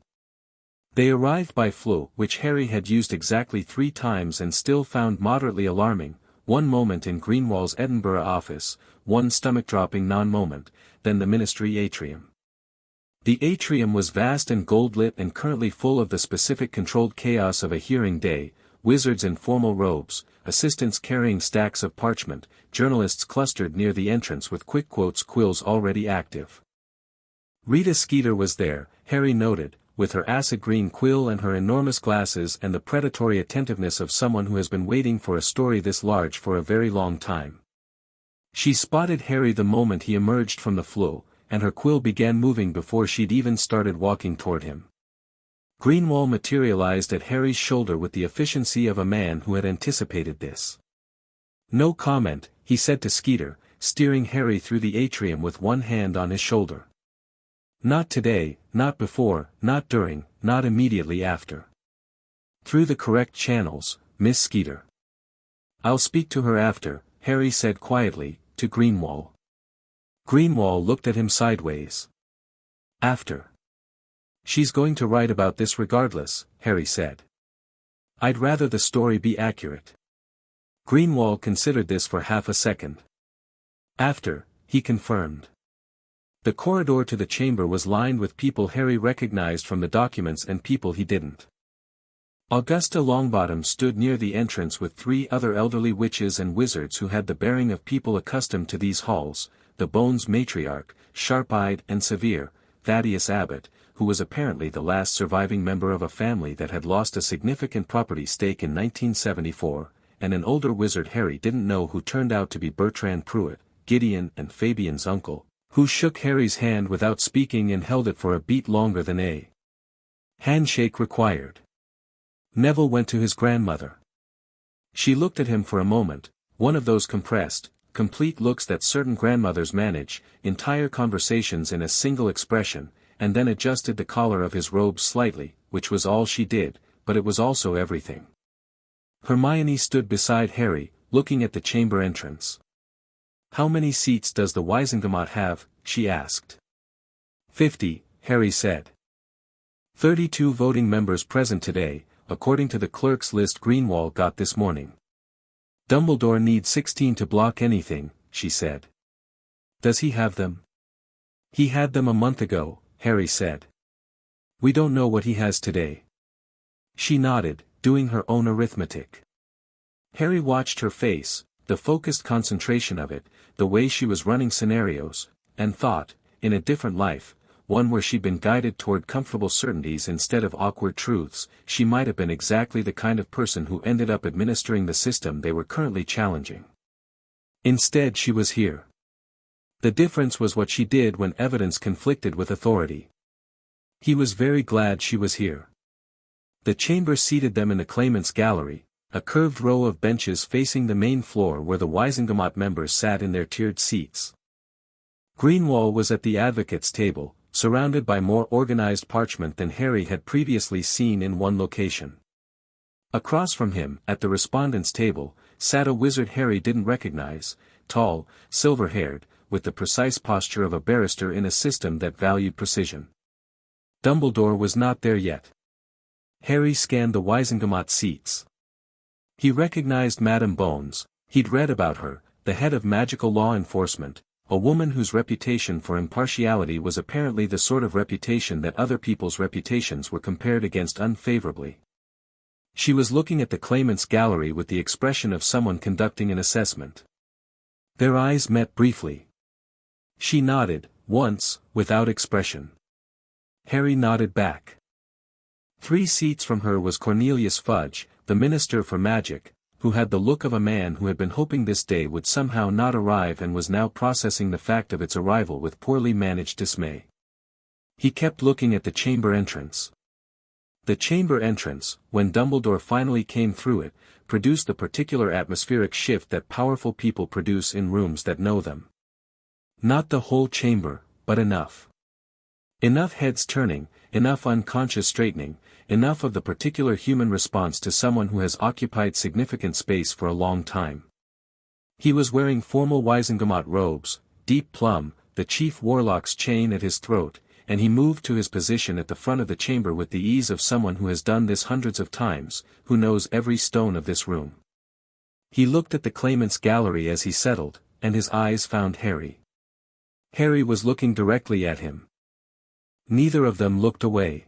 They arrived by flow, which Harry had used exactly 3 times and still found moderately alarming, one moment in Greenwall's Edinburgh office, one stomach-dropping non-moment, then the Ministry atrium. The atrium was vast and gold-lit and currently full of the specific controlled chaos of a hearing day, wizards in formal robes, assistants carrying stacks of parchment, journalists clustered near the entrance with quick quotes quills already active. Rita Skeeter was there, Harry noted, with her acid green quill and her enormous glasses and the predatory attentiveness of someone who has been waiting for a story this large for a very long time. She spotted Harry the moment he emerged from the flow, and her quill began moving before she'd even started walking toward him. Greenwall materialized at Harry's shoulder with the efficiency of a man who had anticipated this. "No comment," he said to Skeeter, steering Harry through the atrium with one hand on his shoulder. "Not today, not before, not during, not immediately after. Through the correct channels, Miss Skeeter." "I'll speak to her after," Harry said quietly, to Greenwall. Greenwall looked at him sideways. "After? She's going to write about this regardless," Harry said. "I'd rather the story be accurate." Greenwall considered this for half a second. "After," he confirmed. The corridor to the chamber was lined with people Harry recognized from the documents and people he didn't. Augusta Longbottom stood near the entrance with 3 other elderly witches and wizards who had the bearing of people accustomed to these halls, the Bones matriarch, sharp-eyed and severe, Thaddeus Abbott, who was apparently the last surviving member of a family that had lost a significant property stake in 1974, and an older wizard Harry didn't know who turned out to be Bertrand Pruitt, Gideon and Fabian's uncle, who shook Harry's hand without speaking and held it for a beat longer than a handshake required. Neville went to his grandmother. She looked at him for a moment, one of those compressed, complete looks that certain grandmothers manage, entire conversations in a single expression, and then adjusted the collar of his robe slightly, which was all she did, but it was also everything. Hermione stood beside Harry, looking at the chamber entrance. "How many seats does the Wizengamot have?" she asked. 50, Harry said. 32 voting members present today, according to the clerk's list Greenwall got this morning. "Dumbledore needs 16 to block anything," she said. "Does he have them?" "He had them a month ago," Harry said. "We don't know what he has today." She nodded, doing her own arithmetic. Harry watched her face, the focused concentration of it, the way she was running scenarios, and thought, in a different life, one where she'd been guided toward comfortable certainties instead of awkward truths, she might have been exactly the kind of person who ended up administering the system they were currently challenging. Instead she was here. The difference was what she did when evidence conflicted with authority. He was very glad she was here. The chamber seated them in the claimants' gallery, a curved row of benches facing the main floor where the Wizengamot members sat in their tiered seats. Greenwall was at the advocates' table, surrounded by more organized parchment than Harry had previously seen in one location. Across from him, at the respondents' table, sat a wizard Harry didn't recognize, tall, silver-haired, with the precise posture of a barrister in a system that valued precision. Dumbledore was not there yet. Harry scanned the Wizengamot seats. He recognized Madame Bones, he'd read about her, the head of magical law enforcement, a woman whose reputation for impartiality was apparently the sort of reputation that other people's reputations were compared against unfavorably. She was looking at the claimants' gallery with the expression of someone conducting an assessment. Their eyes met briefly. She nodded, once, without expression. Harry nodded back. 3 seats from her was Cornelius Fudge, the Minister for Magic, who had the look of a man who had been hoping this day would somehow not arrive and was now processing the fact of its arrival with poorly managed dismay. He kept looking at the chamber entrance. The chamber entrance, when Dumbledore finally came through it, produced the particular atmospheric shift that powerful people produce in rooms that know them. Not the whole chamber, but enough. Enough heads turning, enough unconscious straightening, enough of the particular human response to someone who has occupied significant space for a long time. He was wearing formal Wizengamot robes, deep plum, the chief warlock's chain at his throat, and he moved to his position at the front of the chamber with the ease of someone who has done this hundreds of times, who knows every stone of this room. He looked at the claimant's gallery as he settled, and his eyes found Harry. Harry was looking directly at him. Neither of them looked away.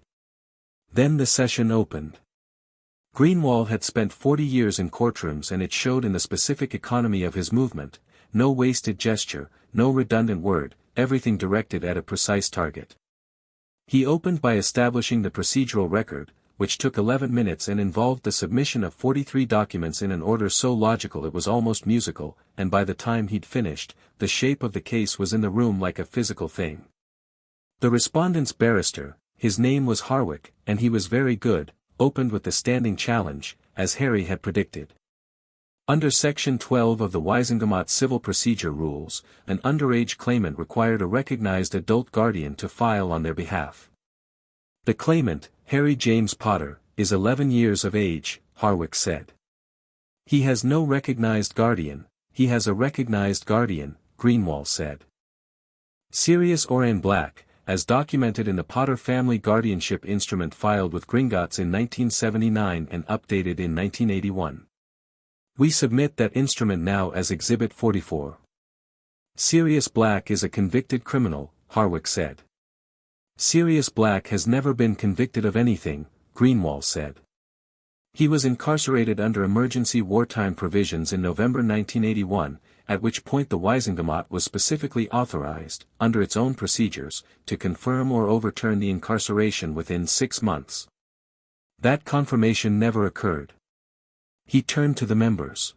Then the session opened. Greenwall had spent 40 years in courtrooms, and it showed in the specific economy of his movement, no wasted gesture, no redundant word, everything directed at a precise target. He opened by establishing the procedural record, which took 11 minutes and involved the submission of 43 documents in an order so logical it was almost musical, and by the time he'd finished, the shape of the case was in the room like a physical thing. The respondent's barrister, his name was Harwick, and he was very good, opened with the standing challenge, as Harry had predicted. Under Section 12 of the Wisengamot Civil Procedure Rules, an underage claimant required a recognized adult guardian to file on their behalf. The claimant, Harry James Potter, is 11 years of age, Harwick said. He has no recognized guardian, he has a recognized guardian, Greenwall said. Sirius Oran Black, as documented in the Potter family guardianship instrument filed with Gringotts in 1979 and updated in 1981. We submit that instrument now as Exhibit 44. Sirius Black is a convicted criminal, Harwick said. Sirius Black has never been convicted of anything, Greenwall said. He was incarcerated under emergency wartime provisions in November 1981, at which point the Wisengamot was specifically authorized, under its own procedures, to confirm or overturn the incarceration within 6 months. That confirmation never occurred. He turned to the members.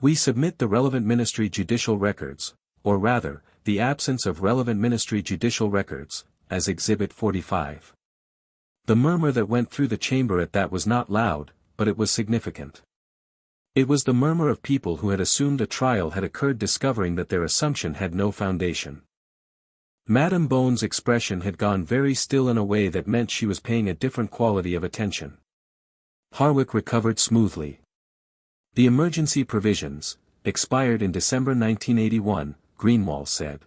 We submit the relevant ministry judicial records, or rather, the absence of relevant ministry judicial records, as Exhibit 45. The murmur that went through the chamber at that was not loud, but it was significant. It was the murmur of people who had assumed a trial had occurred, discovering that their assumption had no foundation. Madame Bone's expression had gone very still in a way that meant she was paying a different quality of attention. Harwick recovered smoothly. The emergency provisions, expired in December 1981, Greenwall said.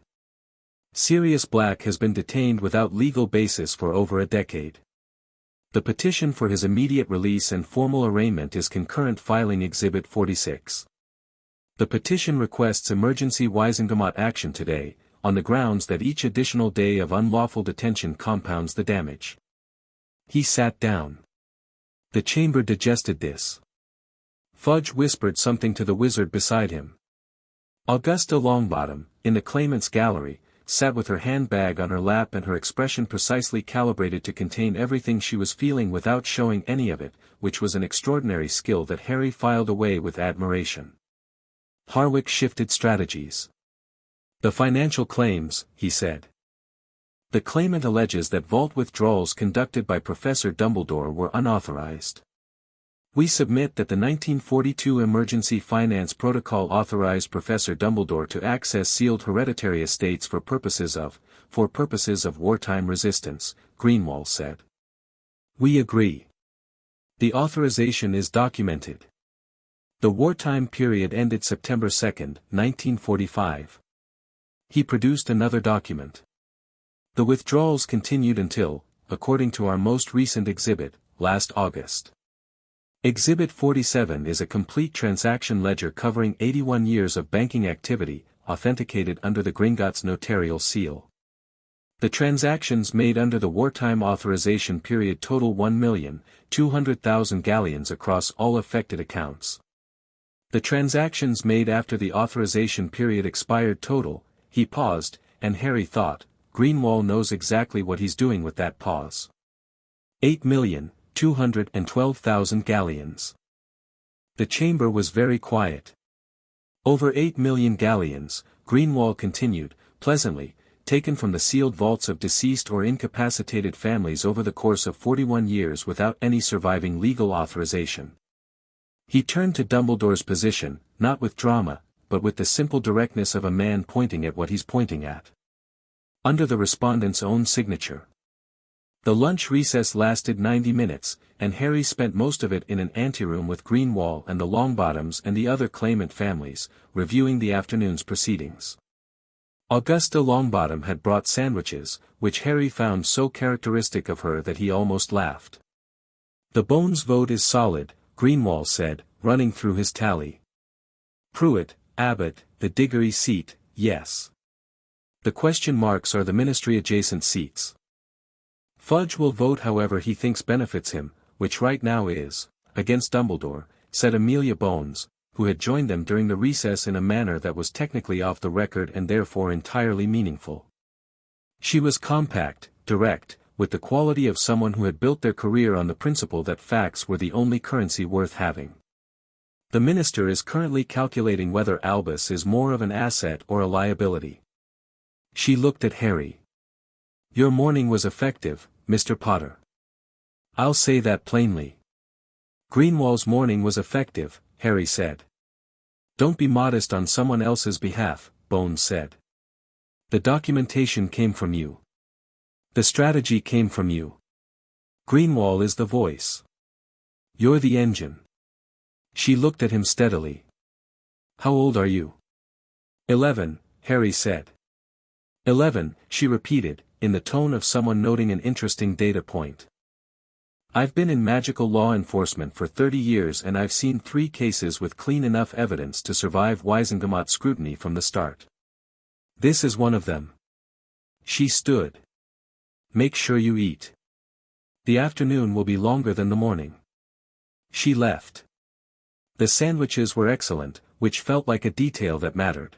Sirius Black has been detained without legal basis for over a decade. The petition for his immediate release and formal arraignment is concurrent filing Exhibit 46. The petition requests emergency Wisengamot action today, on the grounds that each additional day of unlawful detention compounds the damage. He sat down. The chamber digested this. Fudge whispered something to the wizard beside him. Augusta Longbottom, in the claimant's gallery, sat with her handbag on her lap and her expression precisely calibrated to contain everything she was feeling without showing any of it, which was an extraordinary skill that Harry filed away with admiration. Harwick shifted strategies. The financial claims, he said. The claimant alleges that vault withdrawals conducted by Professor Dumbledore were unauthorized. We submit that the 1942 Emergency Finance Protocol authorized Professor Dumbledore to access sealed hereditary estates for purposes of wartime resistance, Greenwall said. We agree. The authorization is documented. The wartime period ended September 2, 1945. He produced another document. The withdrawals continued until, according to our most recent exhibit, last August. Exhibit 47 is a complete transaction ledger covering 81 years of banking activity, authenticated under the Gringotts notarial seal. The transactions made under the wartime authorization period total 1,200,000 galleons across all affected accounts. The transactions made after the authorization period expired total, he paused, and Harry thought, Greenwall knows exactly what he's doing with that pause. 8,212,000 galleons. The chamber was very quiet. Over 8 million galleons, Greenwall continued, pleasantly, taken from the sealed vaults of deceased or incapacitated families over the course of 41 years without any surviving legal authorization. He turned to Dumbledore's position, not with drama, but with the simple directness of a man pointing at what he's pointing at. Under the respondent's own signature. The lunch recess lasted 90 minutes, and Harry spent most of it in an anteroom with Greenwall and the Longbottoms and the other claimant families, reviewing the afternoon's proceedings. Augusta Longbottom had brought sandwiches, which Harry found so characteristic of her that he almost laughed. "The Bones vote is solid," Greenwall said, running through his tally. "Pruitt, Abbott, the Diggory seat, yes. The question marks are the ministry-adjacent seats. Fudge will vote however he thinks benefits him, which right now is, against Dumbledore," said Amelia Bones, who had joined them during the recess in a manner that was technically off the record and therefore entirely meaningful. She was compact, direct, with the quality of someone who had built their career on the principle that facts were the only currency worth having. "The minister is currently calculating whether Albus is more of an asset or a liability." She looked at Harry. "Your morning was effective, Mr. Potter. I'll say that plainly." "Greenwall's morning was effective," Harry said. "Don't be modest on someone else's behalf," Bones said. "The documentation came from you. The strategy came from you. Greenwall is the voice. You're the engine." She looked at him steadily. "How old are you?" 11, Harry said. 11, she repeated, in the tone of someone noting an interesting data point. "I've been in magical law enforcement for 30 years and I've seen 3 cases with clean enough evidence to survive Wisengamot scrutiny from the start. This is one of them." She stood. "Make sure you eat. The afternoon will be longer than the morning." She left. The sandwiches were excellent, which felt like a detail that mattered.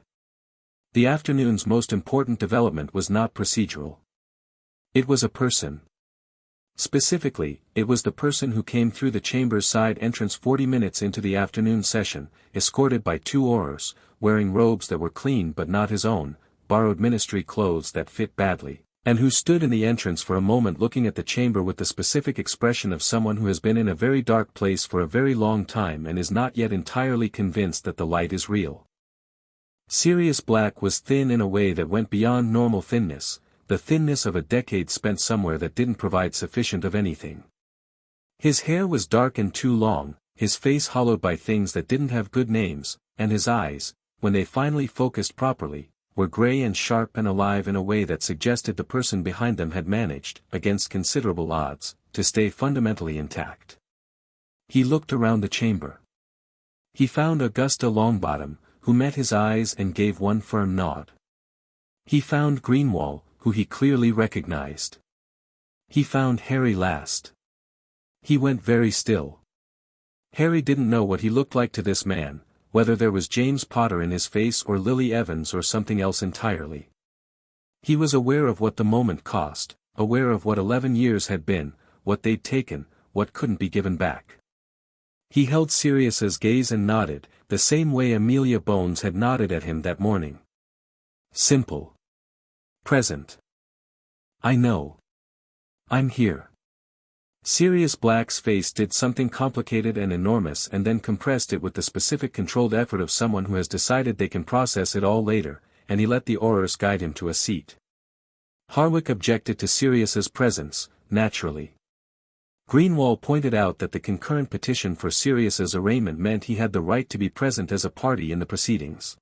The afternoon's most important development was not procedural. It was a person. Specifically, it was the person who came through the chamber's side entrance 40 minutes into the afternoon session, escorted by 2 Aurors, wearing robes that were clean but not his own, borrowed ministry clothes that fit badly, and who stood in the entrance for a moment looking at the chamber with the specific expression of someone who has been in a very dark place for a very long time and is not yet entirely convinced that the light is real. Sirius Black was thin in a way that went beyond normal thinness, the thinness of a decade spent somewhere that didn't provide sufficient of anything. His hair was dark and too long, his face hollowed by things that didn't have good names, and his eyes, when they finally focused properly, were gray and sharp and alive in a way that suggested the person behind them had managed, against considerable odds, to stay fundamentally intact. He looked around the chamber. He found Augusta Longbottom, who met his eyes and gave one firm nod. He found Greenwall, who he clearly recognized. He found Harry last. He went very still. Harry didn't know what he looked like to this man, whether there was James Potter in his face or Lily Evans or something else entirely. He was aware of what the moment cost, aware of what 11 years had been, what they'd taken, what couldn't be given back. He held Sirius's gaze and nodded, the same way Amelia Bones had nodded at him that morning. Simple. Present. "I know. I'm here." Sirius Black's face did something complicated and enormous and then compressed it with the specific controlled effort of someone who has decided they can process it all later, and he let the Aurors guide him to a seat. Harwick objected to Sirius's presence, naturally. Greenwall pointed out that the concurrent petition for Sirius's arraignment meant he had the right to be present as a party in the proceedings.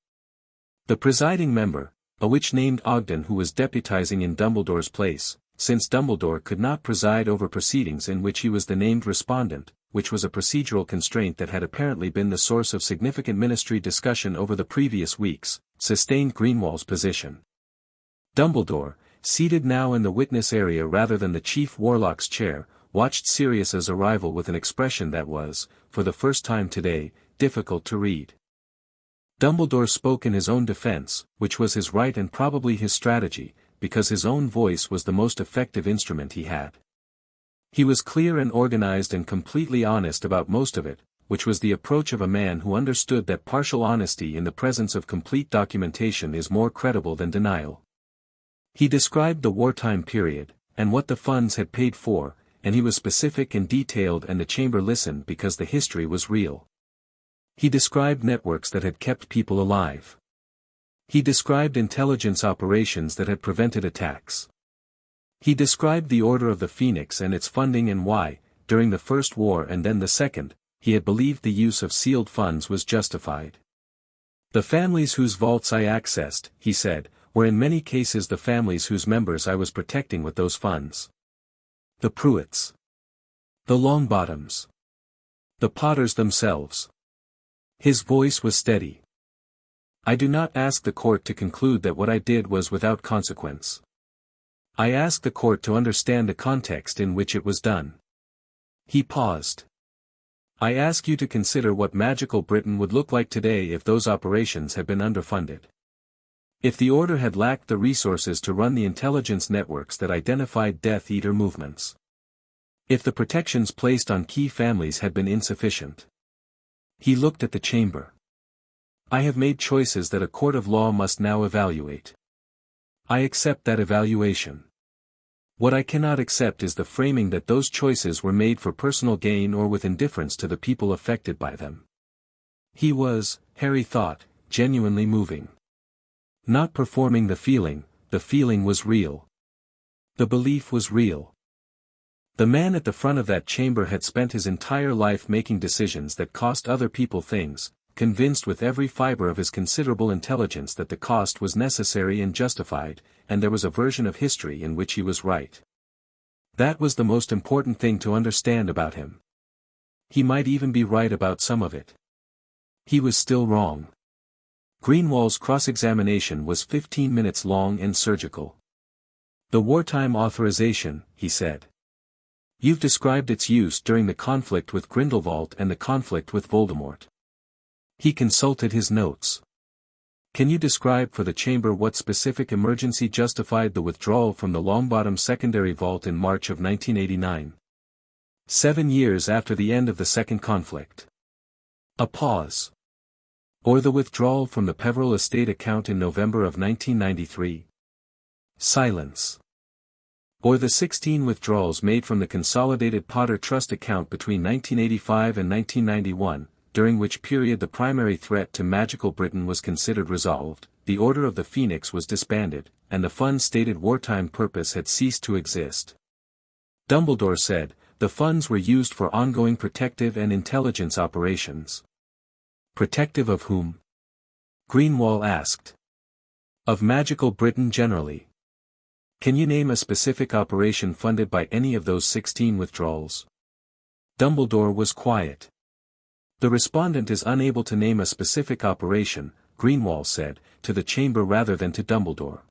The presiding member, a witch named Ogden who was deputizing in Dumbledore's place, since Dumbledore could not preside over proceedings in which he was the named respondent, which was a procedural constraint that had apparently been the source of significant ministry discussion over the previous weeks, sustained Greenwall's position. Dumbledore, seated now in the witness area rather than the chief warlock's chair, watched Sirius's arrival with an expression that was, for the first time today, difficult to read. Dumbledore spoke in his own defense, which was his right and probably his strategy, because his own voice was the most effective instrument he had. He was clear and organized and completely honest about most of it, which was the approach of a man who understood that partial honesty in the presence of complete documentation is more credible than denial. He described the wartime period, and what the funds had paid for, and he was specific and detailed and the chamber listened because the history was real. He described networks that had kept people alive. He described intelligence operations that had prevented attacks. He described the Order of the Phoenix and its funding and why, during the First War and then the Second, he had believed the use of sealed funds was justified. "The families whose vaults I accessed," he said, were in many cases the families whose members I was protecting with those funds. The Pruitts. The Longbottoms. The Potters themselves. His voice was steady. I do not ask the court to conclude that what I did was without consequence. I ask the court to understand the context in which it was done. He paused. I ask you to consider what magical Britain would look like today if those operations had been underfunded. If the Order had lacked the resources to run the intelligence networks that identified Death Eater movements. If the protections placed on key families had been insufficient. He looked at the chamber. I have made choices that a court of law must now evaluate. I accept that evaluation. What I cannot accept is the framing that those choices were made for personal gain or with indifference to the people affected by them. He was, Harry thought, genuinely moving. Not performing the feeling was real. The belief was real. The man at the front of that chamber had spent his entire life making decisions that cost other people things, convinced with every fiber of his considerable intelligence that the cost was necessary and justified, and there was a version of history in which he was right. That was the most important thing to understand about him. He might even be right about some of it. He was still wrong. Greenwall's cross-examination was 15 minutes long and surgical. The wartime authorization, he said. You've described its use during the conflict with Grindelwald and the conflict with Voldemort. He consulted his notes. Can you describe for the chamber what specific emergency justified the withdrawal from the Longbottom secondary vault in March of 1989? 7 years after the end of the second conflict. A pause. Or the withdrawal from the Peveril estate account in November of 1993. Silence. Or the 16 withdrawals made from the Consolidated Potter Trust account between 1985 and 1991, during which period the primary threat to magical Britain was considered resolved, the Order of the Phoenix was disbanded, and the fund's stated wartime purpose had ceased to exist. Dumbledore said, the funds were used for ongoing protective and intelligence operations. Protective of whom? Greenwall asked. Of magical Britain generally. Can you name a specific operation funded by any of those 16 withdrawals? Dumbledore was quiet. The respondent is unable to name a specific operation, Greenwall said, to the chamber rather than to Dumbledore.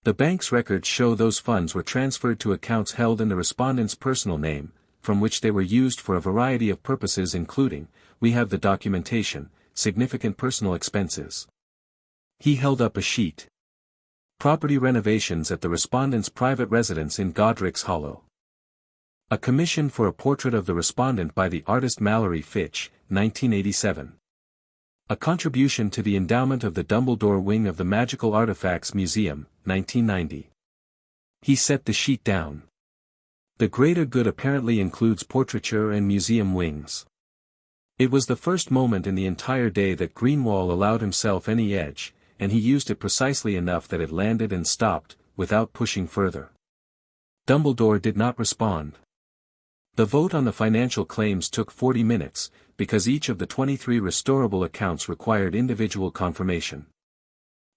The bank's records show those funds were transferred to accounts held in the respondent's personal name, from which they were used for a variety of purposes including, we have the documentation, significant personal expenses. He held up a sheet. Property renovations at the respondent's private residence in Godric's Hollow. A commission for a portrait of the respondent by the artist Mallory Fitch, 1987. A contribution to the endowment of the Dumbledore wing of the Magical Artifacts Museum, 1990. He set the sheet down. The greater good apparently includes portraiture and museum wings. It was the first moment in the entire day that Greenwall allowed himself any edge, and he used it precisely enough that it landed and stopped, without pushing further. Dumbledore did not respond. The vote on the financial claims took 40 minutes, because each of the 23 restorable accounts required individual confirmation.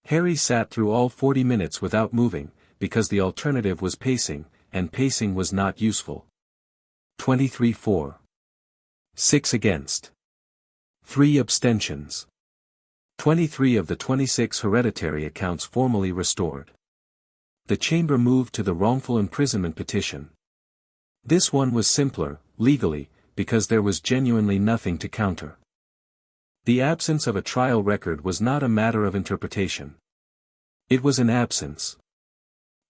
Harry sat through all 40 minutes without moving, because the alternative was pacing, and pacing was not useful. 23 for. 6 against. 3 abstentions. 23 of the 26 hereditary accounts formally restored. The chamber moved to the wrongful imprisonment petition. This one was simpler, legally, because there was genuinely nothing to counter. The absence of a trial record was not a matter of interpretation. It was an absence.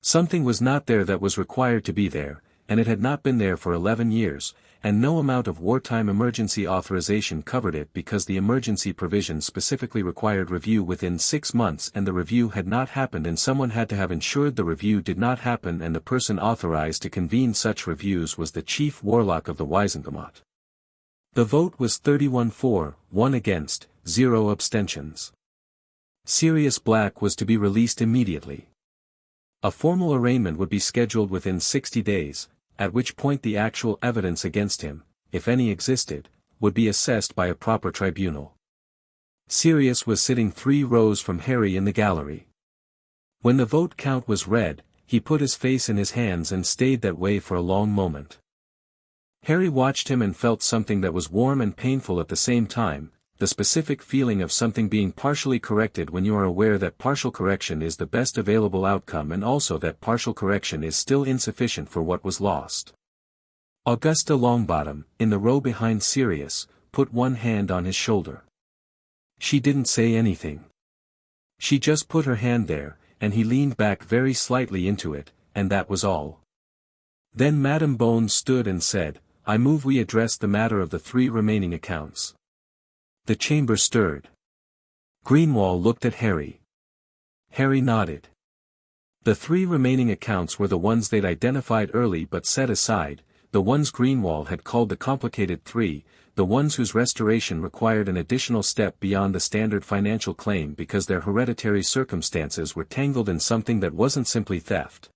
Something was not there that was required to be there, and it had not been there for 11 years, and no amount of wartime emergency authorization covered it because the emergency provision specifically required review within 6 months and the review had not happened and someone had to have ensured the review did not happen and the person authorized to convene such reviews was the chief warlock of the Wizengamot. The vote was 31 for, 1 against, 0 abstentions. Sirius Black was to be released immediately. A formal arraignment would be scheduled within 60 days, at which point the actual evidence against him, if any existed, would be assessed by a proper tribunal. Sirius was sitting 3 rows from Harry in the gallery. When the vote count was read, he put his face in his hands and stayed that way for a long moment. Harry watched him and felt something that was warm and painful at the same time, the specific feeling of something being partially corrected when you are aware that partial correction is the best available outcome and also that partial correction is still insufficient for what was lost. Augusta Longbottom, in the row behind Sirius, put one hand on his shoulder. She didn't say anything. She just put her hand there, and he leaned back very slightly into it, and that was all. Then Madam Bones stood and said, "I move we address the matter of the 3 remaining accounts." The chamber stirred. Greenwall looked at Harry. Harry nodded. The 3 remaining accounts were the ones they'd identified early but set aside, the ones Greenwall had called the complicated 3, the ones whose restoration required an additional step beyond the standard financial claim because their hereditary circumstances were tangled in something that wasn't simply theft.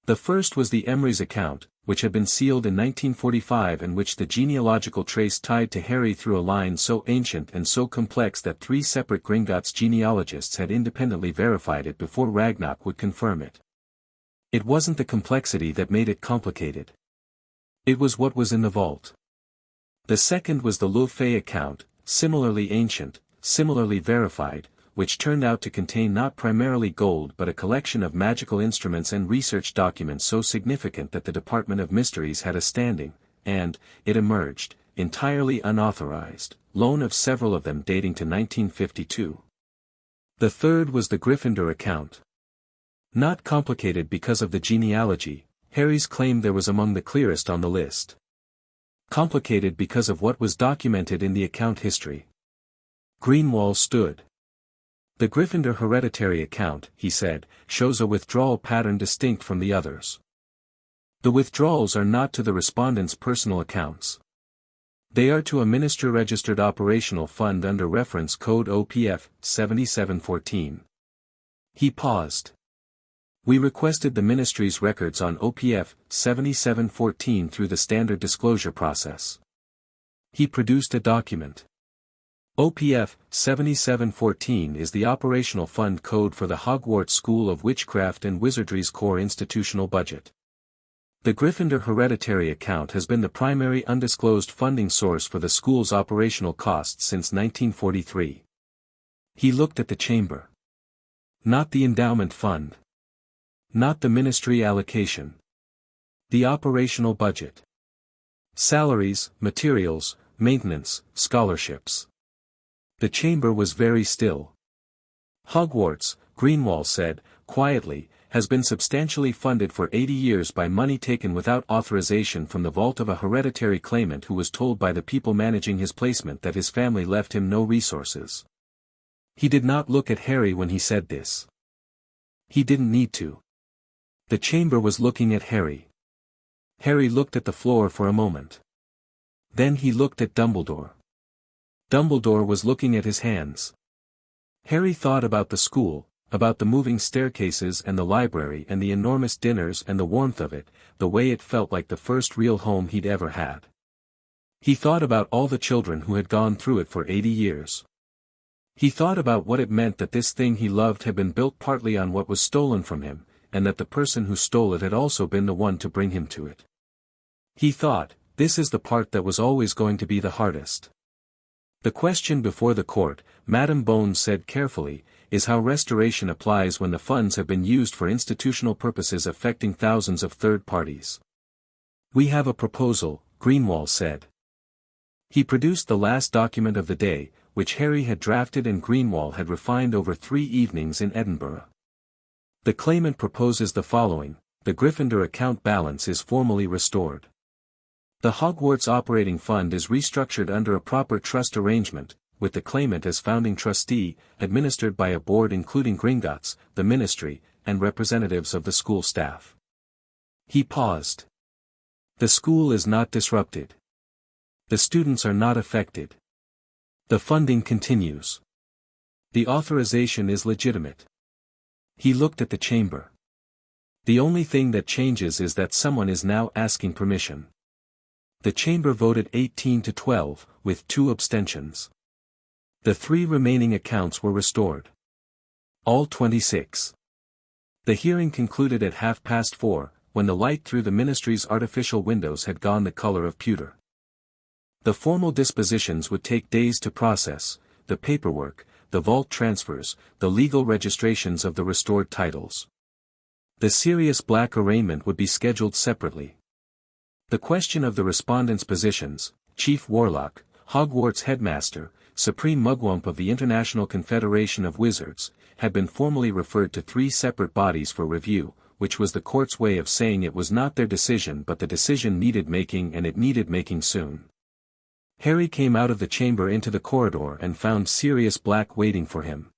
The first was the Emery's account, which had been sealed in 1945 and which the genealogical trace tied to Harry through a line so ancient and so complex that 3 separate Gringotts genealogists had independently verified it before Ragnarok would confirm it. It wasn't the complexity that made it complicated. It was what was in the vault. The second was the Lufay account, similarly ancient, similarly verified, which turned out to contain not primarily gold but a collection of magical instruments and research documents so significant that the Department of Mysteries had a standing, and, it emerged, entirely unauthorized, loan of several of them dating to 1952. The third was the Gryffindor account. Not complicated because of the genealogy, Harry's claim there was among the clearest on the list. Complicated because of what was documented in the account history. Greenwall stood. The Gryffindor hereditary account, he said, shows a withdrawal pattern distinct from the others. The withdrawals are not to the respondents' personal accounts. They are to a minister-registered operational fund under reference code OPF 7714. He paused. We requested the ministry's records on OPF 7714 through the standard disclosure process. He produced a document. OPF 7714 is the operational fund code for the Hogwarts School of Witchcraft and Wizardry's core institutional budget. The Gryffindor hereditary account has been the primary undisclosed funding source for the school's operational costs since 1943. He looked at the chamber. Not the endowment fund. Not the ministry allocation. The operational budget. Salaries, materials, maintenance, scholarships. The chamber was very still. Hogwarts, Greenwall said, quietly, has been substantially funded for 80 years by money taken without authorization from the vault of a hereditary claimant who was told by the people managing his placement that his family left him no resources. He did not look at Harry when he said this. He didn't need to. The chamber was looking at Harry. Harry looked at the floor for a moment. Then he looked at Dumbledore. Dumbledore was looking at his hands. Harry thought about the school, about the moving staircases and the library and the enormous dinners and the warmth of it, the way it felt like the first real home he'd ever had. He thought about all the children who had gone through it for 80 years. He thought about what it meant that this thing he loved had been built partly on what was stolen from him, and that the person who stole it had also been the one to bring him to it. He thought, this is the part that was always going to be the hardest. The question before the court, Madam Bones said carefully, is how restoration applies when the funds have been used for institutional purposes affecting thousands of third parties. We have a proposal, Greenwall said. He produced the last document of the day, which Harry had drafted and Greenwall had refined over 3 evenings in Edinburgh. The claimant proposes the following: the Gryffindor account balance is formally restored. The Hogwarts operating fund is restructured under a proper trust arrangement, with the claimant as founding trustee, administered by a board including Gringotts, the ministry, and representatives of the school staff. He paused. The school is not disrupted. The students are not affected. The funding continues. The authorization is legitimate. He looked at the chamber. The only thing that changes is that someone is now asking permission. The chamber voted 18 to 12, with 2 abstentions. The 3 remaining accounts were restored. All 26. The hearing concluded at 4:30, when the light through the ministry's artificial windows had gone the color of pewter. The formal dispositions would take days to process, the paperwork, the vault transfers, the legal registrations of the restored titles. The serious black arraignment would be scheduled separately. The question of the respondents' positions, Chief Warlock, Hogwarts Headmaster, Supreme Mugwump of the International Confederation of Wizards, had been formally referred to 3 separate bodies for review, which was the court's way of saying it was not their decision but the decision needed making, and it needed making soon. Harry came out of the chamber into the corridor and found Sirius Black waiting for him.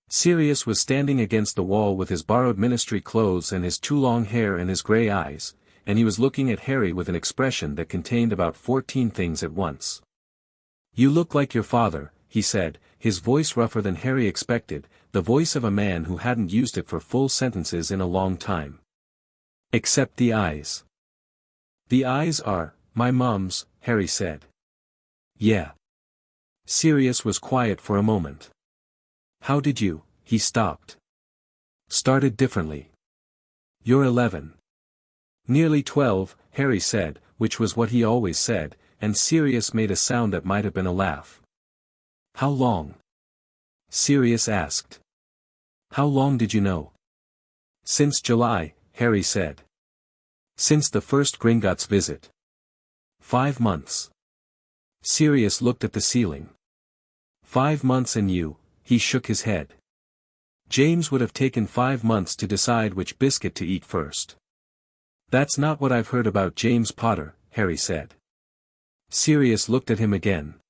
Sirius was standing against the wall with his borrowed ministry clothes and his too long hair and his grey eyes, and he was looking at Harry with an expression that contained about 14 things at once. "You look like your father," he said, his voice rougher than Harry expected, the voice of a man who hadn't used it for full sentences in a long time. "Except the eyes." "The eyes are my mum's," Harry said. "Yeah." Sirius was quiet for a moment. "How did you?" He stopped. "Started differently." "You're 11. "Nearly 12, Harry said, which was what he always said, and Sirius made a sound that might have been a laugh. "How long?" Sirius asked. "How long did you know?" "Since July," Harry said. "Since the first Gringotts visit." 5 months. Sirius looked at the ceiling. 5 months and you, he shook his head. "James would have taken 5 months to decide which biscuit to eat first." "That's not what I've heard about James Potter," Harry said. Sirius looked at him again.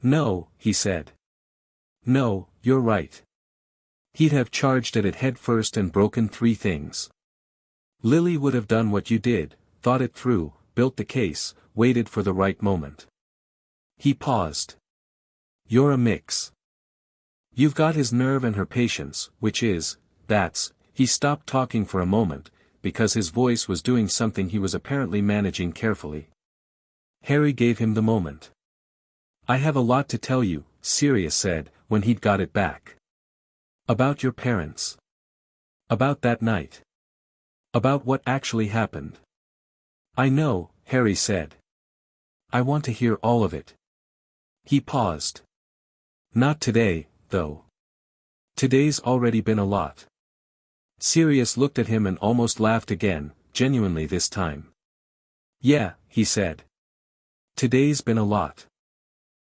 "No," he said. "No, you're right. He'd have charged at it head first and broken 3 things. Lily would have done what you did, thought it through, built the case, waited for the right moment." He paused. "You're a mix. You've got his nerve and her patience, that's." He stopped talking for a moment, because his voice was doing something he was apparently managing carefully. Harry gave him the moment. "I have a lot to tell you," Sirius said, when he'd got it back. "About your parents. About that night. About what actually happened." "I know," Harry said. "I want to hear all of it." He paused. "Not today, though. Today's already been a lot." Sirius looked at him and almost laughed again, genuinely this time. "Yeah," he said. "Today's been a lot."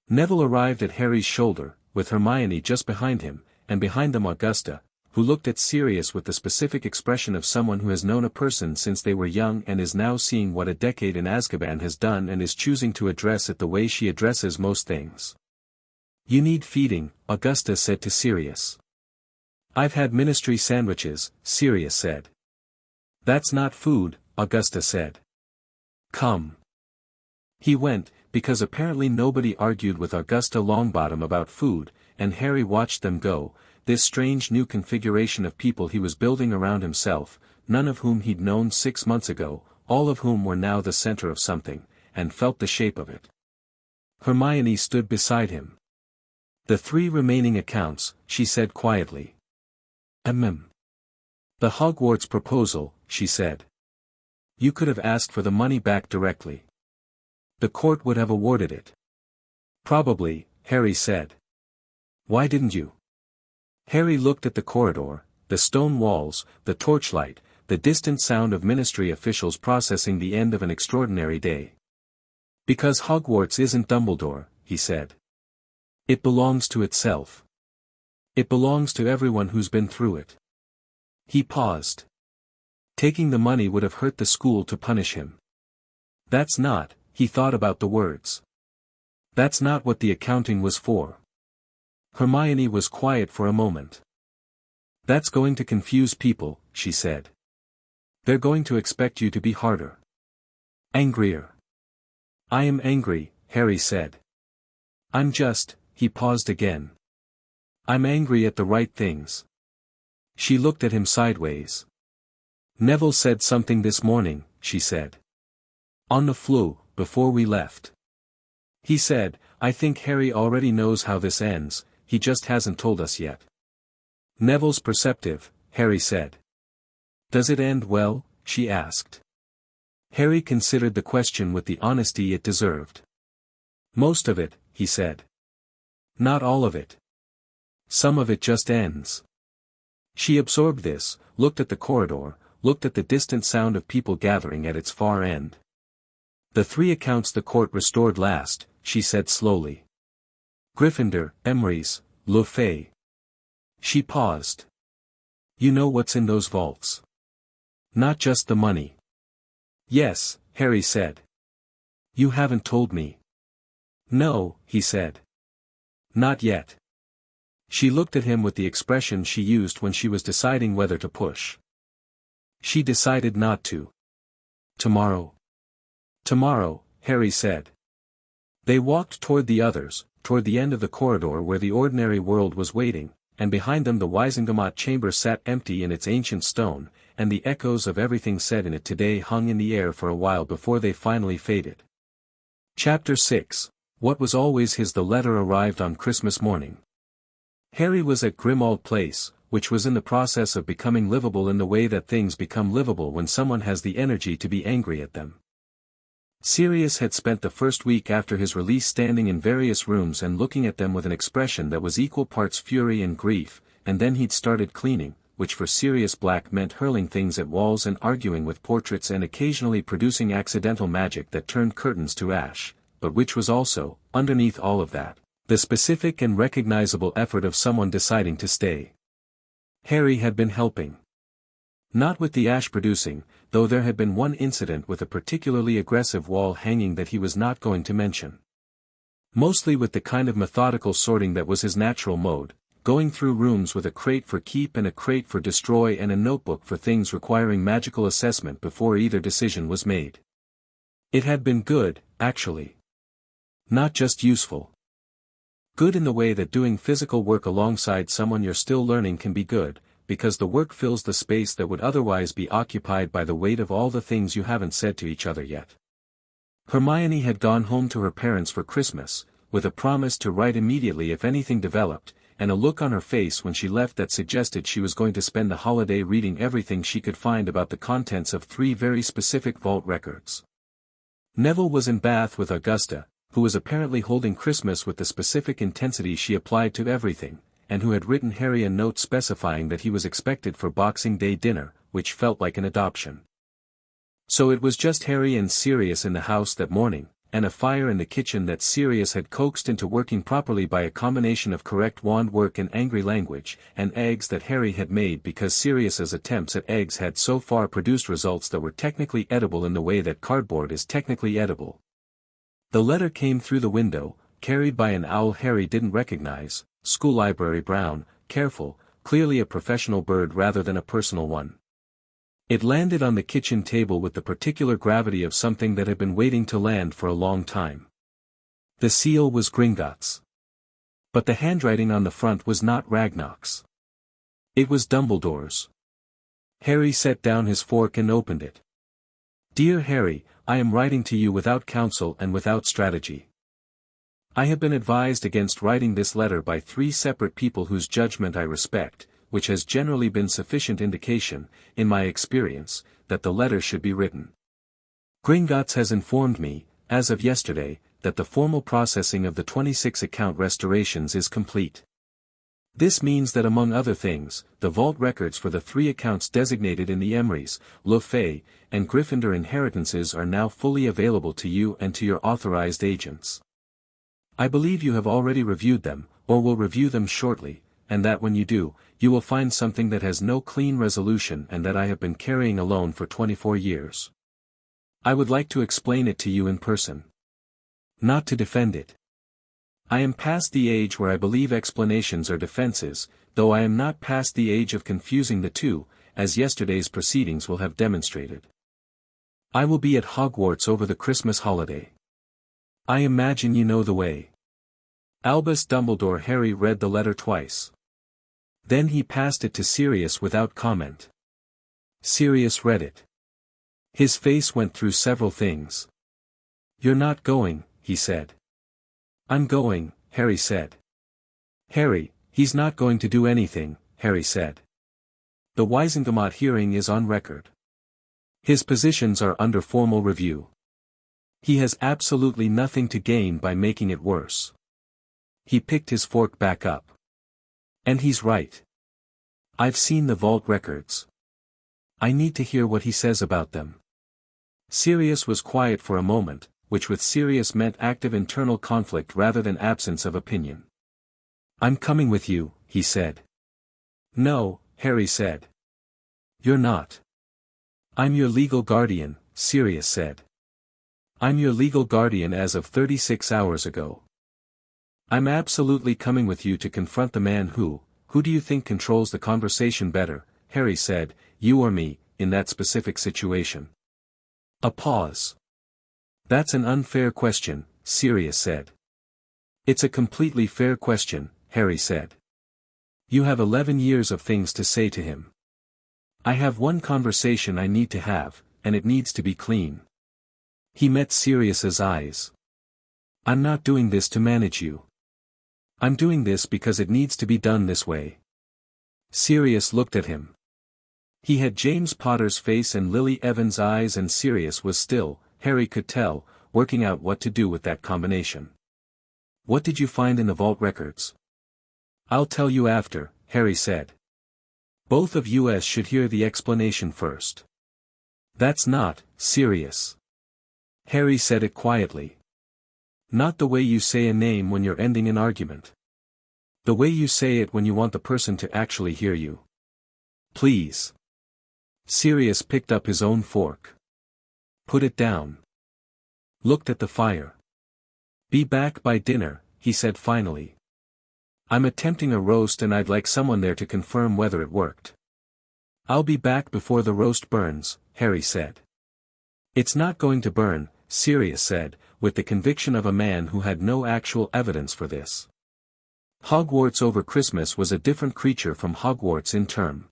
Neville arrived at Harry's shoulder, with Hermione just behind him, and behind them Augusta, who looked at Sirius with the specific expression of someone who has known a person since they were young and is now seeing what a decade in Azkaban has done and is choosing to address it the way she addresses most things. "You need feeding," Augusta said to Sirius. "I've had ministry sandwiches," Sirius said. "That's not food," Augusta said. "Come." He went, because apparently nobody argued with Augusta Longbottom about food, and Harry watched them go, this strange new configuration of people he was building around himself, none of whom he'd known 6 months ago, all of whom were now the center of something, and felt the shape of it. Hermione stood beside him. "The 3 remaining accounts," she said quietly. "The Hogwarts proposal," she said. "You could have asked for the money back directly. The court would have awarded it." "Probably," Harry said. "Why didn't you?" Harry looked at the corridor, the stone walls, the torchlight, the distant sound of ministry officials processing the end of an extraordinary day. "Because Hogwarts isn't Dumbledore," he said. "It belongs to itself. It belongs to everyone who's been through it." He paused. Taking the money would have hurt the school to punish him. "That's not," he thought about the words. "That's not what the accounting was for." Hermione was quiet for a moment. "That's going to confuse people," she said. "They're going to expect you to be harder. Angrier." "I am angry," Harry said. He paused again. "I'm angry at the right things." She looked at him sideways. "Neville said something this morning," she said. "On the flu, before we left. He said, I think Harry already knows how this ends, he just hasn't told us yet." "Neville's perceptive," Harry said. Does it end well? She asked. Harry considered the question with the honesty it deserved. Most of it, he said. Not all of it. Some of it just ends. She absorbed this, looked at the corridor, looked at the distant sound of people gathering at its far end. The 3 accounts the court restored last, she said slowly. Gryffindor, Emrys, Le Fay. She paused. You know what's in those vaults. Not just the money. Yes, Harry said. You haven't told me. No, he said. Not yet. She looked at him with the expression she used when she was deciding whether to push. She decided not to. Tomorrow. Tomorrow, Harry said. They walked toward the others, toward the end of the corridor where the ordinary world was waiting, and behind them the Wisengamot chamber sat empty in its ancient stone, and the echoes of everything said in it today hung in the air for a while before they finally faded. Chapter 6. What was always his. The letter arrived on Christmas morning. Harry was at Grimmauld Place, which was in the process of becoming livable in the way that things become livable when someone has the energy to be angry at them. Sirius had spent the first week after his release standing in various rooms and looking at them with an expression that was equal parts fury and grief, and then he'd started cleaning, which for Sirius Black meant hurling things at walls and arguing with portraits and occasionally producing accidental magic that turned curtains to ash, but which was also, underneath all of that, the specific and recognizable effort of someone deciding to stay. Harry had been helping. Not with the ash producing, though there had been one incident with a particularly aggressive wall hanging that he was not going to mention. Mostly with the kind of methodical sorting that was his natural mode, going through rooms with a crate for keep and a crate for destroy and a notebook for things requiring magical assessment before either decision was made. It had been good, actually. Not just useful. Good in the way that doing physical work alongside someone you're still learning can be good, because the work fills the space that would otherwise be occupied by the weight of all the things you haven't said to each other yet. Hermione had gone home to her parents for Christmas, with a promise to write immediately if anything developed, and a look on her face when she left that suggested she was going to spend the holiday reading everything she could find about the contents of 3 very specific vault records. Neville was in Bath with Augusta, who was apparently holding Christmas with the specific intensity she applied to everything, and who had written Harry a note specifying that he was expected for Boxing Day dinner, which felt like an adoption. So it was just Harry and Sirius in the house that morning, and a fire in the kitchen that Sirius had coaxed into working properly by a combination of correct wand work and angry language, and eggs that Harry had made because Sirius's attempts at eggs had so far produced results that were technically edible in the way that cardboard is technically edible. The letter came through the window, carried by an owl Harry didn't recognize, School Library Brown, careful, clearly a professional bird rather than a personal one. It landed on the kitchen table with the particular gravity of something that had been waiting to land for a long time. The seal was Gringotts. But the handwriting on the front was not Ragnar's. It was Dumbledore's. Harry set down his fork and opened it. Dear Harry, I am writing to you without counsel and without strategy. I have been advised against writing this letter by 3 separate people whose judgment I respect, which has generally been sufficient indication, in my experience, that the letter should be written. Gringotts has informed me, as of yesterday, that the formal processing of the 26 account restorations is complete. This means that among other things, the vault records for the 3 accounts designated in the Emrys, Le Fay, and Gryffindor inheritances are now fully available to you and to your authorized agents. I believe you have already reviewed them, or will review them shortly, and that when you do, you will find something that has no clean resolution and that I have been carrying alone for 24 years. I would like to explain it to you in person. Not to defend it. I am past the age where I believe explanations are defenses, though I am not past the age of confusing the two, as yesterday's proceedings will have demonstrated. I will be at Hogwarts over the Christmas holiday. I imagine you know the way. Albus Dumbledore. Harry read the letter twice. Then he passed it to Sirius without comment. Sirius read it. His face went through several things. You're not going, he said. I'm going, Harry said. Harry, he's not going to do anything, Harry said. The Wisengamot hearing is on record. His positions are under formal review. He has absolutely nothing to gain by making it worse. He picked his fork back up. And he's right. I've seen the vault records. I need to hear what he says about them. Sirius was quiet for a moment, which with Sirius meant active internal conflict rather than absence of opinion. I'm coming with you, he said. No, Harry said. You're not. I'm your legal guardian, Sirius said. I'm your legal guardian as of 36 hours ago. I'm absolutely coming with you to confront the man who do you think controls the conversation better, Harry said, you or me, in that specific situation? A pause. That's an unfair question, Sirius said. It's a completely fair question, Harry said. You have 11 years of things to say to him. I have one conversation I need to have, and it needs to be clean. He met Sirius's eyes. I'm not doing this to manage you. I'm doing this because it needs to be done this way. Sirius looked at him. He had James Potter's face and Lily Evans' eyes, and Sirius was still, Harry could tell, working out what to do with that combination. What did you find in the vault records? I'll tell you after, Harry said. Both of us should hear the explanation first. That's not, Sirius. Harry said it quietly. Not the way you say a name when you're ending an argument. The way you say it when you want the person to actually hear you. Please. Sirius picked up his own fork. Put it down. Looked at the fire. Be back by dinner, he said finally. I'm attempting a roast and I'd like someone there to confirm whether it worked. I'll be back before the roast burns, Harry said. It's not going to burn, Sirius said, with the conviction of a man who had no actual evidence for this. Hogwarts over Christmas was a different creature from Hogwarts in term.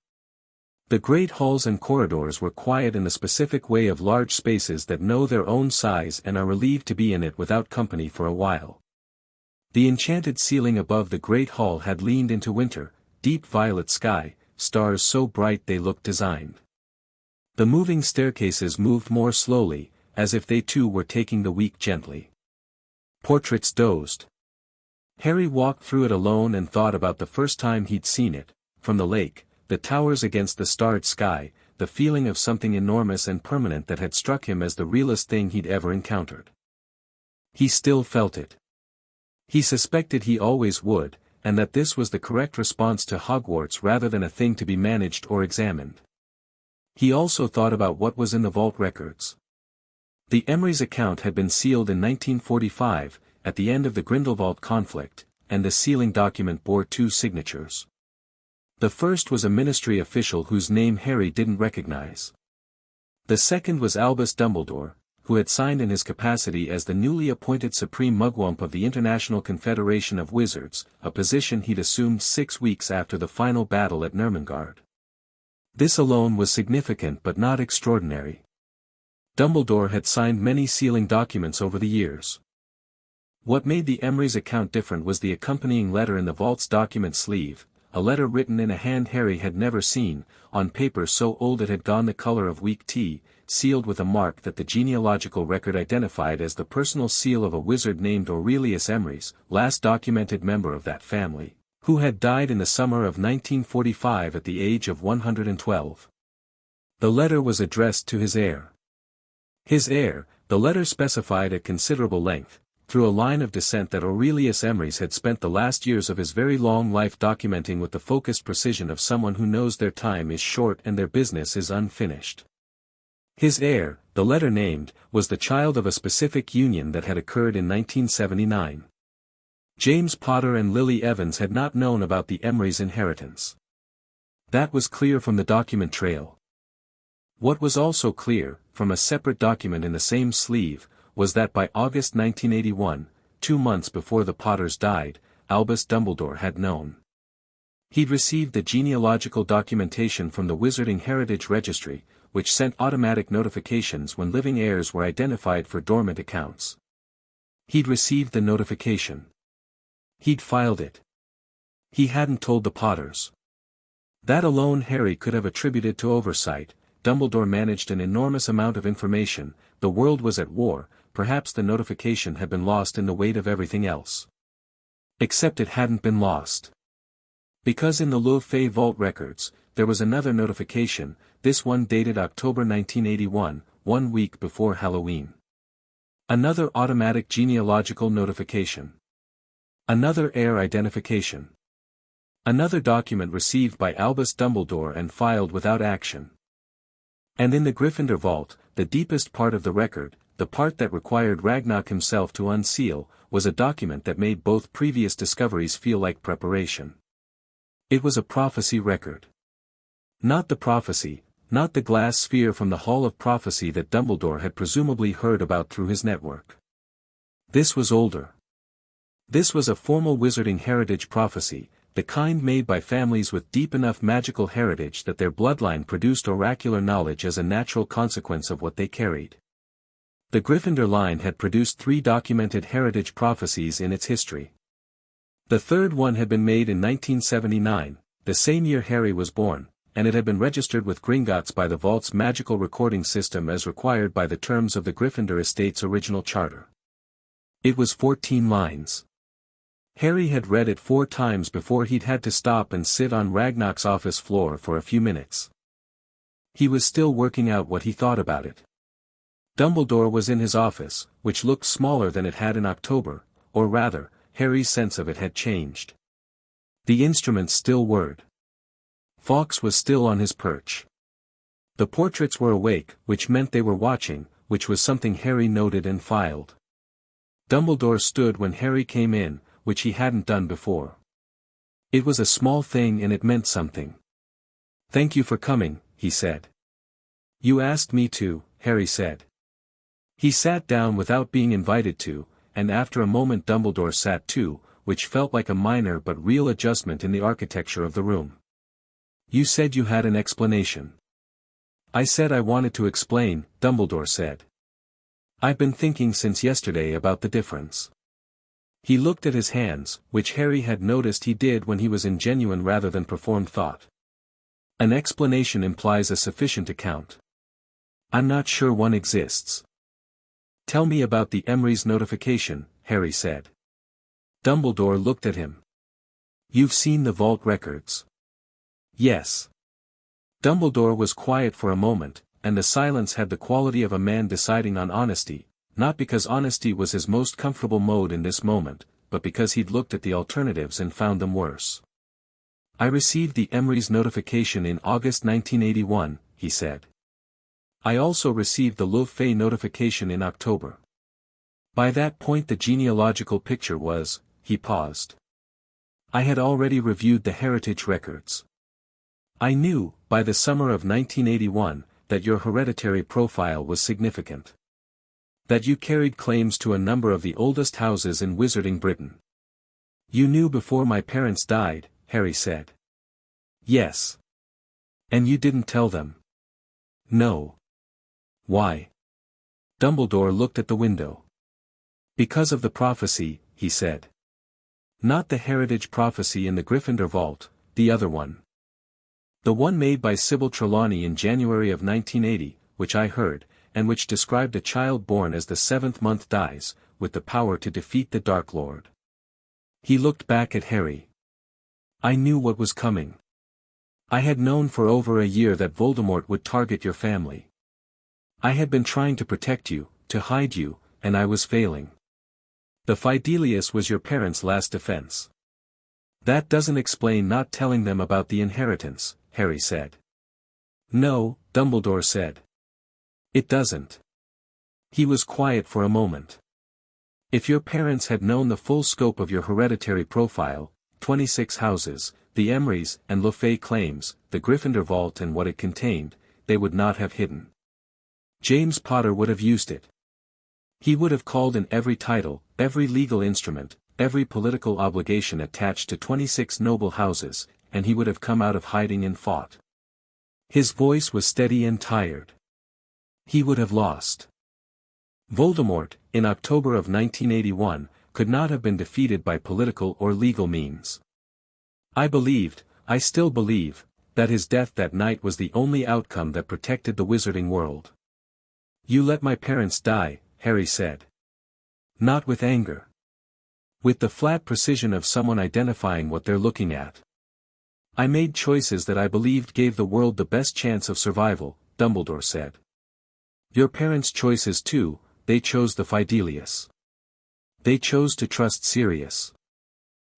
The great halls and corridors were quiet in the specific way of large spaces that know their own size and are relieved to be in it without company for a while. The enchanted ceiling above the great hall had leaned into winter, deep violet sky, stars so bright they looked designed. The moving staircases moved more slowly, as if they too were taking the week gently. Portraits dozed. Harry walked through it alone and thought about the first time he'd seen it, from the lake, the towers against the starred sky, the feeling of something enormous and permanent that had struck him as the realest thing he'd ever encountered. He still felt it. He suspected he always would, and that this was the correct response to Hogwarts rather than a thing to be managed or examined. He also thought about what was in the vault records. The Emery's account had been sealed in 1945, at the end of the Grindelwald conflict, and the sealing document bore two signatures. The first was a ministry official whose name Harry didn't recognize. The second was Albus Dumbledore, who had signed in his capacity as the newly appointed Supreme Mugwump of the International Confederation of Wizards, a position he'd assumed 6 weeks after the final battle at Nurmengard. This alone was significant but not extraordinary. Dumbledore had signed many sealing documents over the years. What made the Emery's account different was the accompanying letter in the vault's document sleeve, a letter written in a hand Harry had never seen, on paper so old it had gone the color of weak tea, sealed with a mark that the genealogical record identified as the personal seal of a wizard named Aurelius Emery's, last documented member of that family, who had died in the summer of 1945 at the age of 112. The letter was addressed to his heir. His heir, the letter specified at considerable length, through a line of descent that Aurelius Emery's had spent the last years of his very long life documenting with the focused precision of someone who knows their time is short and their business is unfinished. His heir, the letter named, was the child of a specific union that had occurred in 1979. James Potter and Lily Evans had not known about the Emery's inheritance. That was clear from the document trail. What was also clear, from a separate document in the same sleeve, was that by August 1981, 2 months before the Potters died, Albus Dumbledore had known. He'd received the genealogical documentation from the Wizarding Heritage Registry, which sent automatic notifications when living heirs were identified for dormant accounts. He'd received the notification. He'd filed it. He hadn't told the Potters. That alone Harry could have attributed to oversight. Dumbledore managed an enormous amount of information, the world was at war, perhaps the notification had been lost in the weight of everything else. Except it hadn't been lost. Because in the Lordships vault records, there was another notification, this one dated October 1981, 1 week before Halloween. Another automatic genealogical notification. Another heir identification. Another document received by Albus Dumbledore and filed without action. And in the Gryffindor vault, the deepest part of the record, the part that required Ragnarok himself to unseal, was a document that made both previous discoveries feel like preparation. It was a prophecy record. Not the prophecy, not the glass sphere from the Hall of Prophecy that Dumbledore had presumably heard about through his network. This was older. This was a formal wizarding heritage prophecy, the kind made by families with deep enough magical heritage that their bloodline produced oracular knowledge as a natural consequence of what they carried. The Gryffindor line had produced 3 documented heritage prophecies in its history. The third one had been made in 1979, the same year Harry was born, and it had been registered with Gringotts by the vault's magical recording system as required by the terms of the Gryffindor estate's original charter. It was 14 lines. Harry had read it 4 times before he'd had to stop and sit on Ragnarok's office floor for a few minutes. He was still working out what he thought about it. Dumbledore was in his office, which looked smaller than it had in October, or rather, Harry's sense of it had changed. The instruments still whirred. Fawkes was still on his perch. The portraits were awake, which meant they were watching, which was something Harry noted and filed. Dumbledore stood when Harry came in, which he hadn't done before. It was a small thing and it meant something. "Thank you for coming," he said. "You asked me to," Harry said. He sat down without being invited to, and after a moment Dumbledore sat too, which felt like a minor but real adjustment in the architecture of the room. "You said you had an explanation." "I said I wanted to explain," Dumbledore said. "I've been thinking since yesterday about the difference." He looked at his hands, which Harry had noticed he did when he was in genuine rather than performed thought. "An explanation implies a sufficient account. I'm not sure one exists." "Tell me about the Emery's notification," Harry said. Dumbledore looked at him. "You've seen the vault records?" "Yes." Dumbledore was quiet for a moment, and the silence had the quality of a man deciding on honesty, not because honesty was his most comfortable mode in this moment, but because he'd looked at the alternatives and found them worse. "I received the Emery's notification in August 1981, he said. "I also received the Lordships notification in October." By that point the genealogical picture was, he paused. "I had already reviewed the heritage records. I knew, by the summer of 1981, that your hereditary profile was significant. That you carried claims to a number of the oldest houses in Wizarding Britain." "You knew before my parents died," Harry said. "Yes." "And you didn't tell them?" "No." "Why?" Dumbledore looked at the window. "Because of the prophecy," he said. "Not the heritage prophecy in the Gryffindor vault, the other one. The one made by Sybil Trelawney in January of 1980, which I heard, and which described a child born as the 7th month dies, with the power to defeat the Dark Lord." He looked back at Harry. "I knew what was coming. I had known for over a year that Voldemort would target your family. I had been trying to protect you, to hide you, and I was failing. The Fidelius was your parents' last defense." "That doesn't explain not telling them about the inheritance," Harry said. "No," Dumbledore said. "It doesn't." He was quiet for a moment. "If your parents had known the full scope of your hereditary profile, 26 houses, the Emerys and Lordships claims, the Gryffindor vault and what it contained, they would not have hidden. James Potter would have used it. He would have called in every title, every legal instrument, every political obligation attached to 26 noble houses, and he would have come out of hiding and fought." His voice was steady and tired. "He would have lost. Voldemort, in October of 1981, could not have been defeated by political or legal means. I believed, I still believe, that his death that night was the only outcome that protected the wizarding world. "You let my parents die," Harry said. Not with anger. With the flat precision of someone identifying what they're looking at. "I made choices that I believed gave the world the best chance of survival," Dumbledore said. "Your parents' choices too, they chose the Fidelius. They chose to trust Sirius.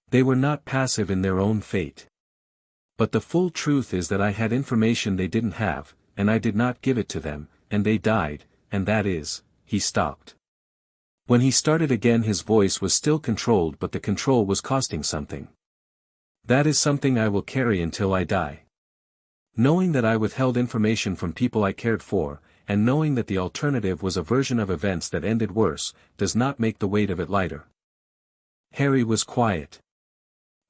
They were not passive in their own fate. But the full truth is that I had information they didn't have, and I did not give it to them, and they died, and that is," he stopped. When he started again his voice was still controlled, but the control was costing something. "That is something I will carry until I die. Knowing that I withheld information from people I cared for, and knowing that the alternative was a version of events that ended worse, does not make the weight of it lighter." Harry was quiet.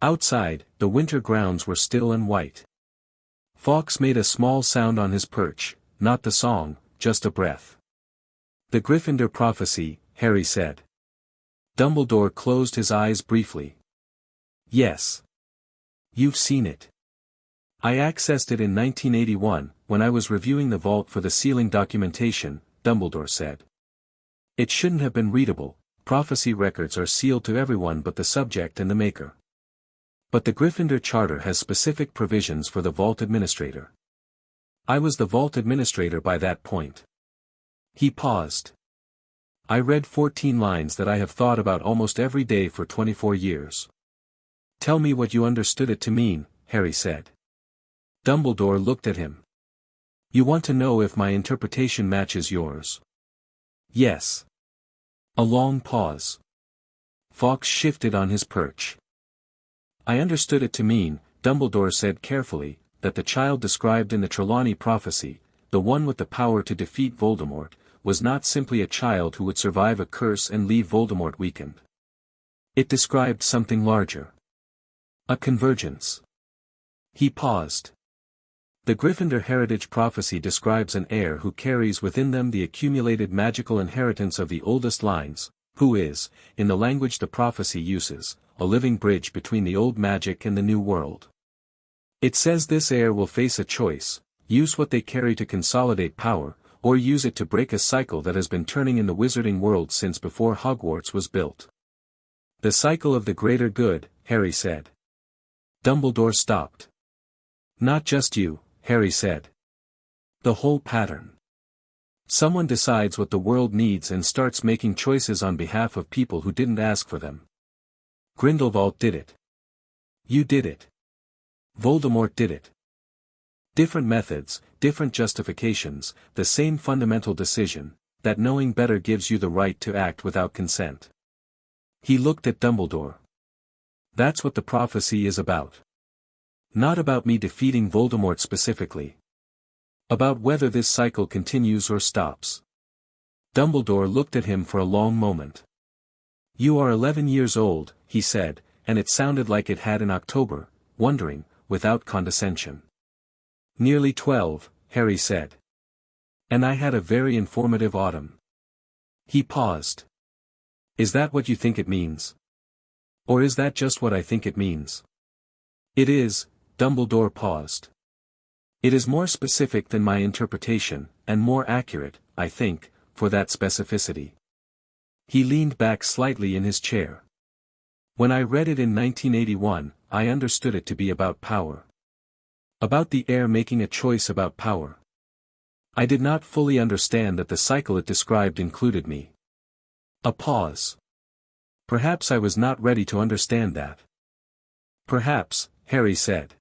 Outside, the winter grounds were still and white. Fawkes made a small sound on his perch, not the song, just a breath. "The Gryffindor prophecy," Harry said. Dumbledore closed his eyes briefly. "Yes. You've seen it." "I accessed it in 1981, when I was reviewing the vault for the sealing documentation," Dumbledore said. "It shouldn't have been readable. Prophecy records are sealed to everyone but the subject and the maker. But the Gryffindor Charter has specific provisions for the Vault Administrator. I was the Vault Administrator by that point." He paused. "I read 14 lines that I have thought about almost every day for 24 years. "Tell me what you understood it to mean," Harry said. Dumbledore looked at him. "You want to know if my interpretation matches yours?" "Yes." A long pause. Fawkes shifted on his perch. "I understood it to mean," Dumbledore said carefully, "that the child described in the Trelawney prophecy, the one with the power to defeat Voldemort, was not simply a child who would survive a curse and leave Voldemort weakened. It described something larger. A convergence." He paused. "The Gryffindor heritage prophecy describes an heir who carries within them the accumulated magical inheritance of the oldest lines, who is, in the language the prophecy uses, a living bridge between the old magic and the new world. It says this heir will face a choice: use what they carry to consolidate power, or use it to break a cycle that has been turning in the wizarding world since before Hogwarts was built." "The cycle of the greater good," Harry said. Dumbledore stopped. "Not just you," Harry said. "The whole pattern. Someone decides what the world needs and starts making choices on behalf of people who didn't ask for them. Grindelwald did it. You did it. Voldemort did it. Different methods, different justifications, the same fundamental decision, that knowing better gives you the right to act without consent." He looked at Dumbledore. "That's what the prophecy is about. Not about me defeating Voldemort specifically. About whether this cycle continues or stops." Dumbledore looked at him for a long moment. "You are 11 years old," he said, and it sounded like it had in October, wondering, without condescension. "Nearly 12, Harry said. "And I had a very informative autumn." He paused. "Is that what you think it means? Or is that just what I think it means?" "It is," Dumbledore paused. "It is more specific than my interpretation, and more accurate, I think, for that specificity." He leaned back slightly in his chair. "When I read it in 1981, I understood it to be about power. About the heir making a choice about power. I did not fully understand that the cycle it described included me." A pause. "Perhaps I was not ready to understand that." "Perhaps," Harry said.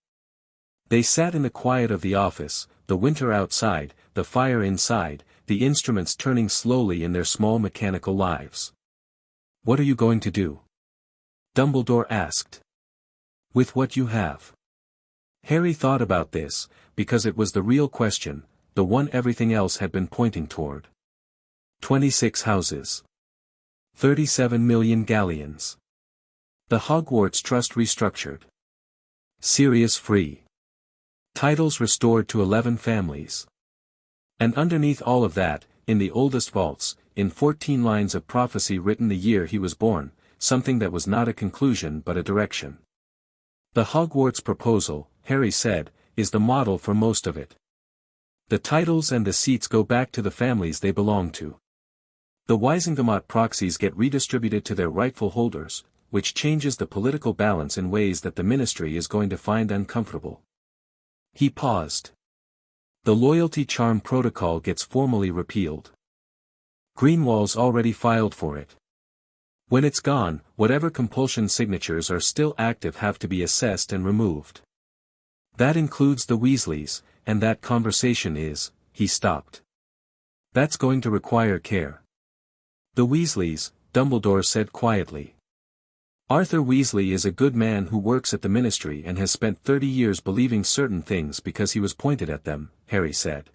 They sat in the quiet of the office, the winter outside, the fire inside, the instruments turning slowly in their small mechanical lives. "What are you going to do?" Dumbledore asked. "With what you have." Harry thought about this, because it was the real question, the one everything else had been pointing toward. 26 houses. 37 million galleons. The Hogwarts Trust restructured. Sirius free. Titles restored to 11 families. And underneath all of that, in the oldest vaults, in 14 lines of prophecy written the year he was born, something that was not a conclusion but a direction. "The Hogwarts proposal," Harry said, is the model for most of it. The titles and the seats go back to the families they belong to. The Wisingamot proxies get redistributed to their rightful holders, which changes the political balance in ways that the ministry is going to find uncomfortable. He paused. The loyalty charm protocol gets formally repealed. Greenwall's already filed for it. When it's gone, whatever compulsion signatures are still active have to be assessed and removed. That includes the Weasleys, and that conversation is, he stopped. That's going to require care. The Weasleys, Dumbledore said quietly. Arthur Weasley is a good man who works at the ministry and has spent 30 years believing certain things because he was pointed at them, Harry said.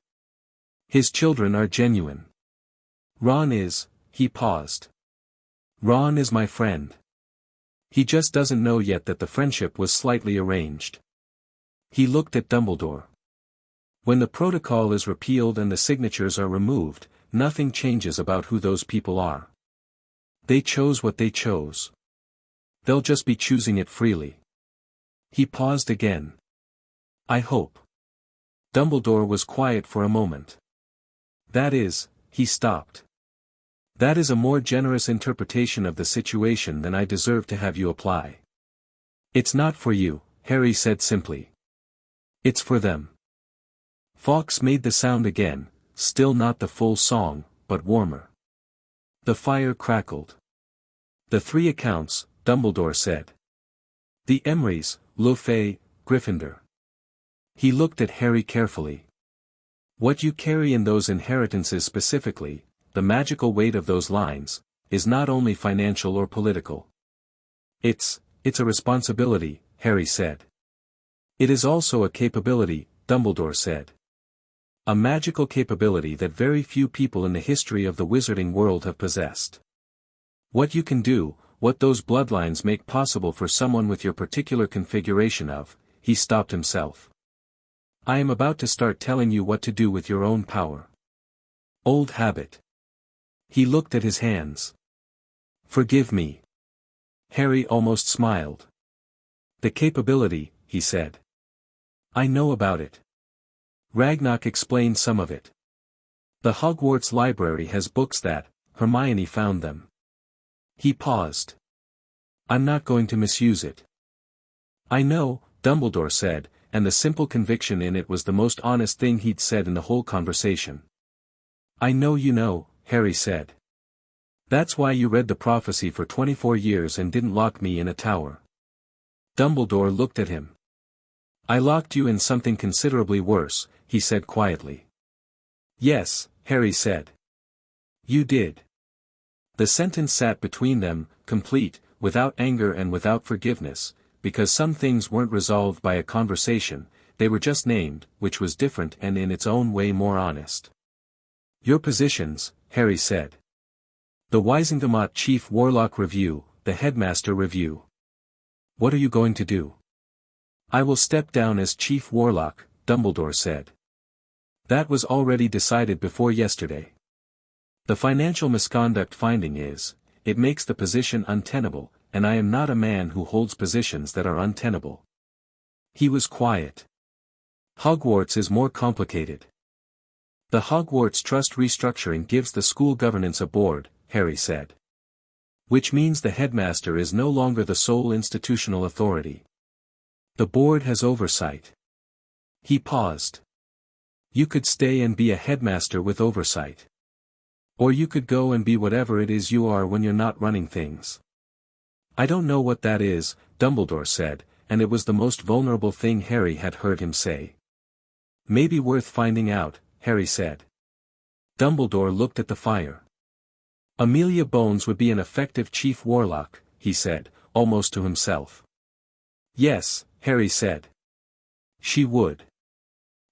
His children are genuine. Ron is, he paused. Ron is my friend. He just doesn't know yet that the friendship was slightly arranged. He looked at Dumbledore. When the protocol is repealed and the signatures are removed, nothing changes about who those people are. They chose what they chose. They'll just be choosing it freely. He paused again. I hope. Dumbledore was quiet for a moment. That is, he stopped. That is a more generous interpretation of the situation than I deserve to have you apply. It's not for you, Harry said simply. It's for them. Fawkes made the sound again, still not the full song, but warmer. The fire crackled. The 3 accounts, Dumbledore said. The Emrys, Lefay, Gryffindor. He looked at Harry carefully. What you carry in those inheritances specifically, the magical weight of those lines, is not only financial or political. It's a responsibility, Harry said. It is also a capability, Dumbledore said. A magical capability that very few people in the history of the wizarding world have possessed. What you can do, what those bloodlines make possible for someone with your particular configuration of, he stopped himself. I am about to start telling you what to do with your own power. Old habit. He looked at his hands. Forgive me. Harry almost smiled. The capability, he said. I know about it. Ragnarok explained some of it. The Hogwarts library has books that, Hermione found them. He paused. I'm not going to misuse it. I know, Dumbledore said, and the simple conviction in it was the most honest thing he'd said in the whole conversation. I know you know, Harry said. That's why you read the prophecy for 24 years and didn't lock me in a tower. Dumbledore looked at him. I locked you in something considerably worse, he said quietly. Yes, Harry said. You did. The sentence sat between them, complete, without anger and without forgiveness, because some things weren't resolved by a conversation, they were just named, which was different and in its own way more honest. Your positions, Harry said. The Wisingamot Chief Warlock Review, the Headmaster Review. What are you going to do? I will step down as Chief Warlock, Dumbledore said. That was already decided before yesterday. The financial misconduct finding is, it makes the position untenable, and I am not a man who holds positions that are untenable. He was quiet. Hogwarts is more complicated. The Hogwarts Trust restructuring gives the school governance a board, Harry said. Which means the headmaster is no longer the sole institutional authority. The board has oversight. He paused. You could stay and be a headmaster with oversight. Or you could go and be whatever it is you are when you're not running things. I don't know what that is, Dumbledore said, and it was the most vulnerable thing Harry had heard him say. Maybe worth finding out, Harry said. Dumbledore looked at the fire. Amelia Bones would be an effective chief warlock, he said, almost to himself. Yes, Harry said. She would.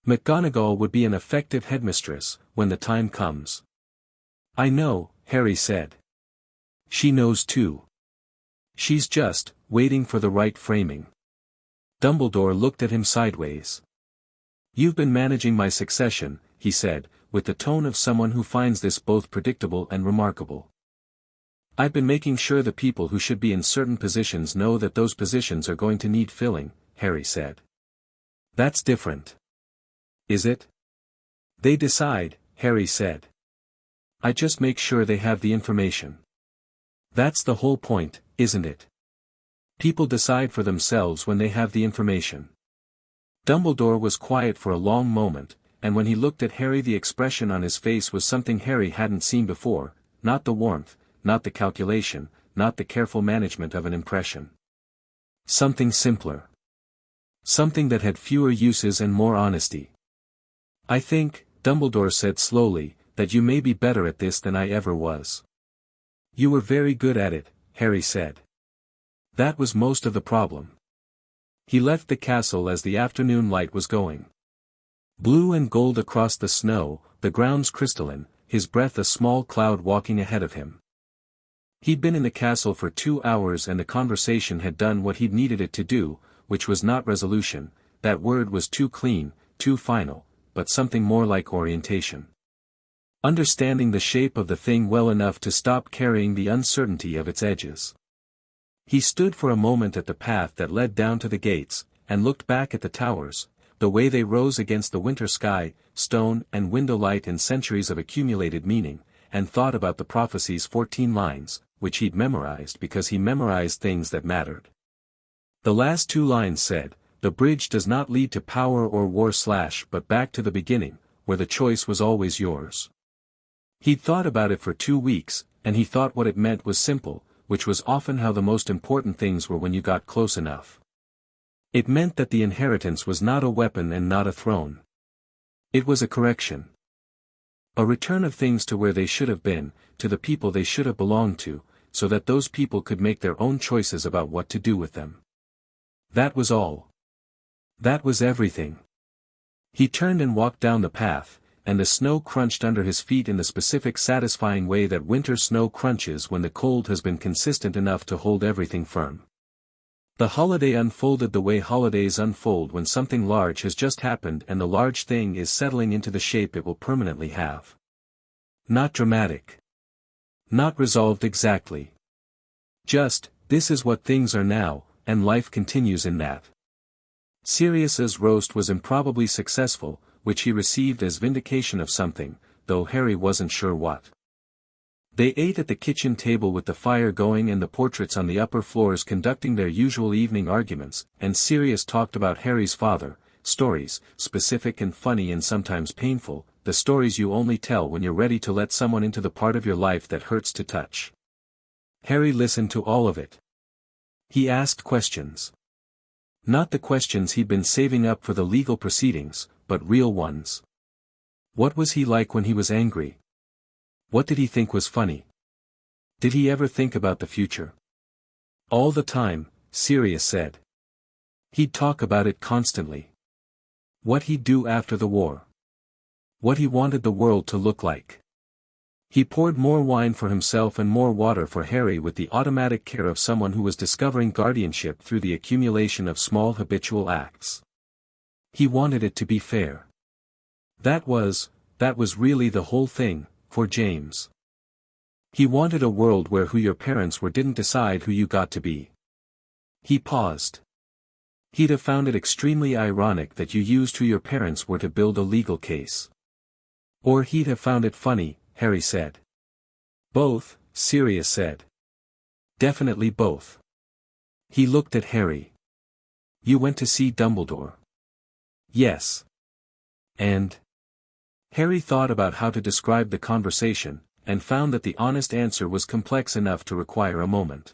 McGonagall would be an effective headmistress, when the time comes. I know, Harry said. She knows too. She's just, waiting for the right framing. Dumbledore looked at him sideways. You've been managing my succession, he said, with the tone of someone who finds this both predictable and remarkable. I've been making sure the people who should be in certain positions know that those positions are going to need filling, Harry said. That's different. Is it? They decide, Harry said. I just make sure they have the information. That's the whole point, isn't it? People decide for themselves when they have the information. Dumbledore was quiet for a long moment, and when he looked at Harry the expression on his face was something Harry hadn't seen before, not the warmth, not the calculation, not the careful management of an impression. Something simpler. Something that had fewer uses and more honesty. I think, Dumbledore said slowly, that you may be better at this than I ever was. You were very good at it, Harry said. That was most of the problem. He left the castle as the afternoon light was going. Blue and gold across the snow, the grounds crystalline, his breath a small cloud walking ahead of him. He'd been in the castle for 2 hours and the conversation had done what he'd needed it to do, which was not resolution, that word was too clean, too final, but something more like orientation. Understanding the shape of the thing well enough to stop carrying the uncertainty of its edges. He stood for a moment at the path that led down to the gates, and looked back at the towers, the way they rose against the winter sky, stone and window light and centuries of accumulated meaning, and thought about the prophecy's 14 lines, which he'd memorized because he memorized things that mattered. The last 2 lines said, "The bridge does not lead to power or war / but back to the beginning, where the choice was always yours." He'd thought about it for 2 weeks, and he thought what it meant was simple, which was often how the most important things were when you got close enough. It meant that the inheritance was not a weapon and not a throne. It was a correction. A return of things to where they should have been, to the people they should have belonged to, so that those people could make their own choices about what to do with them. That was all. That was everything. He turned and walked down the path, and the snow crunched under his feet in the specific satisfying way that winter snow crunches when the cold has been consistent enough to hold everything firm. The holiday unfolded the way holidays unfold when something large has just happened and the large thing is settling into the shape it will permanently have. Not dramatic. Not resolved exactly. Just, this is what things are now, and life continues in that. Sirius's roast was improbably successful, which he received as vindication of something, though Harry wasn't sure what. They ate at the kitchen table with the fire going and the portraits on the upper floors conducting their usual evening arguments, and Sirius talked about Harry's father, stories, specific and funny and sometimes painful, the stories you only tell when you're ready to let someone into the part of your life that hurts to touch. Harry listened to all of it. He asked questions. Not the questions he'd been saving up for the legal proceedings, but real ones. What was he like when he was angry? What did he think was funny? Did he ever think about the future? All the time, Sirius said. He'd talk about it constantly. What he'd do after the war. What he wanted the world to look like. He poured more wine for himself and more water for Harry with the automatic care of someone who was discovering guardianship through the accumulation of small habitual acts. He wanted it to be fair. That was really the whole thing, for James. He wanted a world where who your parents were didn't decide who you got to be. He paused. He'd have found it extremely ironic that you used who your parents were to build a legal case. Or he'd have found it funny, Harry said. Both, Sirius said. Definitely both. He looked at Harry. You went to see Dumbledore. Yes. And? Harry thought about how to describe the conversation, and found that the honest answer was complex enough to require a moment.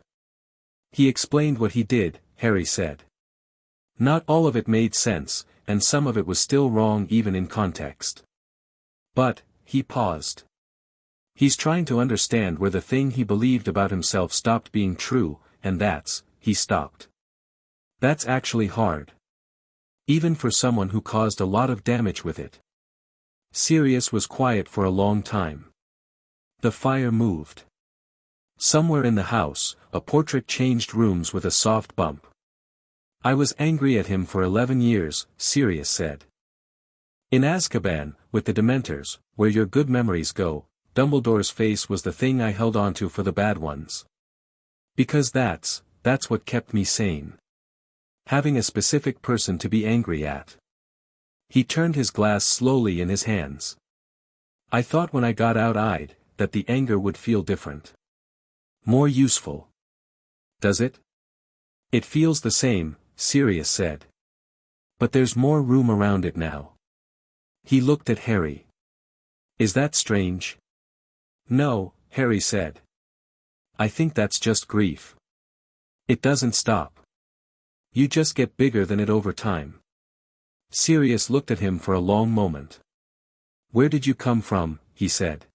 He explained what he did, Harry said. Not all of it made sense, and some of it was still wrong even in context. But, he paused. He's trying to understand where the thing he believed about himself stopped being true, and he stopped. That's actually hard. Even for someone who caused a lot of damage with it. Sirius was quiet for a long time. The fire moved. Somewhere in the house, a portrait changed rooms with a soft bump. I was angry at him for 11 years, Sirius said. In Azkaban, with the Dementors, where your good memories go, Dumbledore's face was the thing I held onto for the bad ones. Because that's what kept me sane. Having a specific person to be angry at. He turned his glass slowly in his hands. I thought when I got out that the anger would feel different. More useful. Does it? It feels the same, Sirius said. But there's more room around it now. He looked at Harry. Is that strange? No, Harry said. I think that's just grief. It doesn't stop. You just get bigger than it over time. Sirius looked at him for a long moment. Where did you come from, he said.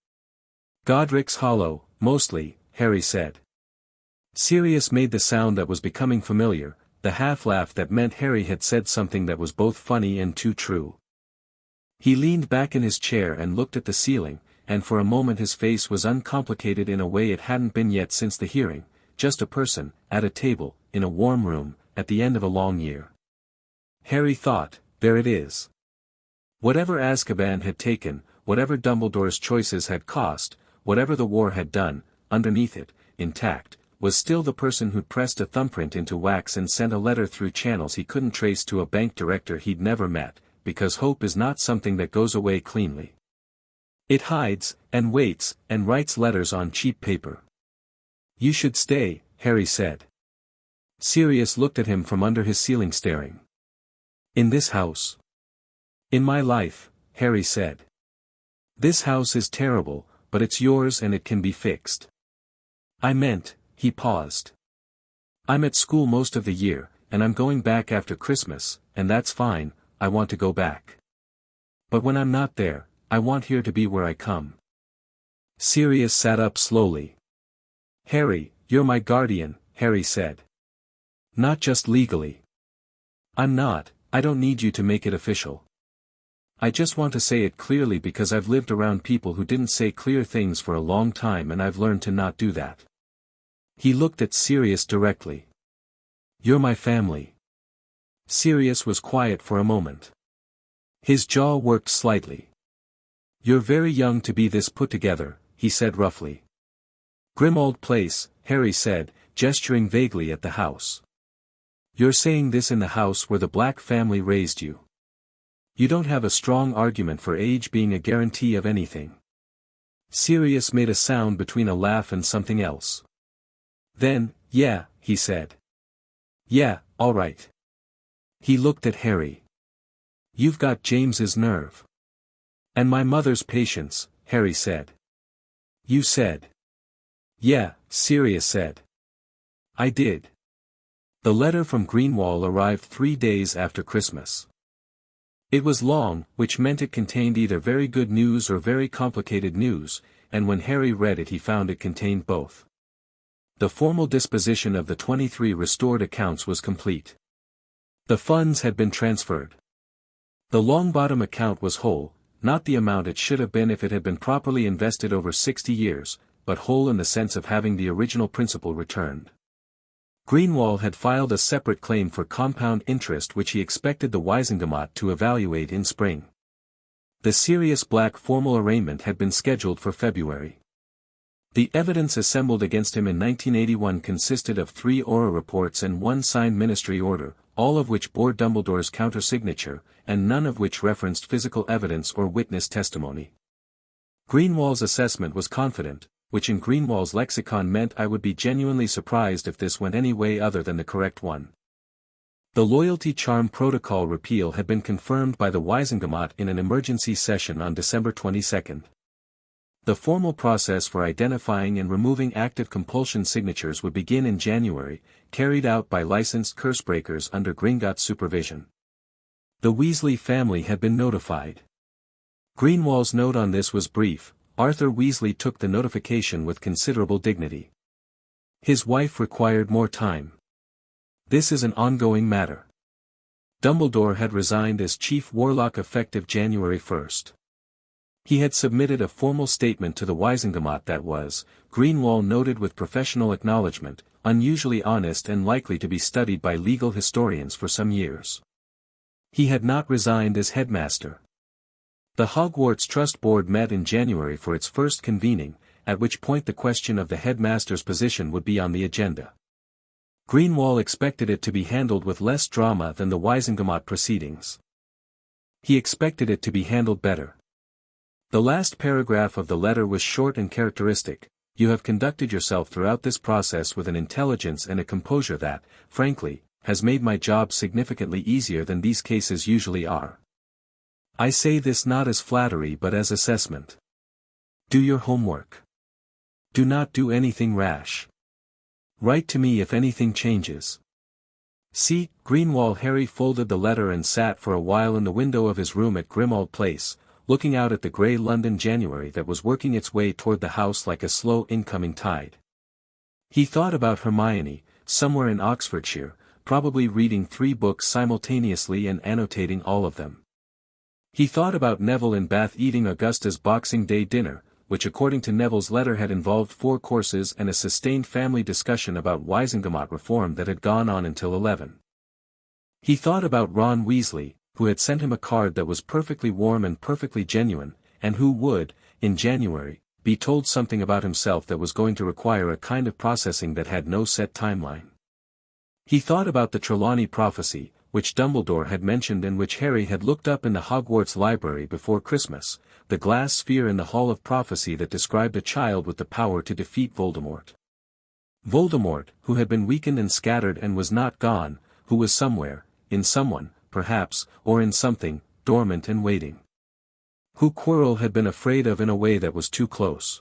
Godric's Hollow, mostly, Harry said. Sirius made the sound that was becoming familiar, the half-laugh that meant Harry had said something that was both funny and too true. He leaned back in his chair and looked at the ceiling, and for a moment his face was uncomplicated in a way it hadn't been yet since the hearing, just a person, at a table, in a warm room, at the end of a long year. Harry thought, there it is. Whatever Azkaban had taken, whatever Dumbledore's choices had cost, whatever the war had done, underneath it, intact, was still the person who'd pressed a thumbprint into wax and sent a letter through channels he couldn't trace to a bank director he'd never met, because hope is not something that goes away cleanly. It hides, and waits, and writes letters on cheap paper. You should stay, Harry said. Sirius looked at him from under his ceiling staring. In this house. In my life, Harry said. This house is terrible, but it's yours and it can be fixed. I meant, he paused. I'm at school most of the year, and I'm going back after Christmas, and that's fine, I want to go back. But when I'm not there, I want here to be where I come. Sirius sat up slowly. Harry, you're my guardian, Harry said. Not just legally. I'm not, I don't need you to make it official. I just want to say it clearly because I've lived around people who didn't say clear things for a long time and I've learned to not do that. He looked at Sirius directly. You're my family. Sirius was quiet for a moment. His jaw worked slightly. You're very young to be this put together, he said roughly. Grim old place, Harry said, gesturing vaguely at the house. You're saying this in the house where the Black family raised you. You don't have a strong argument for age being a guarantee of anything. Sirius made a sound between a laugh and something else. Then, yeah, he said. Yeah, all right. He looked at Harry. You've got James's nerve. And my mother's patience, Harry said. You said. Yeah, Sirius said. I did. The letter from Greenwall arrived 3 days after Christmas. It was long, which meant it contained either very good news or very complicated news, and when Harry read it he found it contained both. The formal disposition of the 23 restored accounts was complete. The funds had been transferred. The Longbottom account was whole, not the amount it should have been if it had been properly invested over 60 years, but whole in the sense of having the original principal returned. Greenwall had filed a separate claim for compound interest which he expected the Wizengamot to evaluate in spring. The Sirius Black formal arraignment had been scheduled for February. The evidence assembled against him in 1981 consisted of 3 Auror reports and 1 signed ministry order, all of which bore Dumbledore's countersignature, and none of which referenced physical evidence or witness testimony. Greenwall's assessment was confident, which in Greenwall's lexicon meant I would be genuinely surprised if this went any way other than the correct one. The Loyalty Charm Protocol repeal had been confirmed by the Wizengamot in an emergency session on December 22. The formal process for identifying and removing active compulsion signatures would begin in January, carried out by licensed cursebreakers under Gringotts supervision. The Weasley family had been notified. Greenwall's note on this was brief. Arthur Weasley took the notification with considerable dignity. His wife required more time. This is an ongoing matter. Dumbledore had resigned as Chief Warlock effective January 1. He had submitted a formal statement to the Wizengamot that was, Greenwall noted with professional acknowledgement, unusually honest and likely to be studied by legal historians for some years. He had not resigned as headmaster. The Hogwarts Trust Board met in January for its first convening, at which point the question of the headmaster's position would be on the agenda. Greenwall expected it to be handled with less drama than the Wizengamot proceedings. He expected it to be handled better. The last paragraph of the letter was short and characteristic. You have conducted yourself throughout this process with an intelligence and a composure that, frankly, has made my job significantly easier than these cases usually are. I say this not as flattery but as assessment. Do your homework. Do not do anything rash. Write to me if anything changes. See, Greenwall. Harry folded the letter and sat for a while in the window of his room at Grimmauld Place, looking out at the grey London January that was working its way toward the house like a slow incoming tide. He thought about Hermione, somewhere in Oxfordshire, probably reading 3 books simultaneously and annotating all of them. He thought about Neville in Bath eating Augusta's Boxing Day dinner, which according to Neville's letter had involved 4 courses and a sustained family discussion about Wisengamot reform that had gone on until 11. He thought about Ron Weasley, who had sent him a card that was perfectly warm and perfectly genuine, and who would, in January, be told something about himself that was going to require a kind of processing that had no set timeline. He thought about the Trelawney prophecy, which Dumbledore had mentioned and which Harry had looked up in the Hogwarts library before Christmas, the glass sphere in the Hall of Prophecy that described a child with the power to defeat Voldemort. Voldemort, who had been weakened and scattered and was not gone, who was somewhere, in someone, perhaps, or in something, dormant and waiting. Who Quirrell had been afraid of in a way that was too close.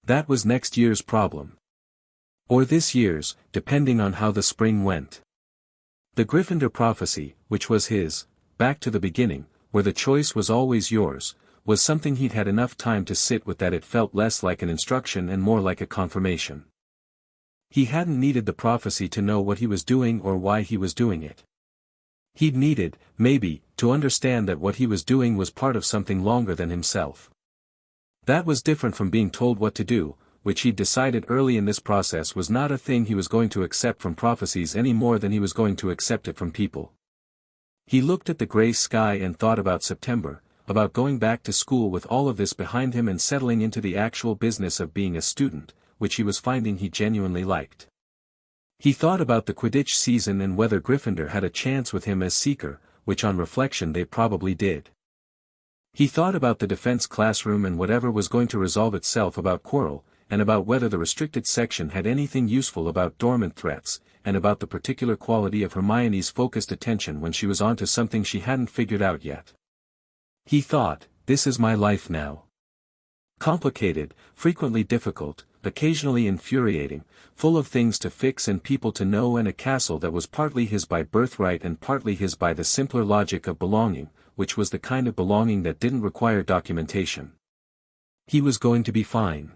That was next year's problem. Or this year's, depending on how the spring went. The Gryffindor prophecy, which was his, back to the beginning, where the choice was always yours, was something he'd had enough time to sit with that it felt less like an instruction and more like a confirmation. He hadn't needed the prophecy to know what he was doing or why he was doing it. He'd needed, maybe, to understand that what he was doing was part of something longer than himself. That was different from being told what to do, which he'd decided early in this process was not a thing he was going to accept from prophecies any more than he was going to accept it from people. He looked at the grey sky and thought about September, about going back to school with all of this behind him and settling into the actual business of being a student, which he was finding he genuinely liked. He thought about the Quidditch season and whether Gryffindor had a chance with him as Seeker, which on reflection they probably did. He thought about the defense classroom and whatever was going to resolve itself about Quirrell, and about whether the restricted section had anything useful about dormant threats, and about the particular quality of Hermione's focused attention when she was onto something she hadn't figured out yet. He thought, this is my life now. Complicated, frequently difficult, occasionally infuriating, full of things to fix and people to know and a castle that was partly his by birthright and partly his by the simpler logic of belonging, which was the kind of belonging that didn't require documentation. He was going to be fine.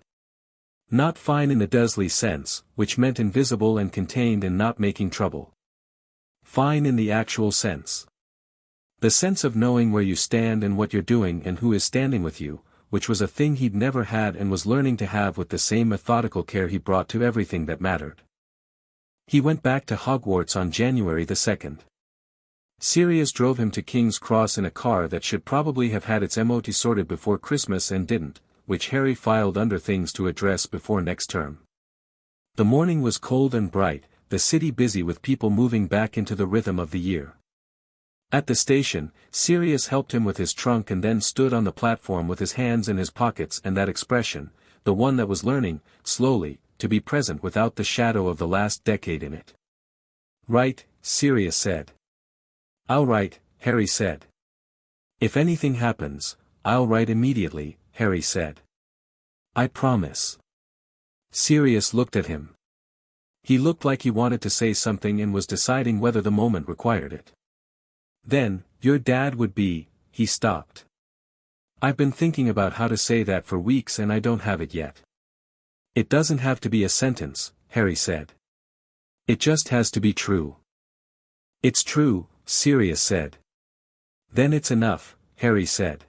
Not fine in the Dursley sense, which meant invisible and contained and not making trouble. Fine in the actual sense. The sense of knowing where you stand and what you're doing and who is standing with you, which was a thing he'd never had and was learning to have with the same methodical care he brought to everything that mattered. He went back to Hogwarts on January the 2nd. Sirius drove him to King's Cross in a car that should probably have had its MOT sorted before Christmas and didn't, which Harry filed under things to address before next term. The morning was cold and bright, the city busy with people moving back into the rhythm of the year. At the station, Sirius helped him with his trunk and then stood on the platform with his hands in his pockets and that expression, the one that was learning, slowly, to be present without the shadow of the last decade in it. "Right," Sirius said. "I'll write," Harry said. "If anything happens, I'll write immediately," Harry said. "I promise." Sirius looked at him. He looked like he wanted to say something and was deciding whether the moment required it. "Then, your dad would be," he stopped. "I've been thinking about how to say that for weeks and I don't have it yet." "It doesn't have to be a sentence," Harry said. "It just has to be true." "It's true," Sirius said. "Then it's enough," Harry said.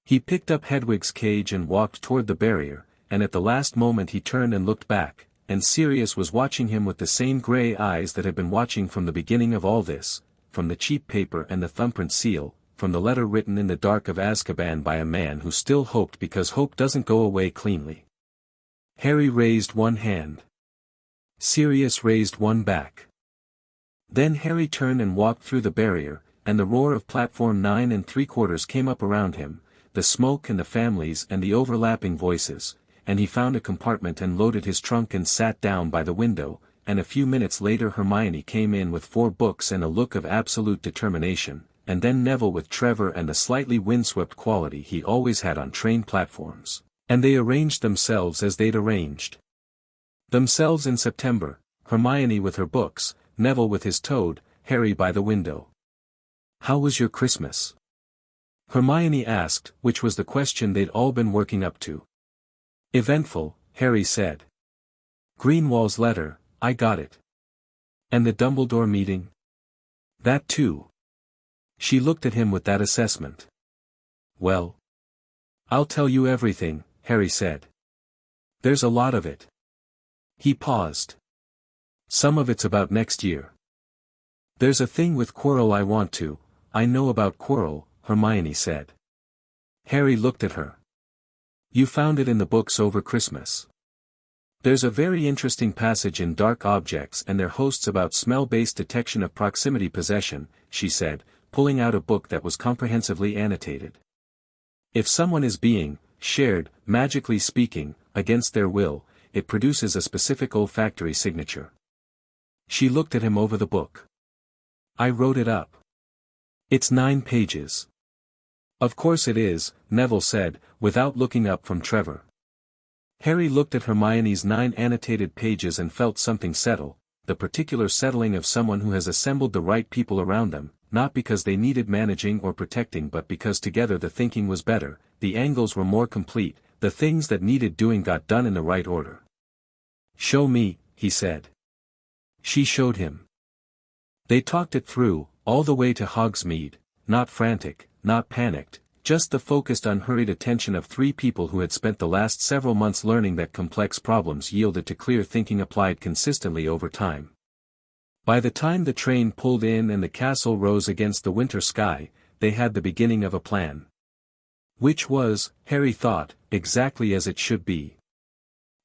He picked up Hedwig's cage and walked toward the barrier, and at the last moment he turned and looked back, and Sirius was watching him with the same grey eyes that had been watching from the beginning of all this, from the cheap paper and the thumbprint seal, from the letter written in the dark of Azkaban by a man who still hoped because hope doesn't go away cleanly. Harry raised one hand. Sirius raised one back. Then Harry turned and walked through the barrier, and the roar of platform 9 3/4 came up around him, the smoke and the families and the overlapping voices, and he found a compartment and loaded his trunk and sat down by the window, and a few minutes later Hermione came in with 4 books and a look of absolute determination, and then Neville with Trevor and the slightly windswept quality he always had on train platforms, and they arranged themselves as they'd arranged themselves in September, Hermione with her books, Neville with his toad, Harry by the window. "How was your Christmas?" Hermione asked, which was the question they'd all been working up to. "Eventful," Harry said. "Greenwall's letter, I got it. And the Dumbledore meeting?" "That too." She looked at him with that assessment. "Well, I'll tell you everything," Harry said. "There's a lot of it." He paused. "Some of it's about next year. There's a thing with Quirrell I know about Quirrell," Hermione said. Harry looked at her. "You found it in the books over Christmas. There's a very interesting passage in Dark Objects and Their Hosts about smell-based detection of proximity possession," she said, pulling out a book that was comprehensively annotated. "If someone is being shared, magically speaking, against their will, it produces a specific olfactory signature." She looked at him over the book. "I wrote it up. It's 9 pages. "Of course it is," Neville said, without looking up from Trevor. Harry looked at Hermione's 9 annotated pages and felt something settle, the particular settling of someone who has assembled the right people around them, not because they needed managing or protecting but because together the thinking was better, the angles were more complete, the things that needed doing got done in the right order. "Show me," he said. She showed him. They talked it through, all the way to Hogsmeade, not frantic, not panicked, just the focused unhurried attention of 3 people who had spent the last several months learning that complex problems yielded to clear thinking applied consistently over time. By the time the train pulled in and the castle rose against the winter sky, they had the beginning of a plan. Which was, Harry thought, exactly as it should be.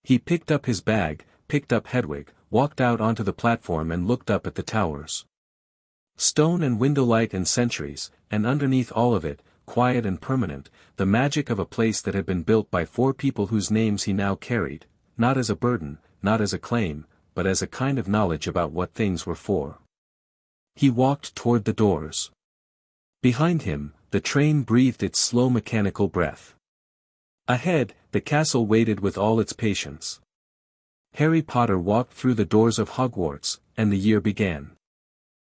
He picked up his bag, picked up Hedwig, walked out onto the platform and looked up at the towers. Stone and window light and sentries, and underneath all of it, quiet and permanent, the magic of a place that had been built by 4 people whose names he now carried, not as a burden, not as a claim, but as a kind of knowledge about what things were for. He walked toward the doors. Behind him, the train breathed its slow mechanical breath. Ahead, the castle waited with all its patience. Harry Potter walked through the doors of Hogwarts, and the year began.